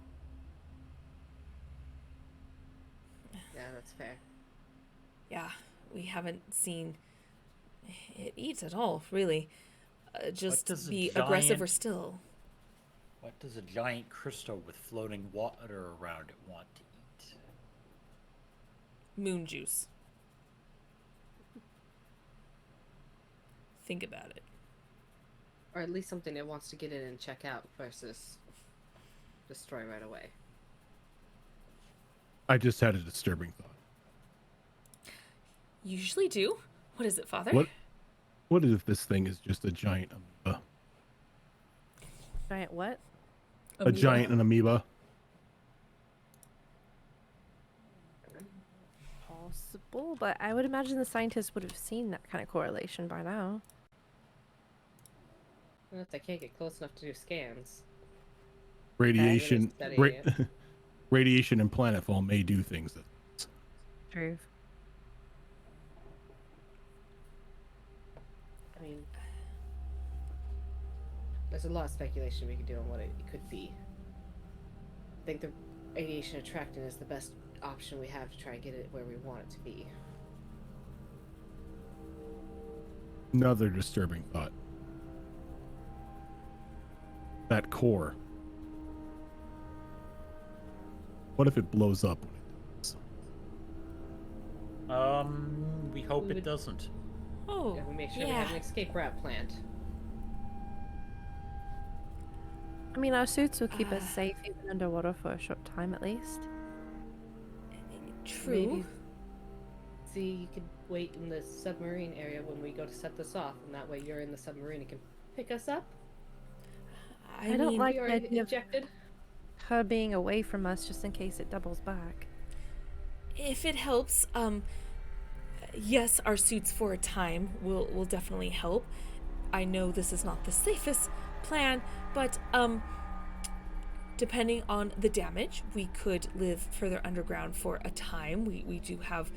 Yeah, that's fair. Yeah, we haven't seen it eat at all, really. Just does a be aggressive or giant- still. What does a giant crystal with floating water around it want to eat? Moon juice. Think about it. Or at least something it wants to get in and check out versus destroy right away. I just had a disturbing thought. You usually do. What is it, Father? What if this thing is just a giant amoeba? Giant what? A giant amoeba? Possible, but I would imagine the scientists would have seen that kind of correlation by now. Well, if they can't get close enough to do scans. Radiation, studying it. radiation and planetfall may do things that. True. I mean, there's a lot of speculation we could do on what it could be. I think the radiation attractant is the best option we have to try and get it where we want it to be. Another disturbing thought. That core. What if it blows up when it does? We hope We it would- doesn't. Oh, Yeah, we make sure we have an escape route planned. I mean, our suits will keep us safe even underwater for a short time at least. True. Maybe. See, you could wait in the submarine area when we go to set this off, and that way you're in the submarine and can pick us up. I don't mean, like We the are idea of ejected. her being away from us just in case it doubles back. if it helps, yes, our suits for a time will definitely help. I know this is not the safest plan, but depending on the damage, we could live further underground for a time. We do have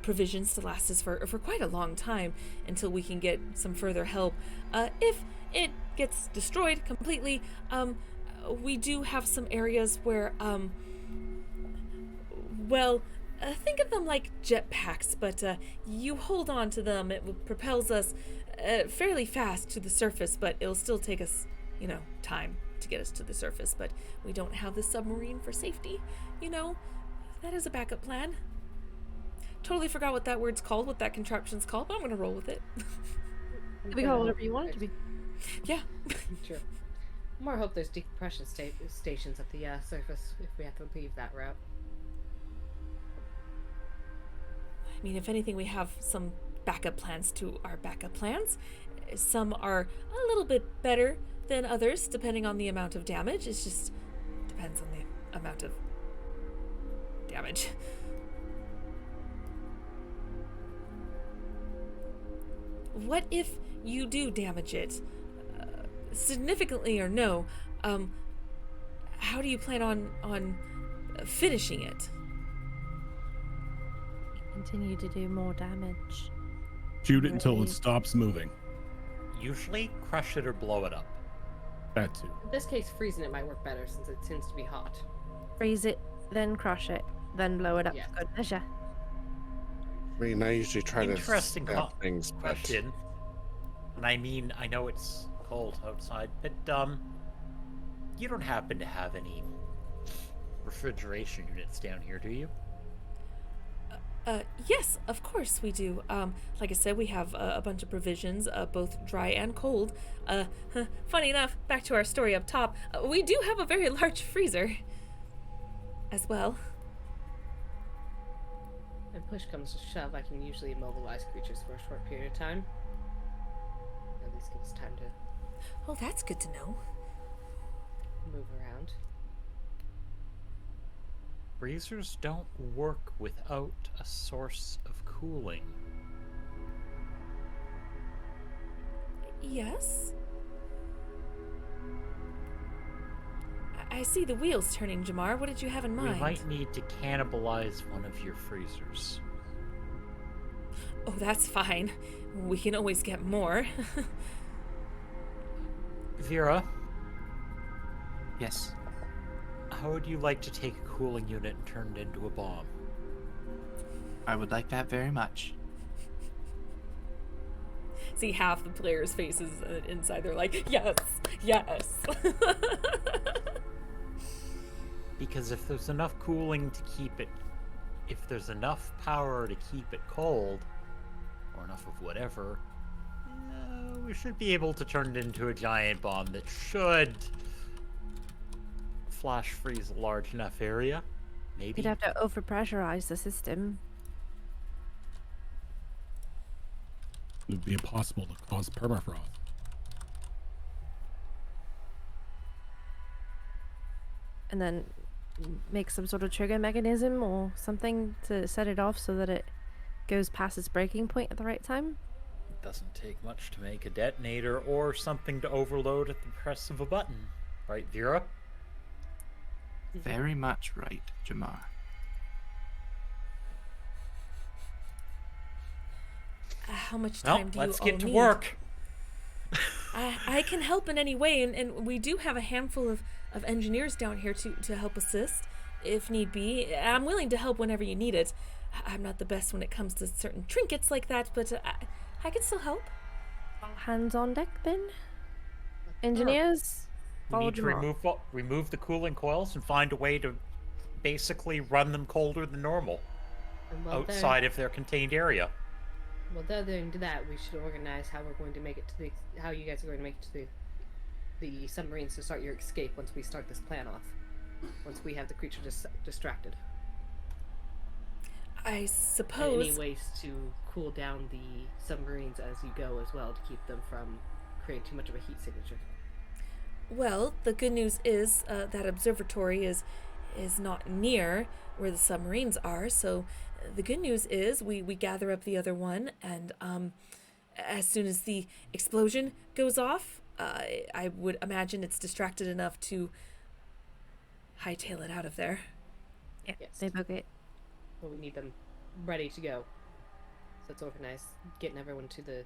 provisions to last us for quite a long time until we can get some further help. If it gets destroyed completely, we do have some areas where, well, think of them like jetpacks, but you hold on to them. It propels us fairly fast to the surface, but it'll still take us, time to get us to the surface. But we don't have the submarine for safety, That is a backup plan. Totally forgot what that word's called, what that contraption's called, but I'm gonna roll with it. You can call it whatever you want it to be. Yeah. Sure. More hope there's decompression stations at the surface if we have to leave that route. I mean, if anything, we have some backup plans to our backup plans. Some are a little bit better than others, depending on the amount of damage. It just depends on the amount of damage. What if you do damage it? Significantly or no, how do you plan on finishing it? Continue to do more damage. Shoot it until Right. it stops moving. Usually, crush it or blow it up. That too. In this case, freezing it might work better since it tends to be hot. Freeze it, then crush it, then blow it up Yeah. for good measure. I mean, I usually try to Interesting stab things, but question. And I mean, I know it's cold outside, but you don't happen to have any refrigeration units down here, do you? Yes, of course we do. Like I said, we have a bunch of provisions, both dry and cold. Funny enough, back to our story up top, we do have a very large freezer as well. When push comes to shove, I can usually immobilize creatures for a short period of time. At least give us time to Oh, that's good to know. move around. Freezers don't work without a source of cooling. Yes? I see the wheels turning, Jamar. What did you have in mind? We might need to cannibalize one of your freezers. Oh, that's fine. We can always get more. Vera, Yes. how would you like to take a cooling unit and turn it into a bomb? I would like that very much. See half the players' faces inside. They're like, yes, yes. Because if there's enough cooling to keep it, if there's enough power to keep it cold, or enough of whatever, we should be able to turn it into a giant bomb that should flash freeze a large enough area. Maybe. You'd have to overpressurize the system. It would be impossible to cause permafrost. And then make some sort of trigger mechanism or something to set it off so that it goes past its breaking point at the right time. It doesn't take much to make a detonator or something to overload at the press of a button. Right, Vera? Very much right, Jamar. How much Well, time do let's you get all to need? work. I can help in any way, and we do have a handful of engineers down here to help assist if need be. I'm willing to help whenever you need it. I'm not the best when it comes to certain trinkets like that, but I can still help. All hands on deck then. Engineers, We follow need to Jamar. remove the cooling coils and find a way to basically run them colder than normal. And while outside of their contained area. they're doing that, we should organize how we're going to make it to how you guys are going to make it to the submarines to start your escape once we start this plan off. Once we have the creature distracted. I And any suppose. ways to cool down the submarines as you go as well to keep them from creating too much of a heat signature. Well, the good news is that observatory is not near where the submarines are. So the good news is we gather up the other one, and as soon as the explosion goes off, I would imagine it's distracted enough to hightail it out of there. Yeah, Yes. they book it. But we need them ready to go. So let's organize getting everyone to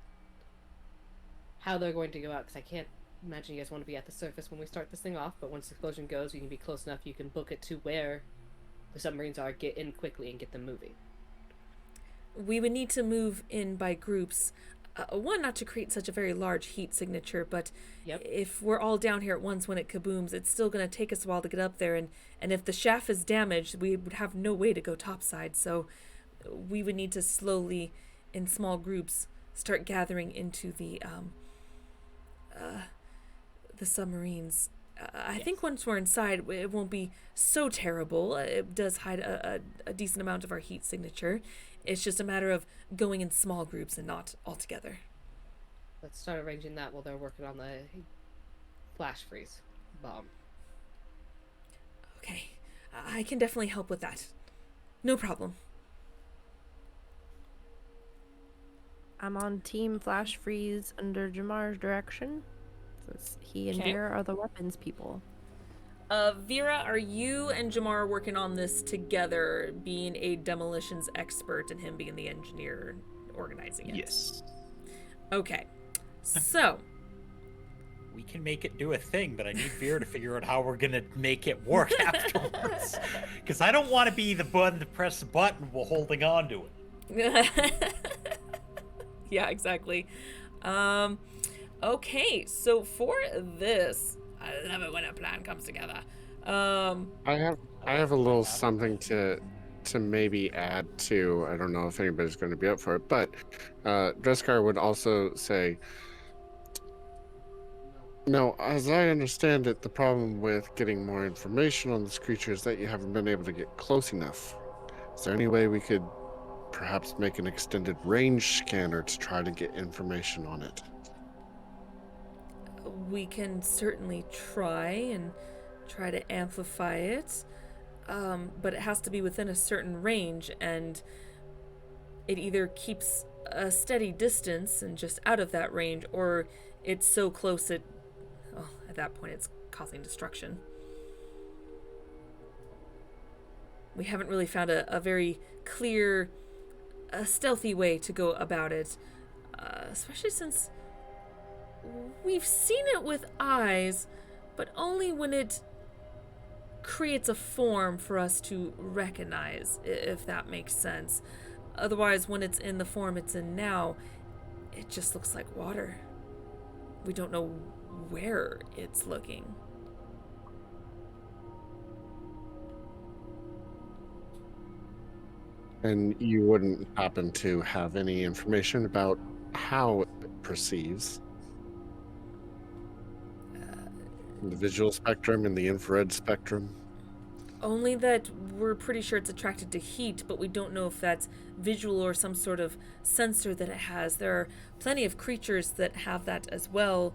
how they're going to go out, because I can't imagine you guys want to be at the surface when we start this thing off, but once the explosion goes, you can be close enough, you can book it to where the submarines are, get in quickly, and get them moving. We would need to move in by groups. One, not to create such a very large heat signature, but Yep. if we're all down here at once when it kabooms, it's still going to take us a while to get up there. And if the shaft is damaged, we would have no way to go topside. So we would need to slowly, in small groups, start gathering into the submarines. I think once we're inside, it won't be so terrible. It does hide a decent amount of our heat signature. It's just a matter of going in small groups and not all together. Let's start arranging that while they're working on the flash freeze bomb. Okay, I can definitely help with that. No problem. I'm on Team Flash Freeze under Jamar's direction. So he and Okay. Vera are the weapons people. Vera, are you and Jamar working on this together, being a demolitions expert and him being the engineer organizing it? Yes. Okay. So, We can make it do a thing, but I need Vera to figure out how we're gonna make it work afterwards. Because I don't want to be the button to press the button while holding on to it. yeah, exactly. Okay, so for this, I love it when a plan comes together. I have a little something to maybe add to. I don't know if anybody's going to be up for it, but Dreskar would also say, no, as I understand it, the problem with getting more information on this creature is that you haven't been able to get close enough. Is there any way we could perhaps make an extended range scanner to try to get information on it? We can certainly try to amplify it, but it has to be within a certain range, and it either keeps a steady distance and just out of that range, or it's so close at that point it's causing destruction. We haven't really found a very clear, stealthy way to go about it, especially since we've seen it with eyes, but only when it creates a form for us to recognize, if that makes sense. Otherwise, when it's in the form it's in now, it just looks like water. We don't know where it's looking. And you wouldn't happen to have any information about how it perceives? The visual spectrum and the infrared spectrum? Only that we're pretty sure it's attracted to heat, but we don't know if that's visual or some sort of sensor that it has. There are plenty of creatures that have that as well.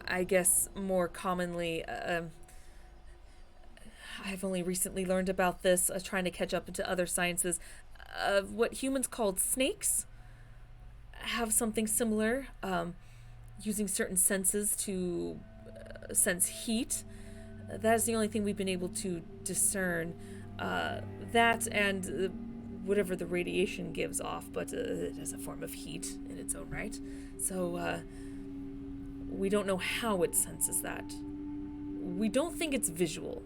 I guess more commonly, I've only recently learned about this, trying to catch up into other sciences. What humans called snakes have something similar, using certain senses to sense heat. That is the only thing we've been able to discern. That and whatever the radiation gives off, but it is a form of heat in its own right. So we don't know how it senses that. We don't think it's visual,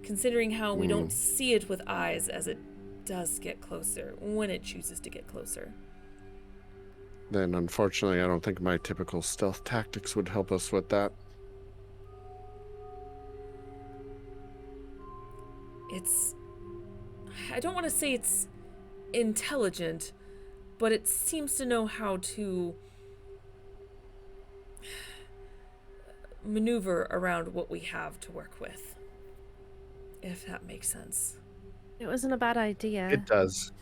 considering how we don't see it with eyes as it does get closer, when it chooses to get closer. Then unfortunately, I don't think my typical stealth tactics would help us with that. I don't want to say it's intelligent, but it seems to know how to maneuver around what we have to work with. If that makes sense. It wasn't a bad idea. It does.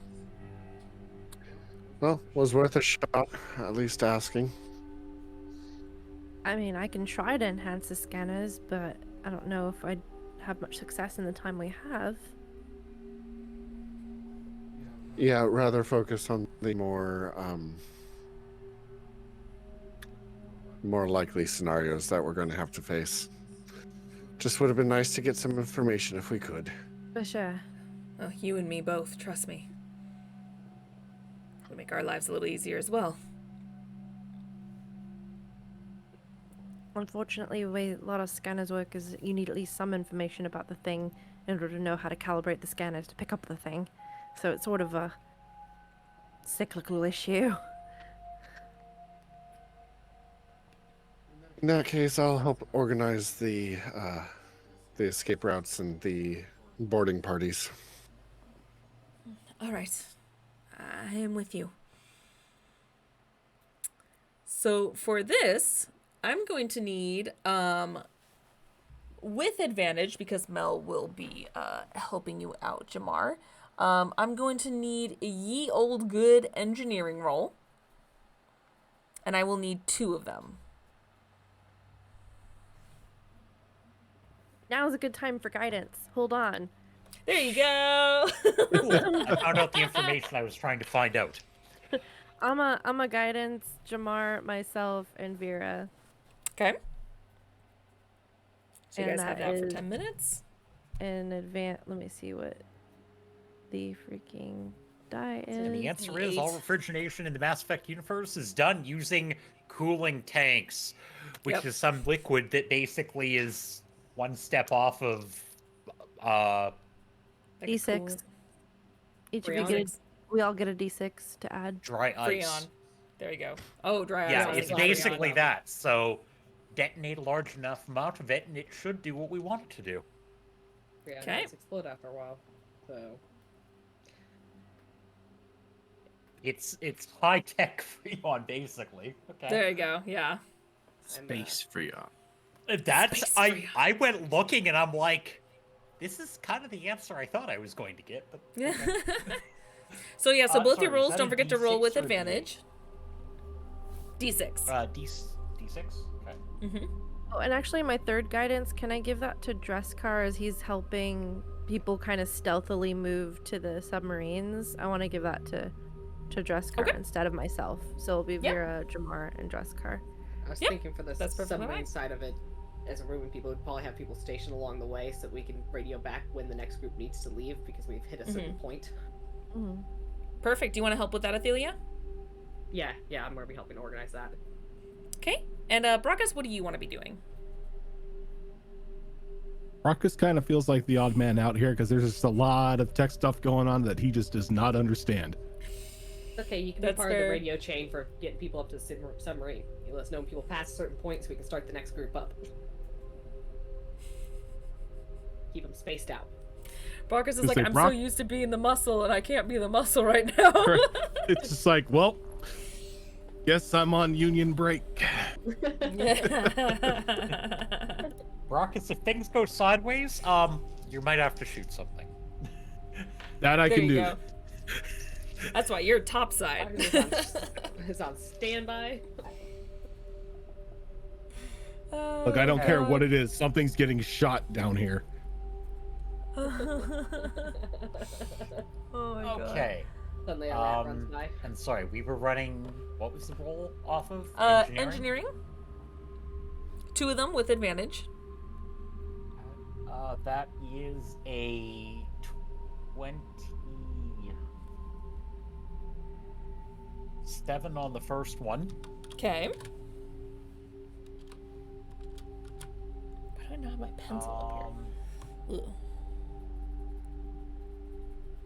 Well, was worth a shot, at least asking. I mean, I can try to enhance the scanners, but I don't know if I'd have much success in the time we have. Yeah, rather focus on the more likely scenarios that we're going to have to face. Just would have been nice to get some information if we could. For sure. Oh, you and me both, trust me. It'll make our lives a little easier as well. Unfortunately, the way a lot of scanners work is you need at least some information about the thing in order to know how to calibrate the scanners to pick up the thing. So it's sort of a cyclical issue. In that case, I'll help organize the escape routes and the boarding parties. All right. I am with you. So for this, I'm going to need, with advantage, because Mel will be helping you out, Jamar, I'm going to need a ye old good engineering roll. And I will need 2 of them. Now's a good time for guidance. Hold on. There you go. Cool. I found out the information I was trying to find out. I'm a guidance, Jamar, myself, and Vera. Okay. So you And guys have that that for is- 10 minutes. In advance, let me see what the freaking die is. And the answer is all refrigeration in the Mass Effect universe is done using cooling tanks, which Yep. is some liquid that basically is one step off of Like a D6. coolant. Each of you Freon. get we all get a D6 to add. dry ice. Freon. There you go. Oh, dry Yeah, ice. it's Freon. basically that. So detonate a large enough amount of it, and it should do what we want it to do. Yeah, Okay. it's explode after a while. So It's high tech Freon, basically. Okay. There you go. Yeah. I'm, Space Freon. That's Space Freon. I went looking and I'm like, this is kind of the answer I thought I was going to get, but So yeah, so both your sorry, is rolls, that don't a forget to roll D6 with or a D8? advantage. D6. D6. Okay. Mm-hmm. Oh, and actually, my third guidance, can I give that to Dresscar as he's helping people kind of stealthily move to the submarines? I want to give that to Dresscar Okay. instead of myself. So it'll be Yep. Vera, Jamar, and Dresscar. I was Yep, thinking for the that's perfectly submarine fine. side of it, as a moving people, would probably have people stationed along the way so that we can radio back when the next group needs to leave because we've hit a certain point. Mm-hmm. Perfect. Do you want to help with that, Athelia? Yeah, I'm going to be helping organize that. Okay. And Brockus, what do you want to be doing? Rockus kind of feels like the odd man out here because there's just a lot of tech stuff going on that he just does not understand. Okay, you can That's be part of fair. the radio chain for getting people up to the submarine. You let us know when people pass a certain point so we can start the next group up. Keep them spaced out. Brockus is It's like, like, I'm Brock- so used to being the muscle, and I can't be the muscle right now. It's just like, well, guess I'm on union break. Brockus, if things go sideways, you might have to shoot something. That I There can you do. go. That's why you're topside. It's on standby. Look, I don't care what it is. Something's getting shot down here. Oh my god. Okay. Suddenly a rat runs by. And sorry, we were running. What was the roll off of? Engineering. 2 of them with advantage. That is a 27 on the first one. Okay. Why do I not have my pencil up here? Ugh.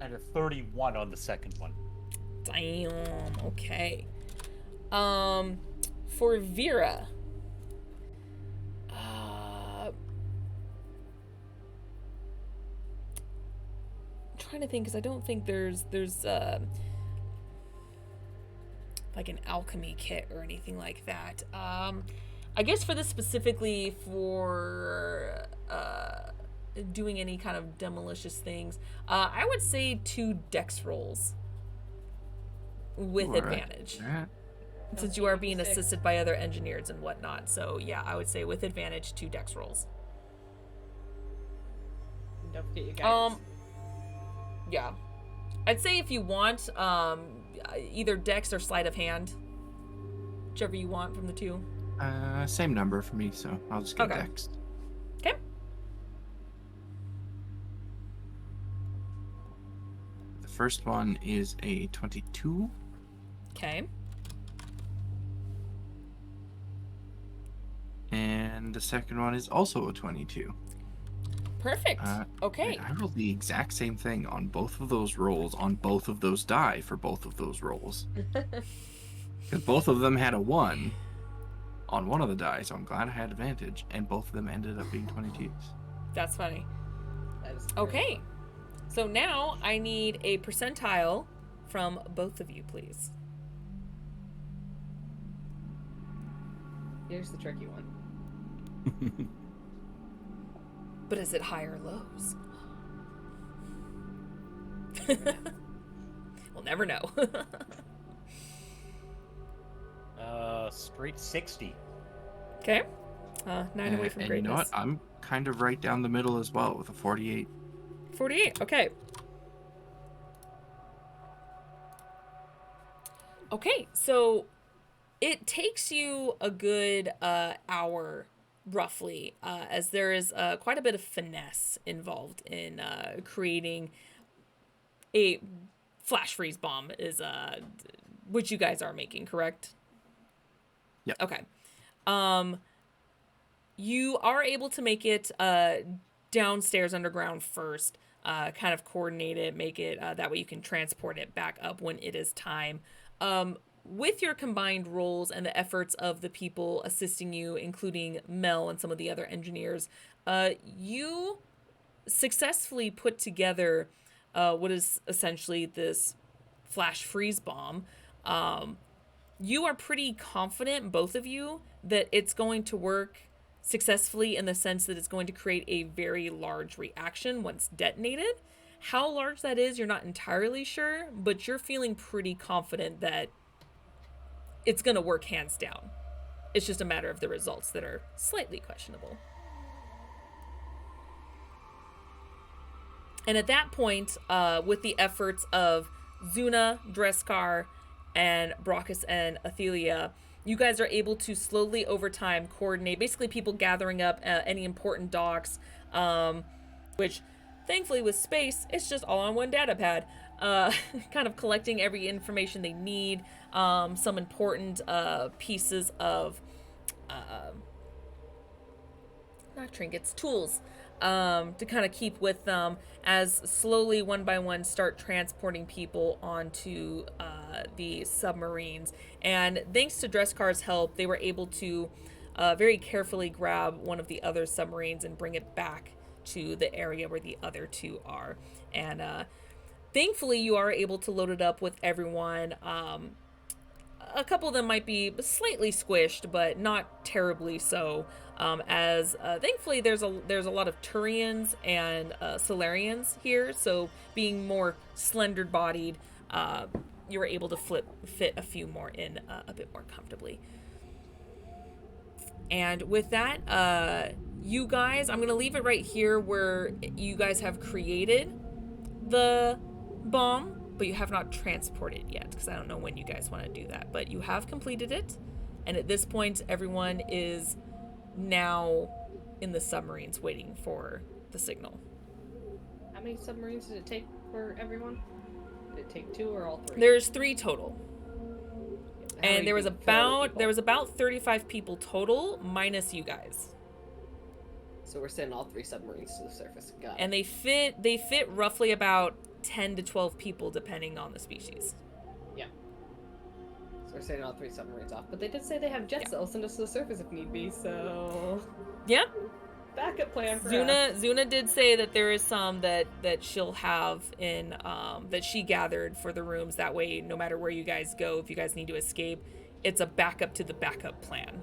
And a 31 on the second one. Damn. Okay. For Vera. trying to think because I don't think there's like an alchemy kit or anything like that. I guess for this specifically for doing any kind of demolicious things, I would say 2 dex rolls with Ooh, all right. advantage. Yeah. Since you are Don't being forget your assisted by other engineers and whatnot. So yeah, I would say with advantage 2 dex rolls. Don't forget your guidance. Yeah. I'd say if you want, either dex or sleight of hand. Whichever you want from the 2. Same number for me, so I'll just get Okay. Dex. Okay. The first one is a 22. Okay. And the second one is also a 22. Perfect. Okay. I rolled the exact same thing on both of those rolls, on both of those die for both of those rolls. Because both of them had a 1 on one of the die, so I'm glad I had advantage. And both of them ended up being 22s. That's funny. That is great. Okay. So now I need a percentile from both of you, please. Here's the tricky one. But is it high or lows? We'll never know. Straight 60. Okay. 9 away from and greatness. you know what? I'm kind of right down the middle as well with a 48. 48. Okay. Okay, so it takes you a good hour, roughly, as there is quite a bit of finesse involved in creating a flash freeze bomb, is which you guys are making, correct? Yeah. Okay. You are able to make it downstairs underground first, kind of coordinate it, make it that way you can transport it back up when it is time. With your combined roles and the efforts of the people assisting you, including Mel and some of the other engineers, you successfully put together what is essentially this flash freeze bomb. You are pretty confident, both of you, that it's going to work successfully in the sense that it's going to create a very large reaction once detonated. How large that is, you're not entirely sure, but you're feeling pretty confident that it's going to work hands down. It's just a matter of the results that are slightly questionable. And at that point, with the efforts of Zuna, Dreskar, and Brockus and Athelia, you guys are able to slowly over time coordinate, basically people gathering up any important docs, which thankfully with space, it's just all on one data pad, kind of collecting every information they need, some important pieces of, not trinkets, tools, to kind of keep with them as slowly one by one start transporting people onto the submarines. And thanks to Dreskar's help, they were able to very carefully grab one of the other submarines and bring it back to the area where the other 2 are. And thankfully you are able to load it up with everyone. A couple of them might be slightly squished, but not terribly so. As thankfully there's a lot of Turians and Solarians here, so being more slender bodied, you were able to fit a few more in a bit more comfortably. And with that, you guys, I'm gonna leave it right here where you guys have created the bomb, but you have not transported it yet, because I don't know when you guys want to do that. But you have completed it, and at this point, everyone is now in the submarines waiting for the signal. How many submarines did it take for everyone? Did it take 2 or all 3? There's 3 total. How And many there was people- for all the people? about 35 people total, minus you guys. So we're sending all 3 submarines to the surface. Got it. And they fit roughly about 10 to 12 people depending on the species. So we're sending all 3 submarines off. But they did say they have jets Yeah. that'll send us to the surface if need be, so... Yeah. backup plan for us. Zuna did say that there is some that she'll have in that she gathered for the rooms. That way, no matter where you guys go, if you guys need to escape, it's a backup to the backup plan.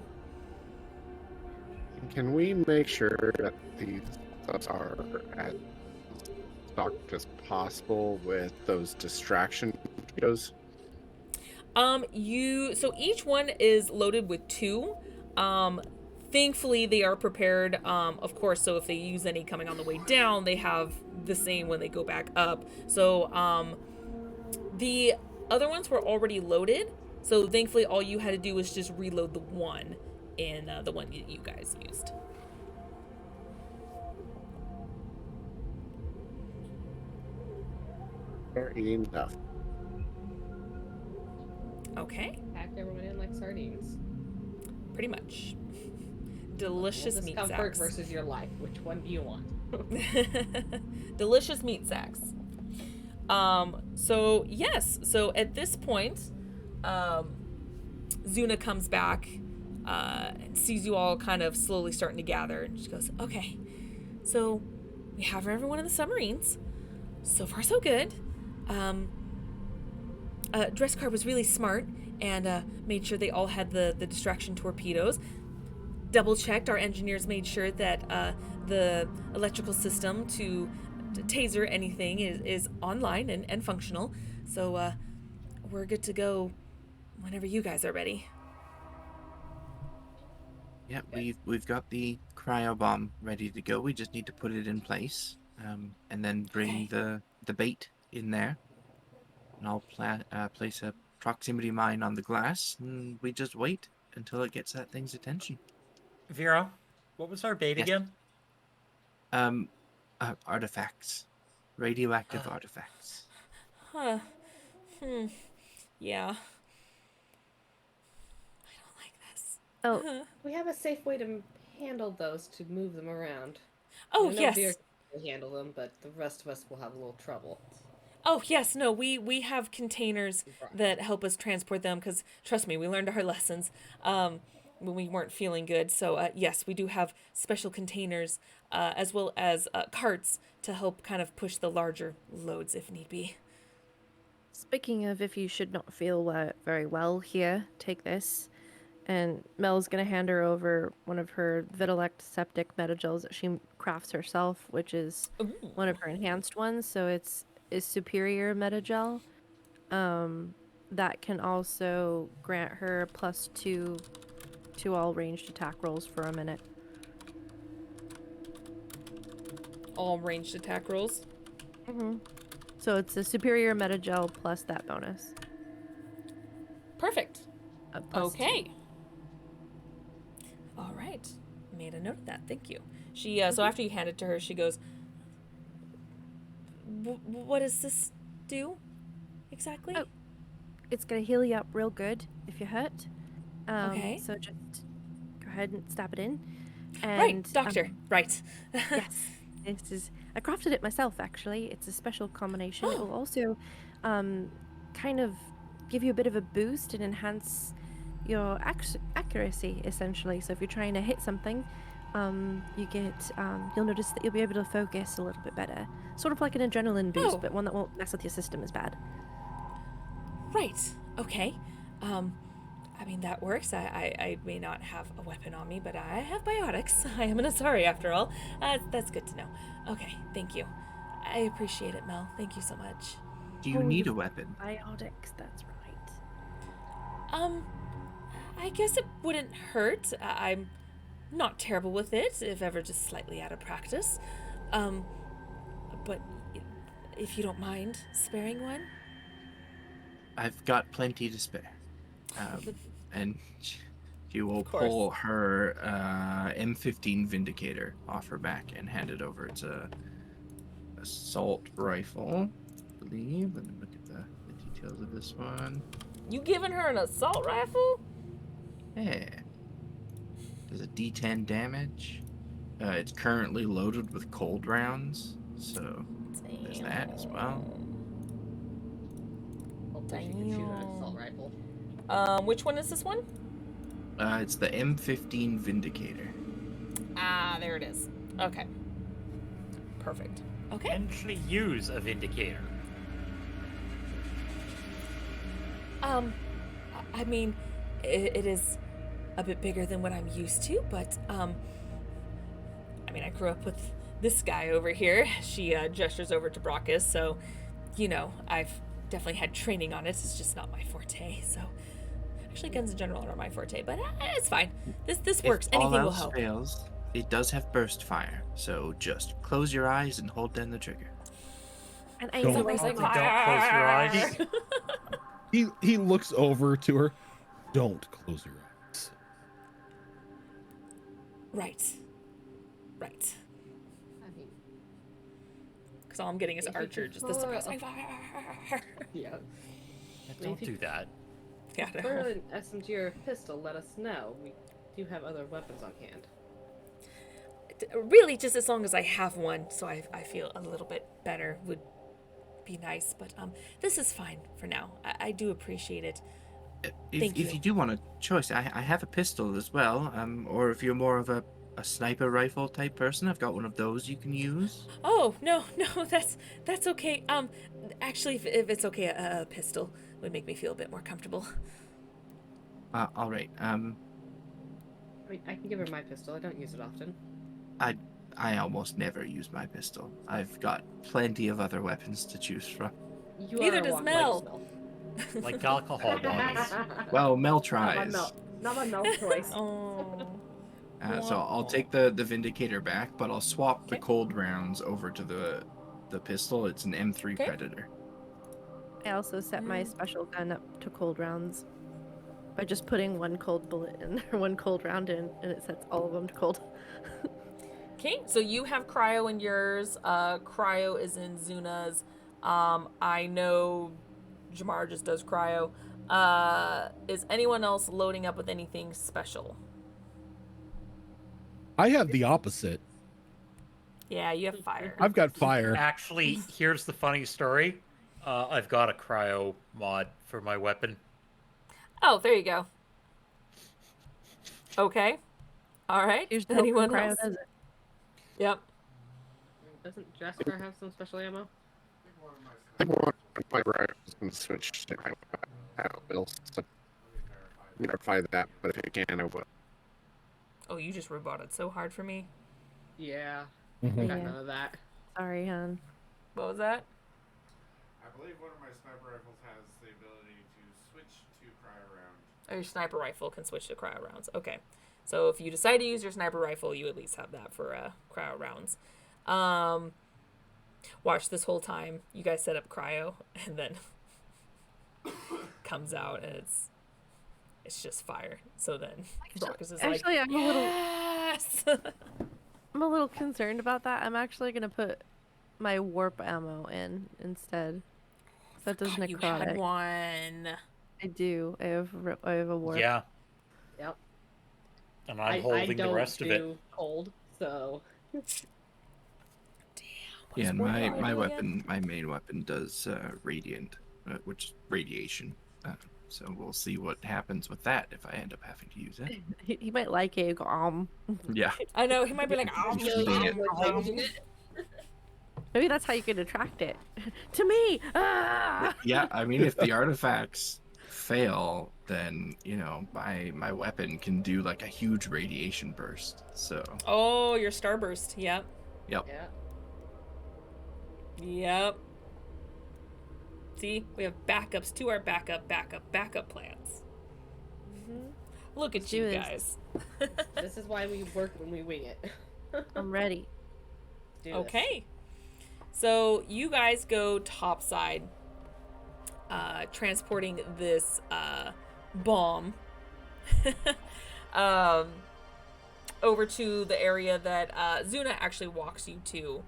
Can we make sure that these subs are as stocked as possible with those distraction videos? So each one is loaded with 2. Thankfully they are prepared, of course, so if they use any coming on the way down, they have the same when they go back up. So the other ones were already loaded, so thankfully all you had to do was just reload the one in the one you guys used. Fair enough. Okay, Pack everyone in like sardines. pretty much. Delicious meat Discomfort sacks. versus your life. Which one do you want? Delicious meat sacks. So yes, so at this point, Zuna comes back, and sees you all kind of slowly starting to gather, and she goes, okay, so we have everyone in the submarines. So far so good. Dresscar was really smart and made sure they all had the distraction torpedoes. Double checked, our engineers made sure that the electrical system to taser anything is online and functional. So we're good to go whenever you guys are ready. Yeah, we've got the cryo bomb ready to go. We just need to put it in place, and then bring the bait in there. And I'll place a proximity mine on the glass, and we just wait until it gets that thing's attention. Vera, what was our bait Yes. again? Artifacts, radioactive artifacts. Huh. Yeah. I don't like this. Oh, We have a safe way to handle those to move them around. Oh, I know yes. Vera can handle them, but the rest of us will have a little trouble. Oh, yes. No, we have containers that help us transport them because, trust me, we learned our lessons when we weren't feeling good. So, yes, we do have special containers as well as carts to help kind of push the larger loads if need be. speaking of if you should not feel very well here, take this. And Mel's going to hand her over one of her Vitalect septic metagels that she crafts herself, which is one of her enhanced ones. So it's a superior metagel that can also grant her +2 to all ranged attack rolls for a minute. All ranged attack rolls. So it's a superior metagel plus that bonus. Perfect. +2. Okay. All right. Made a note of that. Thank you. She so after you hand it to her, she goes, "What does this do exactly?" Oh. It's going to heal you up real good if you're hurt. Okay. So just go ahead and stab it in. Right, And, doctor. Right. Yes. This is. I crafted it myself, actually. It's a special combination. It will also kind of give you a bit of a boost and enhance your accuracy, essentially. So if you're trying to hit something, you get. You'll notice that you'll be able to focus a little bit better. Sort of like an adrenaline boost, Oh. but one that won't mess with your system as bad. Right. Okay. I mean, that works. I may not have a weapon on me, but I have biotics. I am an Asari after all. That's good to know. Okay, thank you. I appreciate it, Mel. Thank you so much. Do you need a weapon? Biotics, that's right. I guess it wouldn't hurt. I'm not terrible with it, if ever just slightly out of practice. But if you don't mind sparing one. I've got plenty to spare. And she will course. pull her M15 Vindicator off her back and hand it over. It's a assault rifle, I believe. Let me look at the details of this one. You giving her an assault rifle? Yeah. Does a D10 damage. It's currently loaded with cold rounds, so there's that as well. Hopefully she can shoot an assault rifle. Which one is this one? It's the M15 Vindicator. Ah, there it is. Okay. Perfect. Okay. Potentially use a Vindicator. I mean, it is a bit bigger than what I'm used to, but I mean, I grew up with this guy over here. She gestures over to Brockus, so you know, I've definitely had training on it. It's just not my forte. So actually, guns in general are my forte, but it's fine. This works. If all Anything will else help. fails, it does have burst fire, so just close your eyes and hold down the trigger. And Don't- aim Somebody's away like, from Don't close your eyes. He looks over to her. Don't close your eyes. Right. Right. I mean, Because all I'm getting is If you Archer, can just the pull suppressing a- fire. yeah. Don't do that. Yeah, no. For an SMG or pistol, let us know. We do have other weapons on hand. Really, just as long as I have one, so I feel a little bit better would be nice. But this is fine for now. I do appreciate it. Thank If you. you do want a choice, I have a pistol as well. Or if you're more of a sniper rifle type person, I've got one of those you can use. Oh no, that's okay. Actually, if it's okay, a pistol would make me feel a bit more comfortable. All right. I mean, I can give her my pistol. I don't use it often. I almost never use my pistol. I've got plenty of other weapons to choose from. You Neither are a does walk Mel. Smell. Like alcohol bottles. Well, Mel Not my tries. Mel. Not my Mel choice. Oh. So I'll take the Vindicator back, but I'll swap the Okay. cold rounds over to the pistol. It's an M3 Okay. Predator. I also set my special gun up to cold rounds by just putting one cold bullet in or one cold round in, and it sets all of them to cold. Okay, so you have cryo in yours. Cryo is in Zuna's. I know Jamar just does cryo. Is anyone else loading up with anything special? I have the opposite. Yeah, you have fire. I've got fire. Actually, here's the funny story. I've got a cryo mod for my weapon. Oh, there you go. Okay. All right. Here's the hope Anyone cryo else? does it. Yep. Doesn't Jasper have some special ammo? I think one point where I was going to switch to my will. So verify that, but if you can, I will. Oh, you just rebought it so hard for me. Yeah. Mhm. I got Yeah. none of that. Sorry, hon. What was that? I believe one of my sniper rifles has the ability to switch to cryo round. Oh, your sniper rifle can switch to cryo rounds. Okay. So if you decide to use your sniper rifle, you at least have that for cryo rounds. Watch this whole time. You guys set up cryo, and then comes out, and it's just fire. So then Brockus is Actually, like, I'm a little yes! I'm a little concerned about that. I'm actually gonna put my warp ammo in instead. So that does God, you had necrotic. one. I do. I have a warp. Yeah, Yep. and I I'm holding don't the rest of it. do cold, so What Yeah, is and warp my ammo again? weapon, my main weapon does radiant, which is radiation. So we'll see what happens with that if I end up having to use it. He might like it. Go. Yeah. I know he might be like, Eating it. Maybe that's how you can attract it to me. Ah! Yeah, I mean, if the artifacts fail, then my weapon can do like a huge radiation burst. So oh, your starburst. Yep. yep. yeah. Yep. See, we have backups to our backup plans. Look at Let's you do this. guys. This is why we work when we wing it. I'm ready. Do this. Okay. So you guys go topside, transporting this bomb over to the area that Zuna actually walks you to.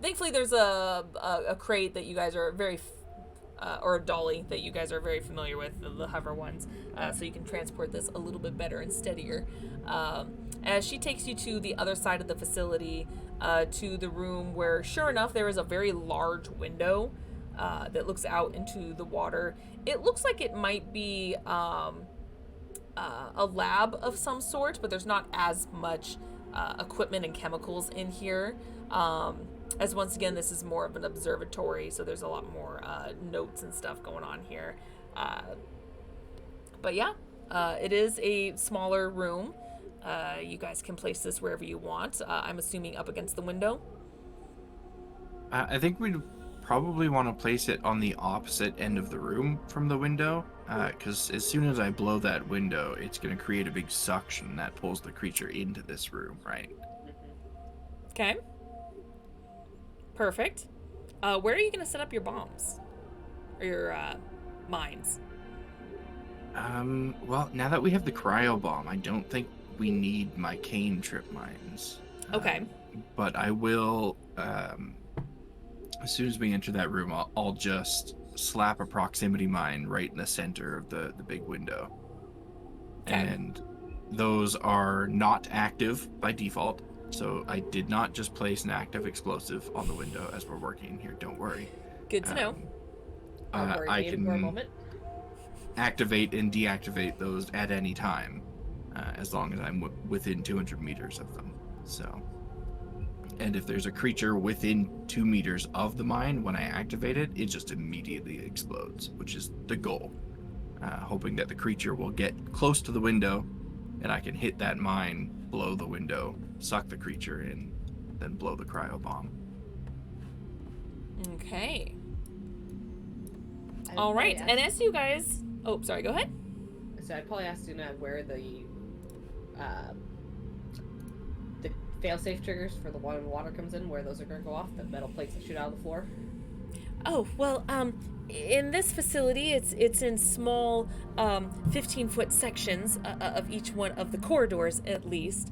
Thankfully, there's a crate that you guys are or a dolly that you guys are very familiar with, the hover ones, so you can transport this a little bit better and steadier. As she takes you to the other side of the facility, to the room where, sure enough, there is a very large window that looks out into the water. It looks like it might be a lab of some sort, but there's not as much equipment and chemicals in here. As once again, this is more of an observatory, so there's a lot more notes and stuff going on here. But yeah, it is a smaller room. You guys can place this wherever you want. I'm assuming up against the window. I think we'd probably want to place it on the opposite end of the room from the window, because as soon as I blow that window, it's going to create a big suction that pulls the creature into this room, right? Okay. Perfect. Where are you going to set up your bombs? Or your mines? Well, now that we have the cryo bomb, I don't think we need my cane trip mines. Okay. But I will, as soon as we enter that room, I'll just slap a proximity mine right in the center of the big window. Okay. And those are not active by default, so I did not just place an active explosive on the window as we're working here, don't worry. Good to know. I can activate and deactivate those at any time, as long as I'm within 200 meters of them. So, and if there's a creature within 2 meters of the mine, when I activate it, it just immediately explodes, which is the goal. Hoping that the creature will get close to the window, and I can hit that mine, blow the window, suck the creature in, then blow the cryo bomb. Okay. All right. And as you guys... Oh, sorry. Go ahead. So I'd probably ask Duna where the fail-safe triggers for the water comes in, where those are going to go off, the metal plates that shoot out of the floor. Oh, well, in this facility, it's in small 15-foot sections of each one of the corridors, at least,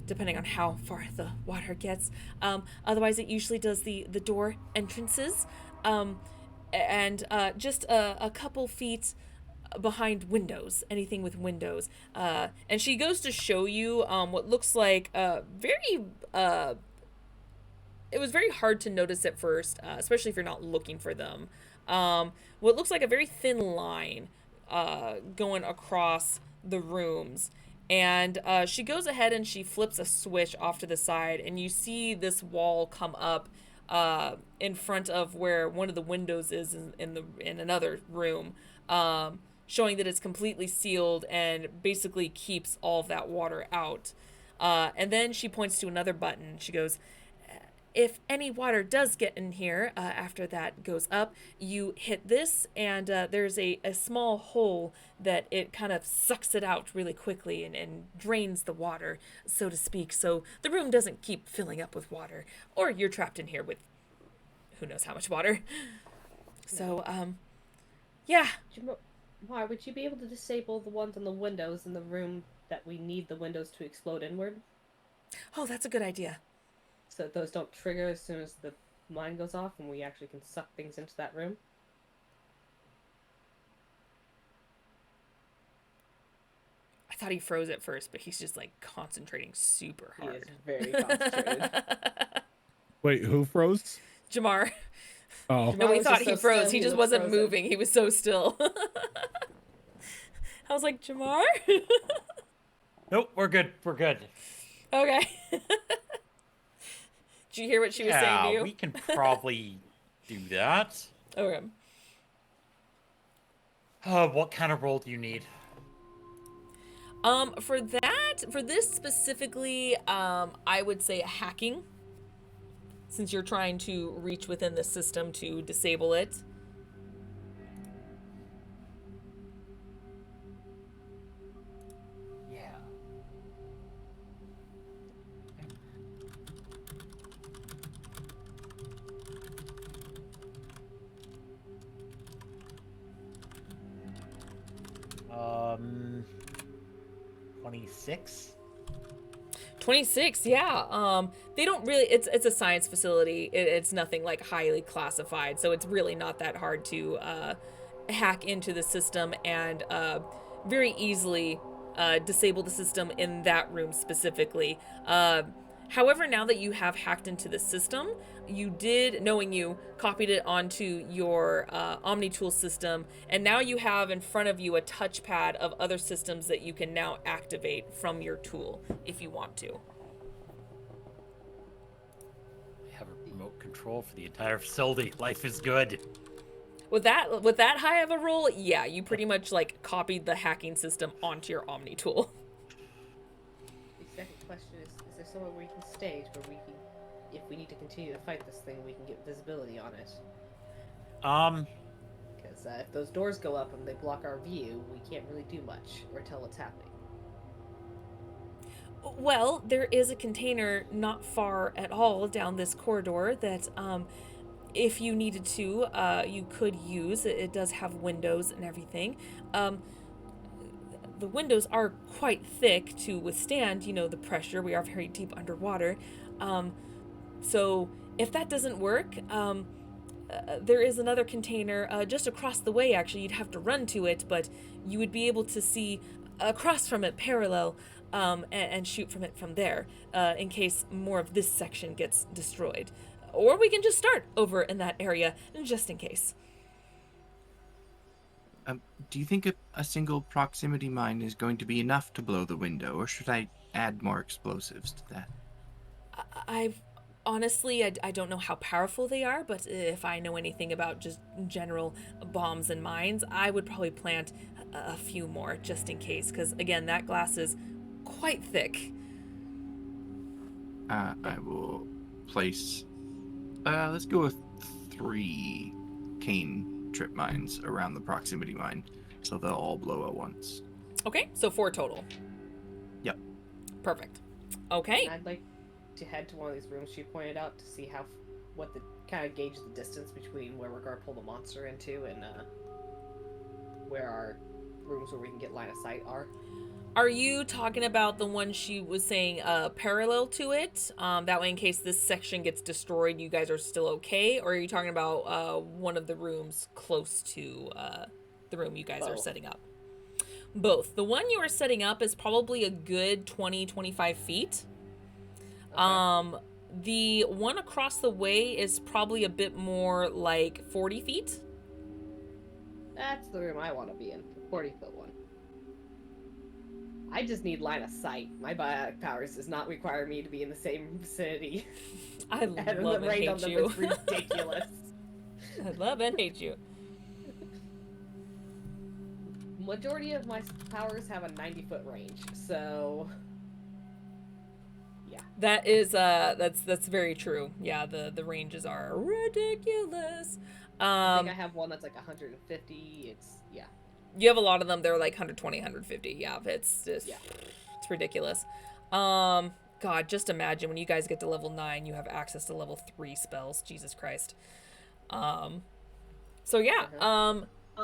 depending on how far the water gets. Otherwise, it usually does the door entrances, and just a couple feet behind windows, anything with windows. And she goes to show you what looks like very... It was very hard to notice at first, especially if you're not looking for them. What looks like a very thin line going across the rooms. And she goes ahead and she flips a switch off to the side, and you see this wall come up in front of where one of the windows is in another room, showing that it's completely sealed and basically keeps all of that water out. And then she points to another button. She goes, if any water does get in here after that goes up, you hit this, and there's a small hole that it kind of sucks it out really quickly and drains the water, so to speak, so the room doesn't keep filling up with water, or you're trapped in here with who knows how much water. So, yeah. Why would you be able to disable the ones on the windows in the room that we need the windows to explode inward? Oh, that's a good idea. So that those don't trigger as soon as the mine goes off, and we actually can suck things into that room. I thought he froze at first, but he's just like concentrating super hard. He is very concentrated. Wait, who froze? Jamar. Oh. No, we was thought just he so froze. still, He he just looked wasn't frozen. moving. He was so still. I was like, Jamar? Nope, we're good. We're good. Okay. Did you hear what she was saying to you? We can probably do that. Okay. What kind of roll do you need? For this specifically, I would say hacking, since you're trying to reach within the system to disable it. Yeah. Um, 26? 26, yeah. They don't really, it's a science facility. It's nothing like highly classified, so it's really not that hard to hack into the system and very easily disable the system in that room specifically. However, now that you have hacked into the system, you did, knowing you, copied it onto your OmniTool system, and now you have in front of you a touchpad of other systems that you can now activate from your tool if you want to. I have a remote control for the entire facility. Life is good. With that high of a roll, yeah, you pretty much like copied the hacking system onto your OmniTool. The second question is there somewhere we can stage where we can, if we need to continue to fight this thing, we can get visibility on it? Because if those doors go up and they block our view, we can't really do much or tell what's happening. Well, there is a container not far at all down this corridor that, if you needed to, you could use. It does have windows and everything. The windows are quite thick to withstand, the pressure. We are very deep underwater. So if that doesn't work, there is another container just across the way, actually. You'd have to run to it, but you would be able to see across from it parallel and shoot from it from there in case more of this section gets destroyed. Or we can just start over in that area just in case. Do you think a single proximity mine is going to be enough to blow the window, or should I add more explosives to that? I've honestly, I don't know how powerful they are, but if I know anything about just general bombs and mines, I would probably plant a few more just in case, because again, that glass is quite thick. I will place. Let's go with 3 cane trip mines around the proximity mine, so they'll all blow at once. Okay, so 4 total. Yep. Perfect. Okay. And I'd like to head to one of these rooms she pointed out to see what the kind of gauge the distance between where we're gonna pull the monster into and where our rooms where we can get line of sight are. Are you talking about the one she was saying parallel to it? That way, in case this section gets destroyed, you guys are still okay? Or are you talking about one of the rooms close to the room you guys are setting up? Both. The one you are setting up is probably a good 20-25 feet. Okay. The one across the way is probably a bit more like 40 feet. That's the room I want to be in, the 40-foot one. I just need line of sight. My biotic powers does not require me to be in the same vicinity. I love and hate you. It's ridiculous. I love and hate you. Majority of my powers have a 90-foot range, so yeah. That is that's very true. Yeah, the ranges are ridiculous. I think I have one that's like 150. It's yeah. You have a lot of them. They're like 120, 150. Yeah, it's just it's ridiculous. God, just imagine when you guys get to level 9, you have access to level 3 spells. Jesus Christ. So yeah.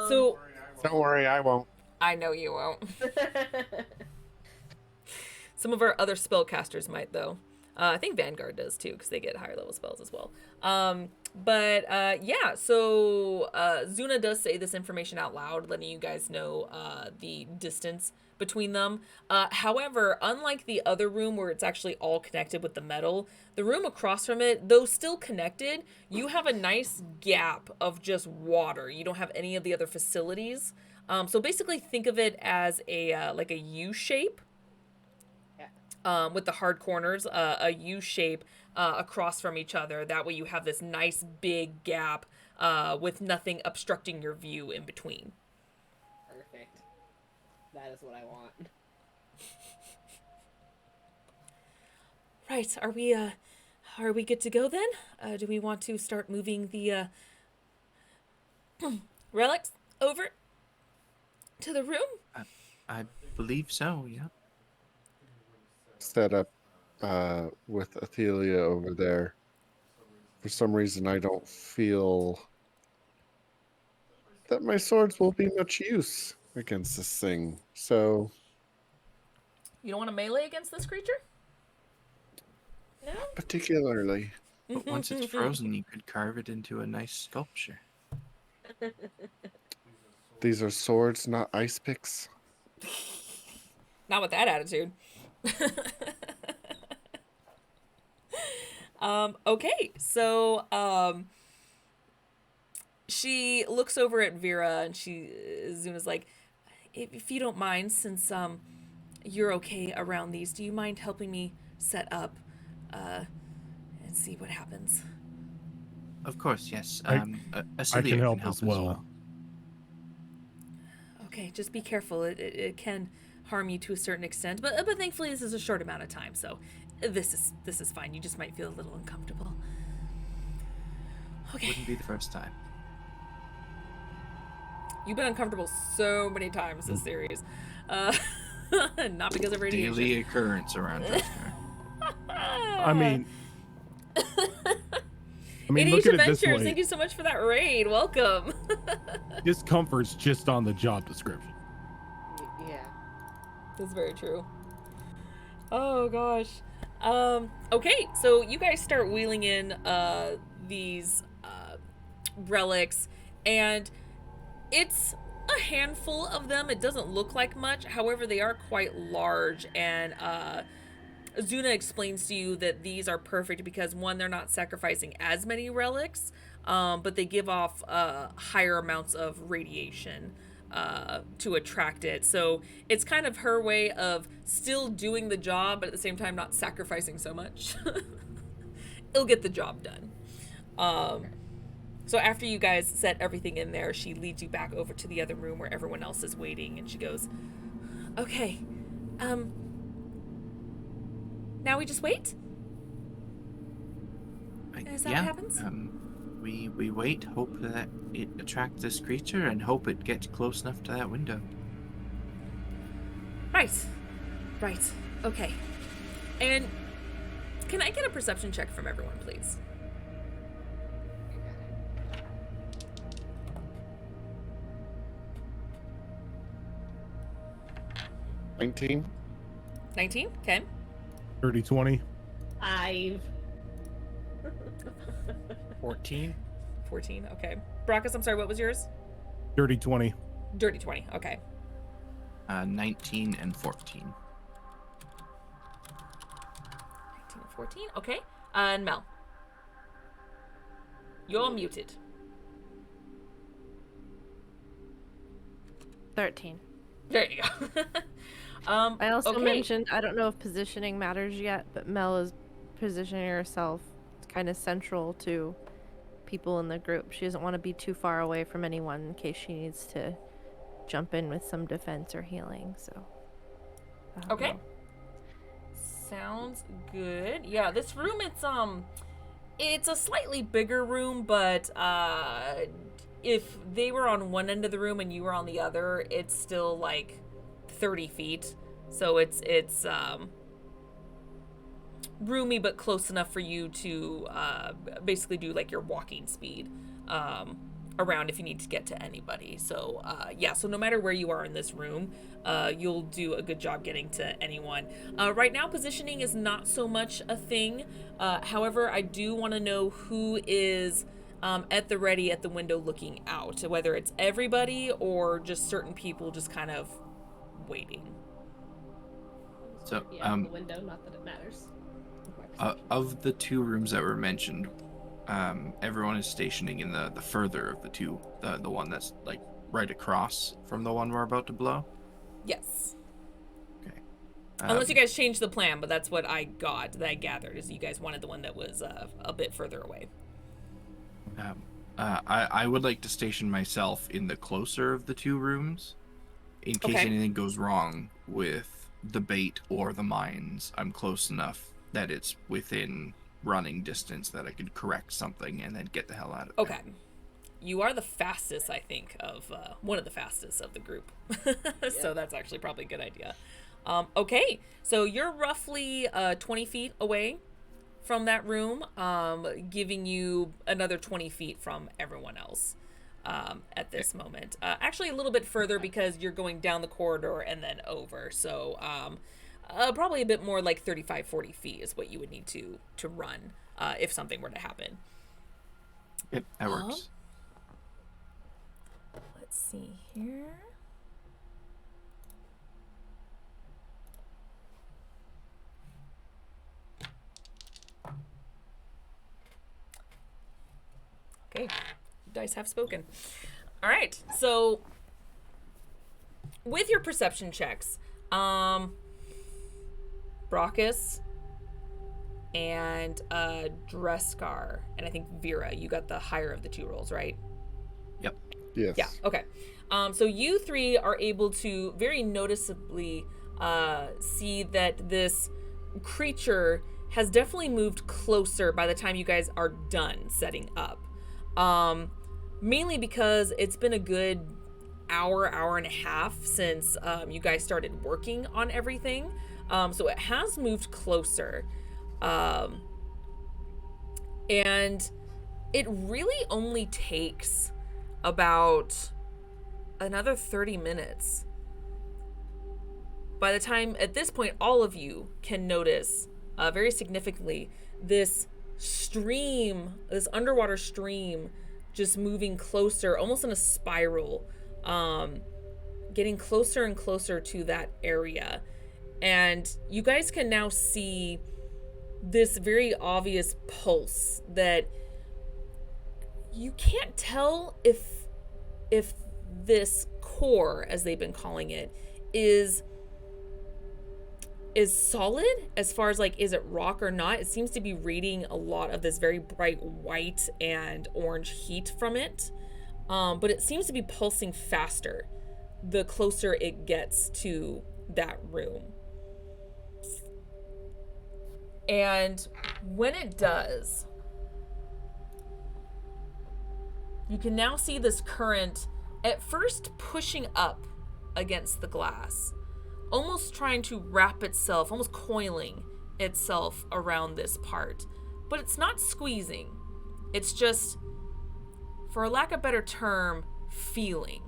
So don't worry, I won't. I know you won't. Some of our other spellcasters might, though. I think Vanguard does too, because they get higher level spells as well. But yeah, so Zuna does say this information out loud, letting you guys know the distance between them. However, unlike the other room where it's actually all connected with the metal, the room across from it, though still connected, you have a nice gap of just water. You don't have any of the other facilities. So basically think of it as a like a U shape. With the hard corners, a U shape across from each other. That way you have this nice big gap with nothing obstructing your view in between. Perfect. That is what I want. Right. Are we good to go then? Do we want to start moving the relics over to the room? I believe so, yeah. Set up with Athelia over there. For some reason, I don't feel that my swords will be much use against this thing. So, you don't want to melee against this creature? No. Particularly. But once it's frozen, you could carve it into a nice sculpture. These are swords, not ice picks. Not with that attitude. Okay, so she looks over at Vera and Zuna's like, if you don't mind, since you're okay around these, do you mind helping me set up and see what happens? Of course, yes. I Acelia can help help as well. Okay, just be careful. It can harm you to a certain extent, but thankfully this is a short amount of time, so this is fine. You just might feel a little uncomfortable. Okay. Wouldn't be the first time. You've been uncomfortable so many times this series. Not because of radiation. Daily occurrence around Dresner. I mean, ADH look at it this Adventures, way. thank you so much for that raid. Welcome. Discomfort's just on the job description. Yeah. That's very true. Oh gosh. Okay, so you guys start wheeling in these relics, and it's a handful of them. It doesn't look like much. However, they are quite large, and Zuna explains to you that these are perfect because, one, they're not sacrificing as many relics, but they give off higher amounts of radiation to attract it. So it's kind of her way of still doing the job, but at the same time not sacrificing so much. It'll get the job done. So after you guys set everything in there, she leads you back over to the other room where everyone else is waiting, and she goes, okay, now we just wait? Is that what happens? We wait, hope that it attracts this creature, and hope it gets close enough to that window. Right. Okay. And can I get a perception check from everyone, please? 19. 19? Okay. 30-20. 5. 14. 14, okay. Brackus, I'm sorry, what was yours? 30-20. Dirty 20, okay. 19 and 14. 19 and 14, okay. And Mel. You're muted. 13. There you go. I also okay. mentioned, I don't know if positioning matters yet, but Mel is positioning herself kind of central to people in the group. She doesn't want to be too far away from anyone in case she needs to jump in with some defense or healing, so. Okay. Sounds good. Yeah, this room, it's a slightly bigger room, but if they were on one end of the room and you were on the other, it's still like 30 feet. So it's roomy but close enough for you to basically do like your walking speed around if you need to get to anybody. So yeah, so no matter where you are in this room, you'll do a good job getting to anyone. Right now, positioning is not so much a thing. However, I do want to know who is at the ready at the window looking out, whether it's everybody or just certain people just kind of waiting. So, yeah, the window, not that it matters. Of the two rooms that were mentioned, everyone is stationing in the further of the two, the one that's like right across from the one we're about to blow. Yes. Okay. Unless you guys changed the plan, but that's what I gathered, is you guys wanted the one that was a bit further away. I would like to station myself in the closer of the two rooms, in case Okay. anything goes wrong with the bait or the mines. I'm close enough that it's within running distance that I could correct something and then get the hell out of there. Okay. You are the fastest, I think, of one of the fastest of the group. So that's actually probably a good idea. Okay, so you're roughly 20 feet away from that room, giving you another 20 feet from everyone else at this moment. Actually, a little bit further because you're going down the corridor and then over. So probably a bit more like 35, 40 feet is what you would need to run if something were to happen. Yep, that works. Let's see here. Okay, dice have spoken. All right, so with your perception checks, Brockus and Dreskar, and I think Vera, you got the higher of the two rolls, right? Yep. Yes. Yeah, okay. So you three are able to very noticeably see that this creature has definitely moved closer by the time you guys are done setting up. Mainly because it's been a good hour and a half since you guys started working on everything. So it has moved closer. And it really only takes about another 30 minutes. By the time, at this point, all of you can notice very significantly this stream, this underwater stream, just moving closer, almost in a spiral, getting closer and closer to that area. And you guys can now see this very obvious pulse that you can't tell if this core, as they've been calling it, is solid as far as like, is it rock or not. It seems to be radiating a lot of this very bright white and orange heat from it, but it seems to be pulsing faster the closer it gets to that room. And when it does, you can now see this current at first pushing up against the glass, almost trying to wrap itself, almost coiling itself around this part. But it's not squeezing. It's just, for lack of a better term, feeling.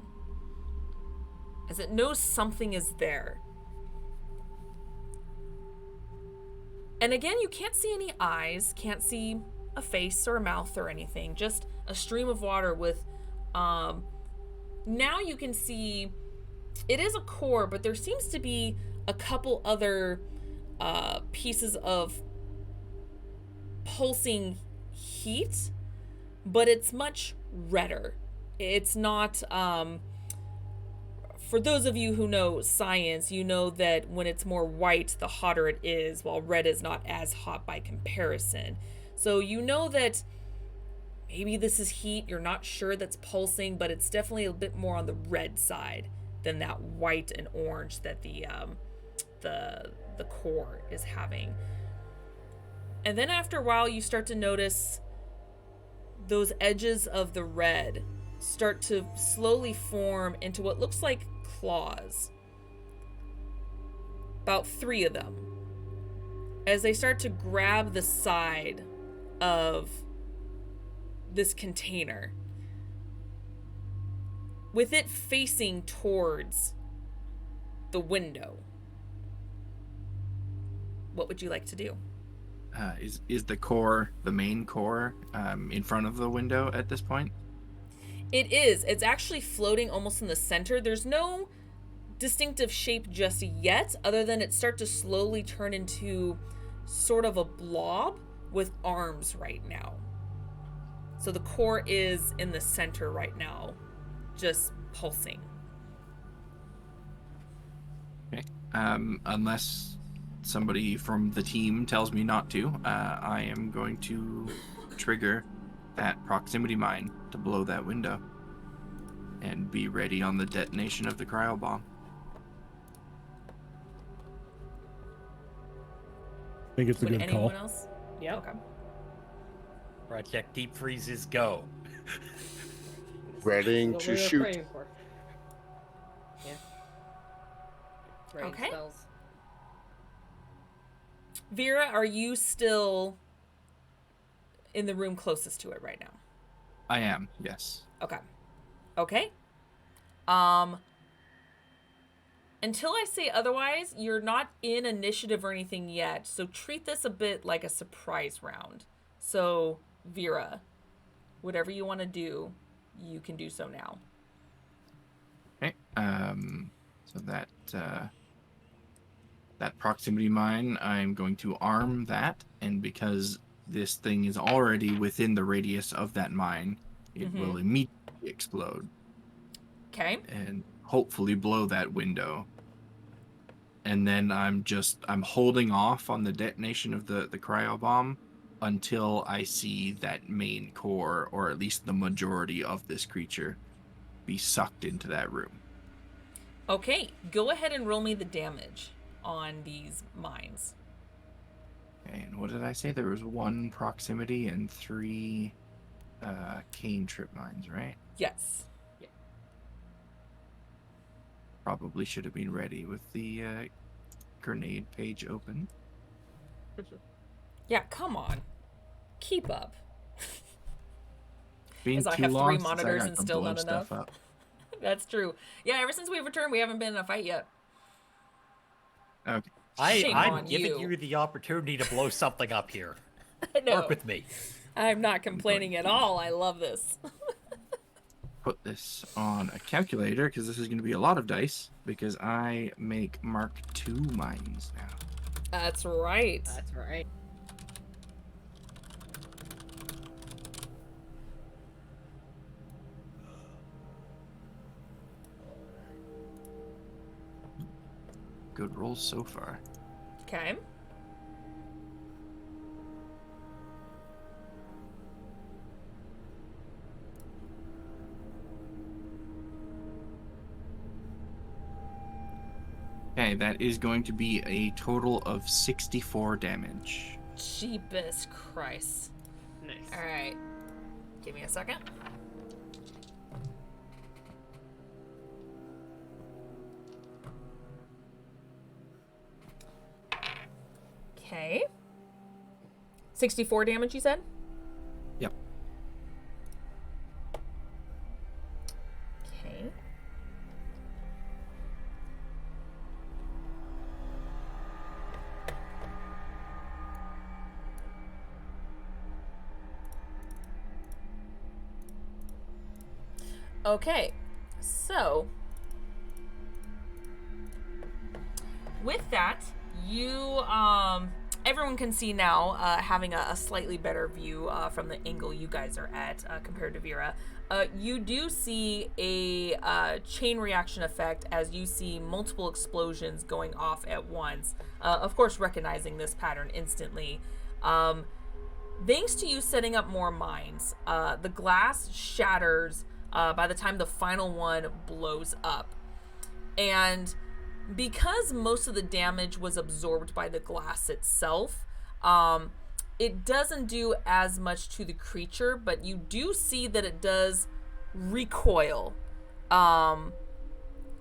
As it knows something is there. And again, you can't see any eyes, can't see a face or a mouth or anything, just a stream of water with, now you can see it is a core, but there seems to be a couple other pieces of pulsing heat, but it's much redder. It's not, for those of you who know science, you know that when it's more white, the hotter it is, while red is not as hot by comparison. So you know that maybe this is heat, you're not sure that's pulsing, but it's definitely a bit more on the red side than that white and orange that the core is having. And then after a while, you start to notice those edges of the red start to slowly form into what looks like claws. About 3 of them. As they start to grab the side of this container, with it facing towards the window. What would you like to do? Is the core, the main core, in front of the window at this point? It is. It's actually floating almost in the center. There's no distinctive shape just yet, other than it start to slowly turn into sort of a blob with arms right now. So the core is in the center right now, just pulsing. Okay. Unless somebody from the team tells me not to, I am going to trigger that proximity mine to blow that window and be ready on the detonation of the cryo bomb. I think it's a Would good anyone call. else? Yep. Okay. Project Deep Freezes go. Readying What to we were shoot. praying for. Yeah. Rain Okay. spells. Vera, are you still in the room closest to it right now? I am, yes. Okay. Okay. Until I say otherwise, you're not in initiative or anything yet, so treat this a bit like a surprise round. So, Vera, whatever you want to do, you can do so now. Okay. So that proximity mine, I'm going to arm that, and because this thing is already within the radius of that mine, it will immediately explode Okay. and hopefully blow that window. And then I'm holding off on the detonation of the cryo bomb until I see that main core, or at least the majority of this creature, be sucked into that room. Okay, go ahead and roll me the damage on these mines. And what did I say? There was 1 proximity and 3 cane trip mines, right? Yes. Probably should have been ready with the grenade page open. Yeah, come on. Keep up. Been As I too have long 3 since I monitors got and to still blow not stuff enough. up. That's true. Yeah, ever since we've returned, we haven't been in a fight yet. Okay. Shame I'm on giving you. you the opportunity to blow something up here. No, Work with me. I'm not complaining at all. I love this. Put this on a calculator because this is going to be a lot of dice because I make Mark II mines now. That's right. That's right. Good rolls so far. Okay. Okay, that is going to be a total of 64 damage. Jeepus Christ. Nice. All right. Give me a second. Okay. 64 damage, you said? Yep. Okay. Okay, so with that, you everyone can see now, having a slightly better view from the angle you guys are at compared to Vera. You do see a chain reaction effect as you see multiple explosions going off at once. Of course, recognizing this pattern instantly. Thanks to you setting up more mines, the glass shatters by the time the final one blows up. And because most of the damage was absorbed by the glass itself, it doesn't do as much to the creature, but you do see that it does recoil a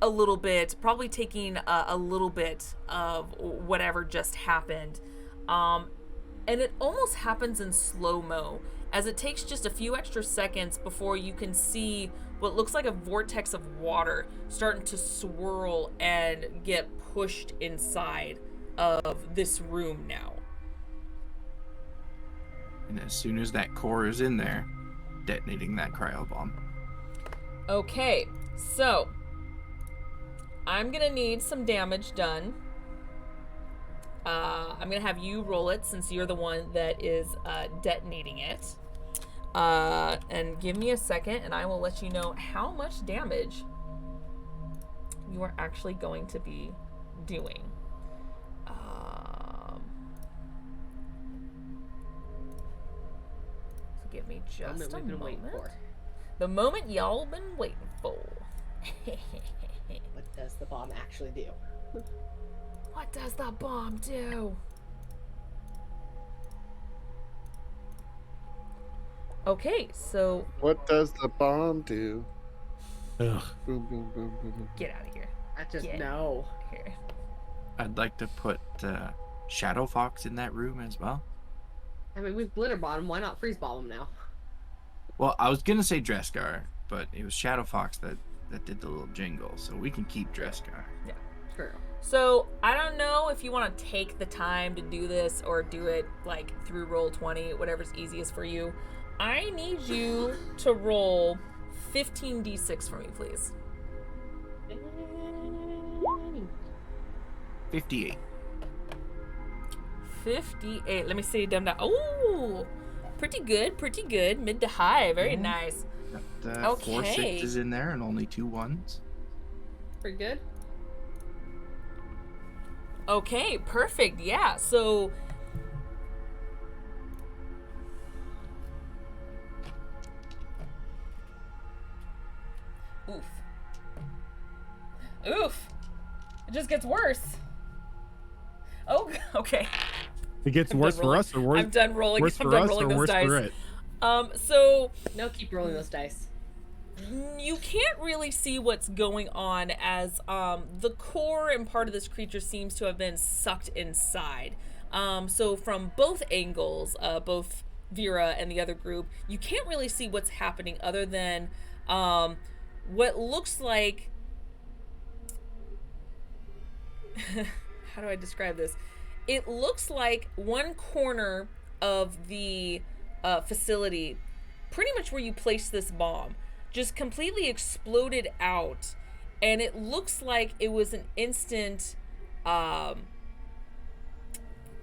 little bit, probably taking a little bit of whatever just happened. And it almost happens in slow-mo, as it takes just a few extra seconds before you can see what looks like a vortex of water starting to swirl and get pushed inside of this room now. And as soon as that core is in there, detonating that cryo bomb. Okay, so I'm gonna need some damage done. I'm gonna have you roll it since you're the one that is detonating it. And give me a second and I will let you know how much damage you are actually going to be doing. So give me just a We've been waiting moment. for. The moment y'all been waiting for. What does the bomb actually do? What does the bomb do? Okay, so What does the bomb do? Ugh. Boom, boom, boom, boom, boom. get out of here. I just Yeah. know. Here. I'd like to put Shadow Fox in that room as well. I mean, we've glitter bomb. Why not freeze bomb him now? Well, I was gonna say Drescar, but it was Shadow Fox that did the little jingle, so we can keep Drescar. True. So I don't know if you want to take the time to do this or do it like through Roll20, whatever's easiest for you. I need you to roll 15d6 for me, please. 58. 58. Let me see. Dumb down. Oh, pretty good. Pretty good. Mid to high. Very nice. Got, 4 Okay. 6s in there and only 2 1s. Pretty good. Okay, perfect. Yeah, so oof. Oof. It just gets worse. Oh, okay. It gets I'm worse done for rolling. us or worse, I'm done rolling. worse I'm for done us rolling or those worse dice. for it. So No, keep rolling those dice. you can't really see what's going on as the core and part of this creature seems to have been sucked inside. So from both angles, both Vera and the other group, you can't really see what's happening other than what looks like how do I describe this? It looks like one corner of the facility, pretty much where you placed this bomb, just completely exploded out, and it looks like it was an instant. The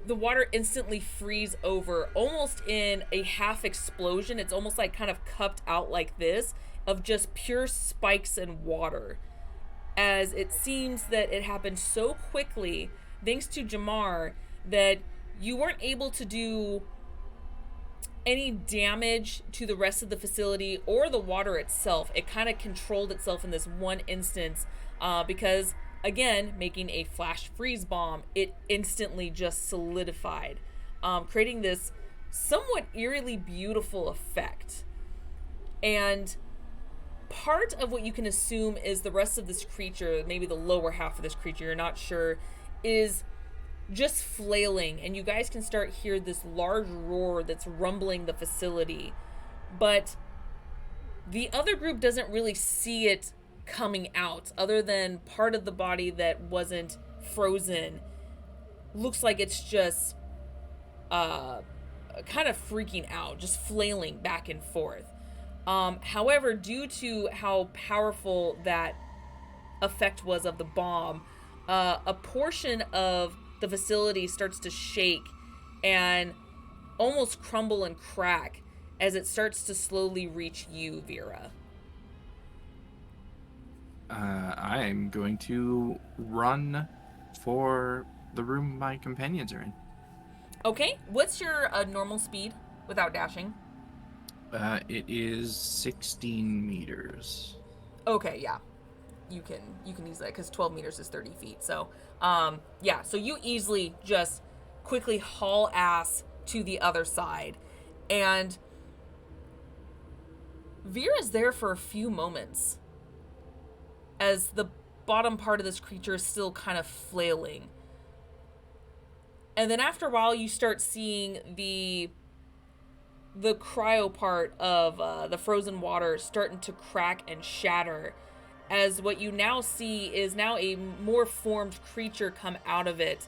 water instantly freeze over, almost in a half explosion. It's almost like kind of cupped out like this, of just pure spikes and water, as it seems that it happened so quickly, thanks to Jamar, that you weren't able to do any damage to the rest of the facility or the water itself. It kind of controlled itself in this one instance because, again, making a flash freeze bomb, it instantly just solidified, creating this somewhat eerily beautiful effect. And part of what you can assume is the rest of this creature, maybe the lower half of this creature, you're not sure, is just flailing, and you guys can start hear this large roar that's rumbling the facility. But the other group doesn't really see it coming out, other than part of the body that wasn't frozen looks like it's just kind of freaking out, just flailing back and forth. However, due to how powerful that effect was of the bomb, a portion of the facility starts to shake and almost crumble and crack as it starts to slowly reach you, Vera. I'm going to run for the room my companions are in. Okay, what's your normal speed without dashing? It is 16 meters. Okay, yeah. You can easily, because 12 meters is 30 feet. So, yeah, so you easily just quickly haul ass to the other side. And Vera's there for a few moments as the bottom part of this creature is still kind of flailing. And then after a while, you start seeing the cryo part of the frozen water starting to crack and shatter, as what you now see is now a more formed creature come out of it.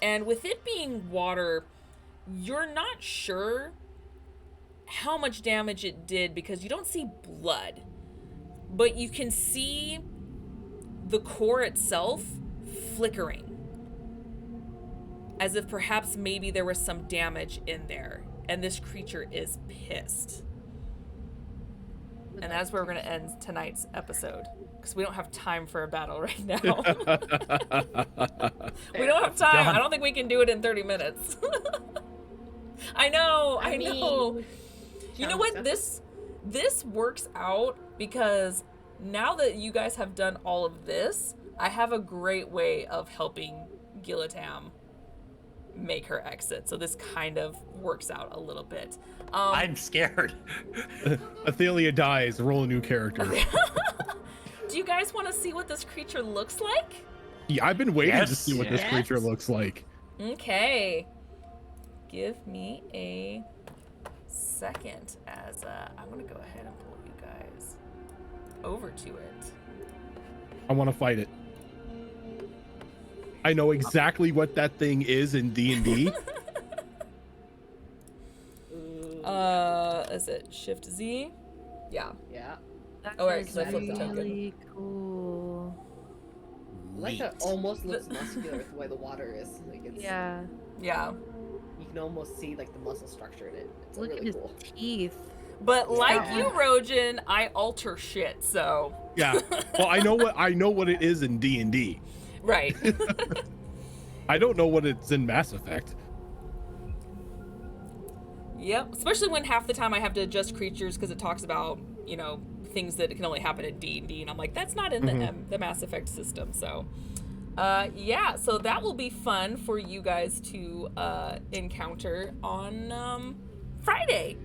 And with it being water, you're not sure how much damage it did because you don't see blood, but you can see the core itself flickering, as if perhaps maybe there was some damage in there, and this creature is pissed. And that's where we're going to end tonight's episode, because we don't have time for a battle right now. We don't have time. I don't think we can do it in 30 minutes. I know. You know what? This works out because now that you guys have done all of this, I have a great way of helping Gilatam make her exit. So this kind of works out a little bit. I'm scared. Athelia dies. Roll a new character. Do you guys want to see what this creature looks like? Yeah, I've been waiting to Yes. see what this creature looks like. Okay. Give me a second as I'm going to go ahead and pull you guys over to it. I want to fight it. I know exactly what that thing is in D&D. Is it Shift Z? Yeah. Yeah. That Oh, right, is 'cause I flipped the token. really cool. I like that almost looks muscular with the way the water is. Like it's, Yeah. Yeah. You can almost see like the muscle structure in it. It's Look really at his cool. teeth. But like Yeah. you, Rojan, I alter shit, so. Yeah. Well, I know what it is in D&D. Right. I don't know what it's in Mass Effect. Yep. Especially when half the time I have to adjust creatures because it talks about, you know, things that can only happen in D&D, and I'm like, that's not in the Mass Effect system. So, yeah. So that will be fun for you guys to encounter on Friday.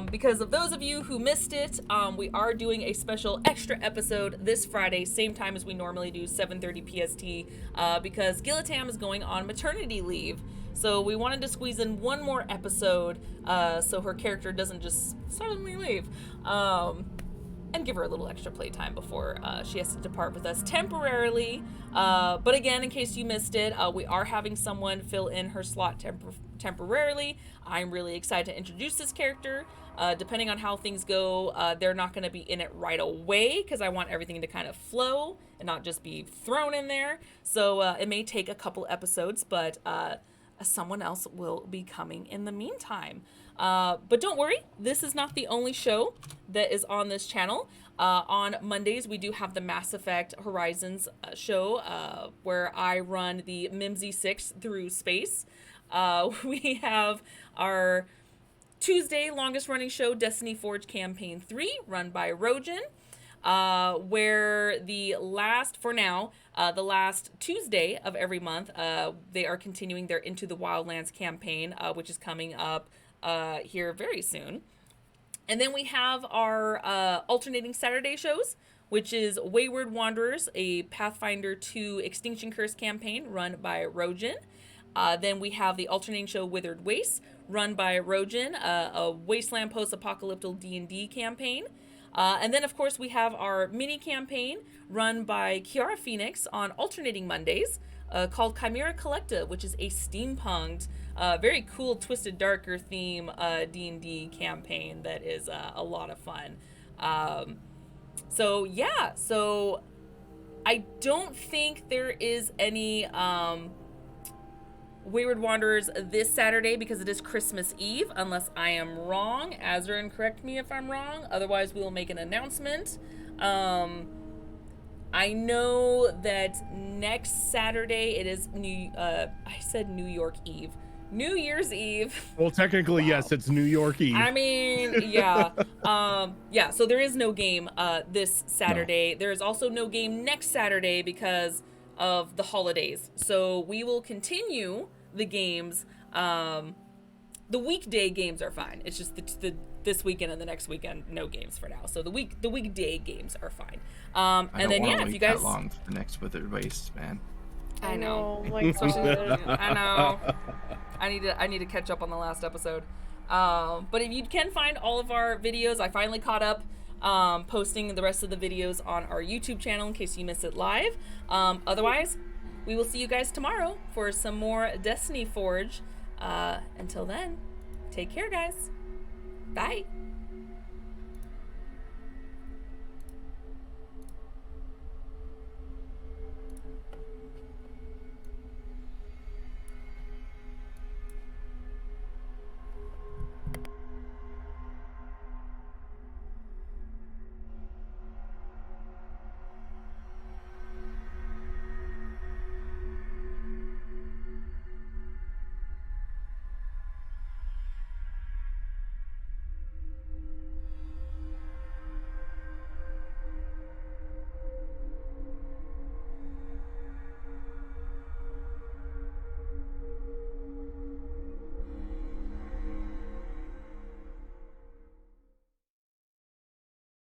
Because of those of you who missed it, we are doing a special extra episode this Friday, same time as we normally do, 7:30 PST, because Gillatam is going on maternity leave. So we wanted to squeeze in one more episode so her character doesn't just suddenly leave. And give her a little extra playtime before she has to depart with us temporarily. But again, in case you missed it, we are having someone fill in her slot temporarily. I'm really excited to introduce this character. Depending on how things go, they're not going to be in it right away because I want everything to kind of flow and not just be thrown in there. So it may take a couple episodes, but someone else will be coming in the meantime. But don't worry, this is not the only show that is on this channel. On Mondays, we do have the Mass Effect Horizons show where I run the Mimsy 6 through space. We have our Tuesday longest running show, Destiny Forge Campaign 3, run by Rojan. Where the last Tuesday of every month, they are continuing their Into the Wildlands campaign, which is coming up here very soon. And then we have our alternating Saturday shows, which is Wayward Wanderers, a Pathfinder 2 Extinction Curse campaign run by Rojan. Then we have the alternating show Withered Wastes, run by Rojan, a Wasteland post-apocalyptic D&D campaign. And then, of course, we have our mini campaign run by Kiara Phoenix on alternating Mondays called Chimera Collective, which is a steampunked, very cool, twisted, darker theme D&D campaign that is a lot of fun. So, yeah. So, I don't think there is any Wayward Wanderers this Saturday because it is Christmas Eve, unless I am wrong. Azrin, correct me if I'm wrong. Otherwise, we will make an announcement. I know that next Saturday it is I said New York Eve. New Year's Eve. Well, technically, yes, it's New York Eve. I mean, yeah. Yeah, so there is no game this Saturday. No. There is also no game next Saturday because of the holidays. So we will continue the games. The weekday games are fine. It's just the this weekend and the next weekend, no games for now. So the weekday games are fine. And then yeah, if you guys that long for the next Withered Wastes, man. I know. Like, I know. I need to catch up on the last episode. But if you can find all of our videos, I finally caught up. Posting the rest of the videos on our YouTube channel in case you miss it live. Otherwise, we will see you guys tomorrow for some more Destiny Forge. Until then, take care, guys. Bye.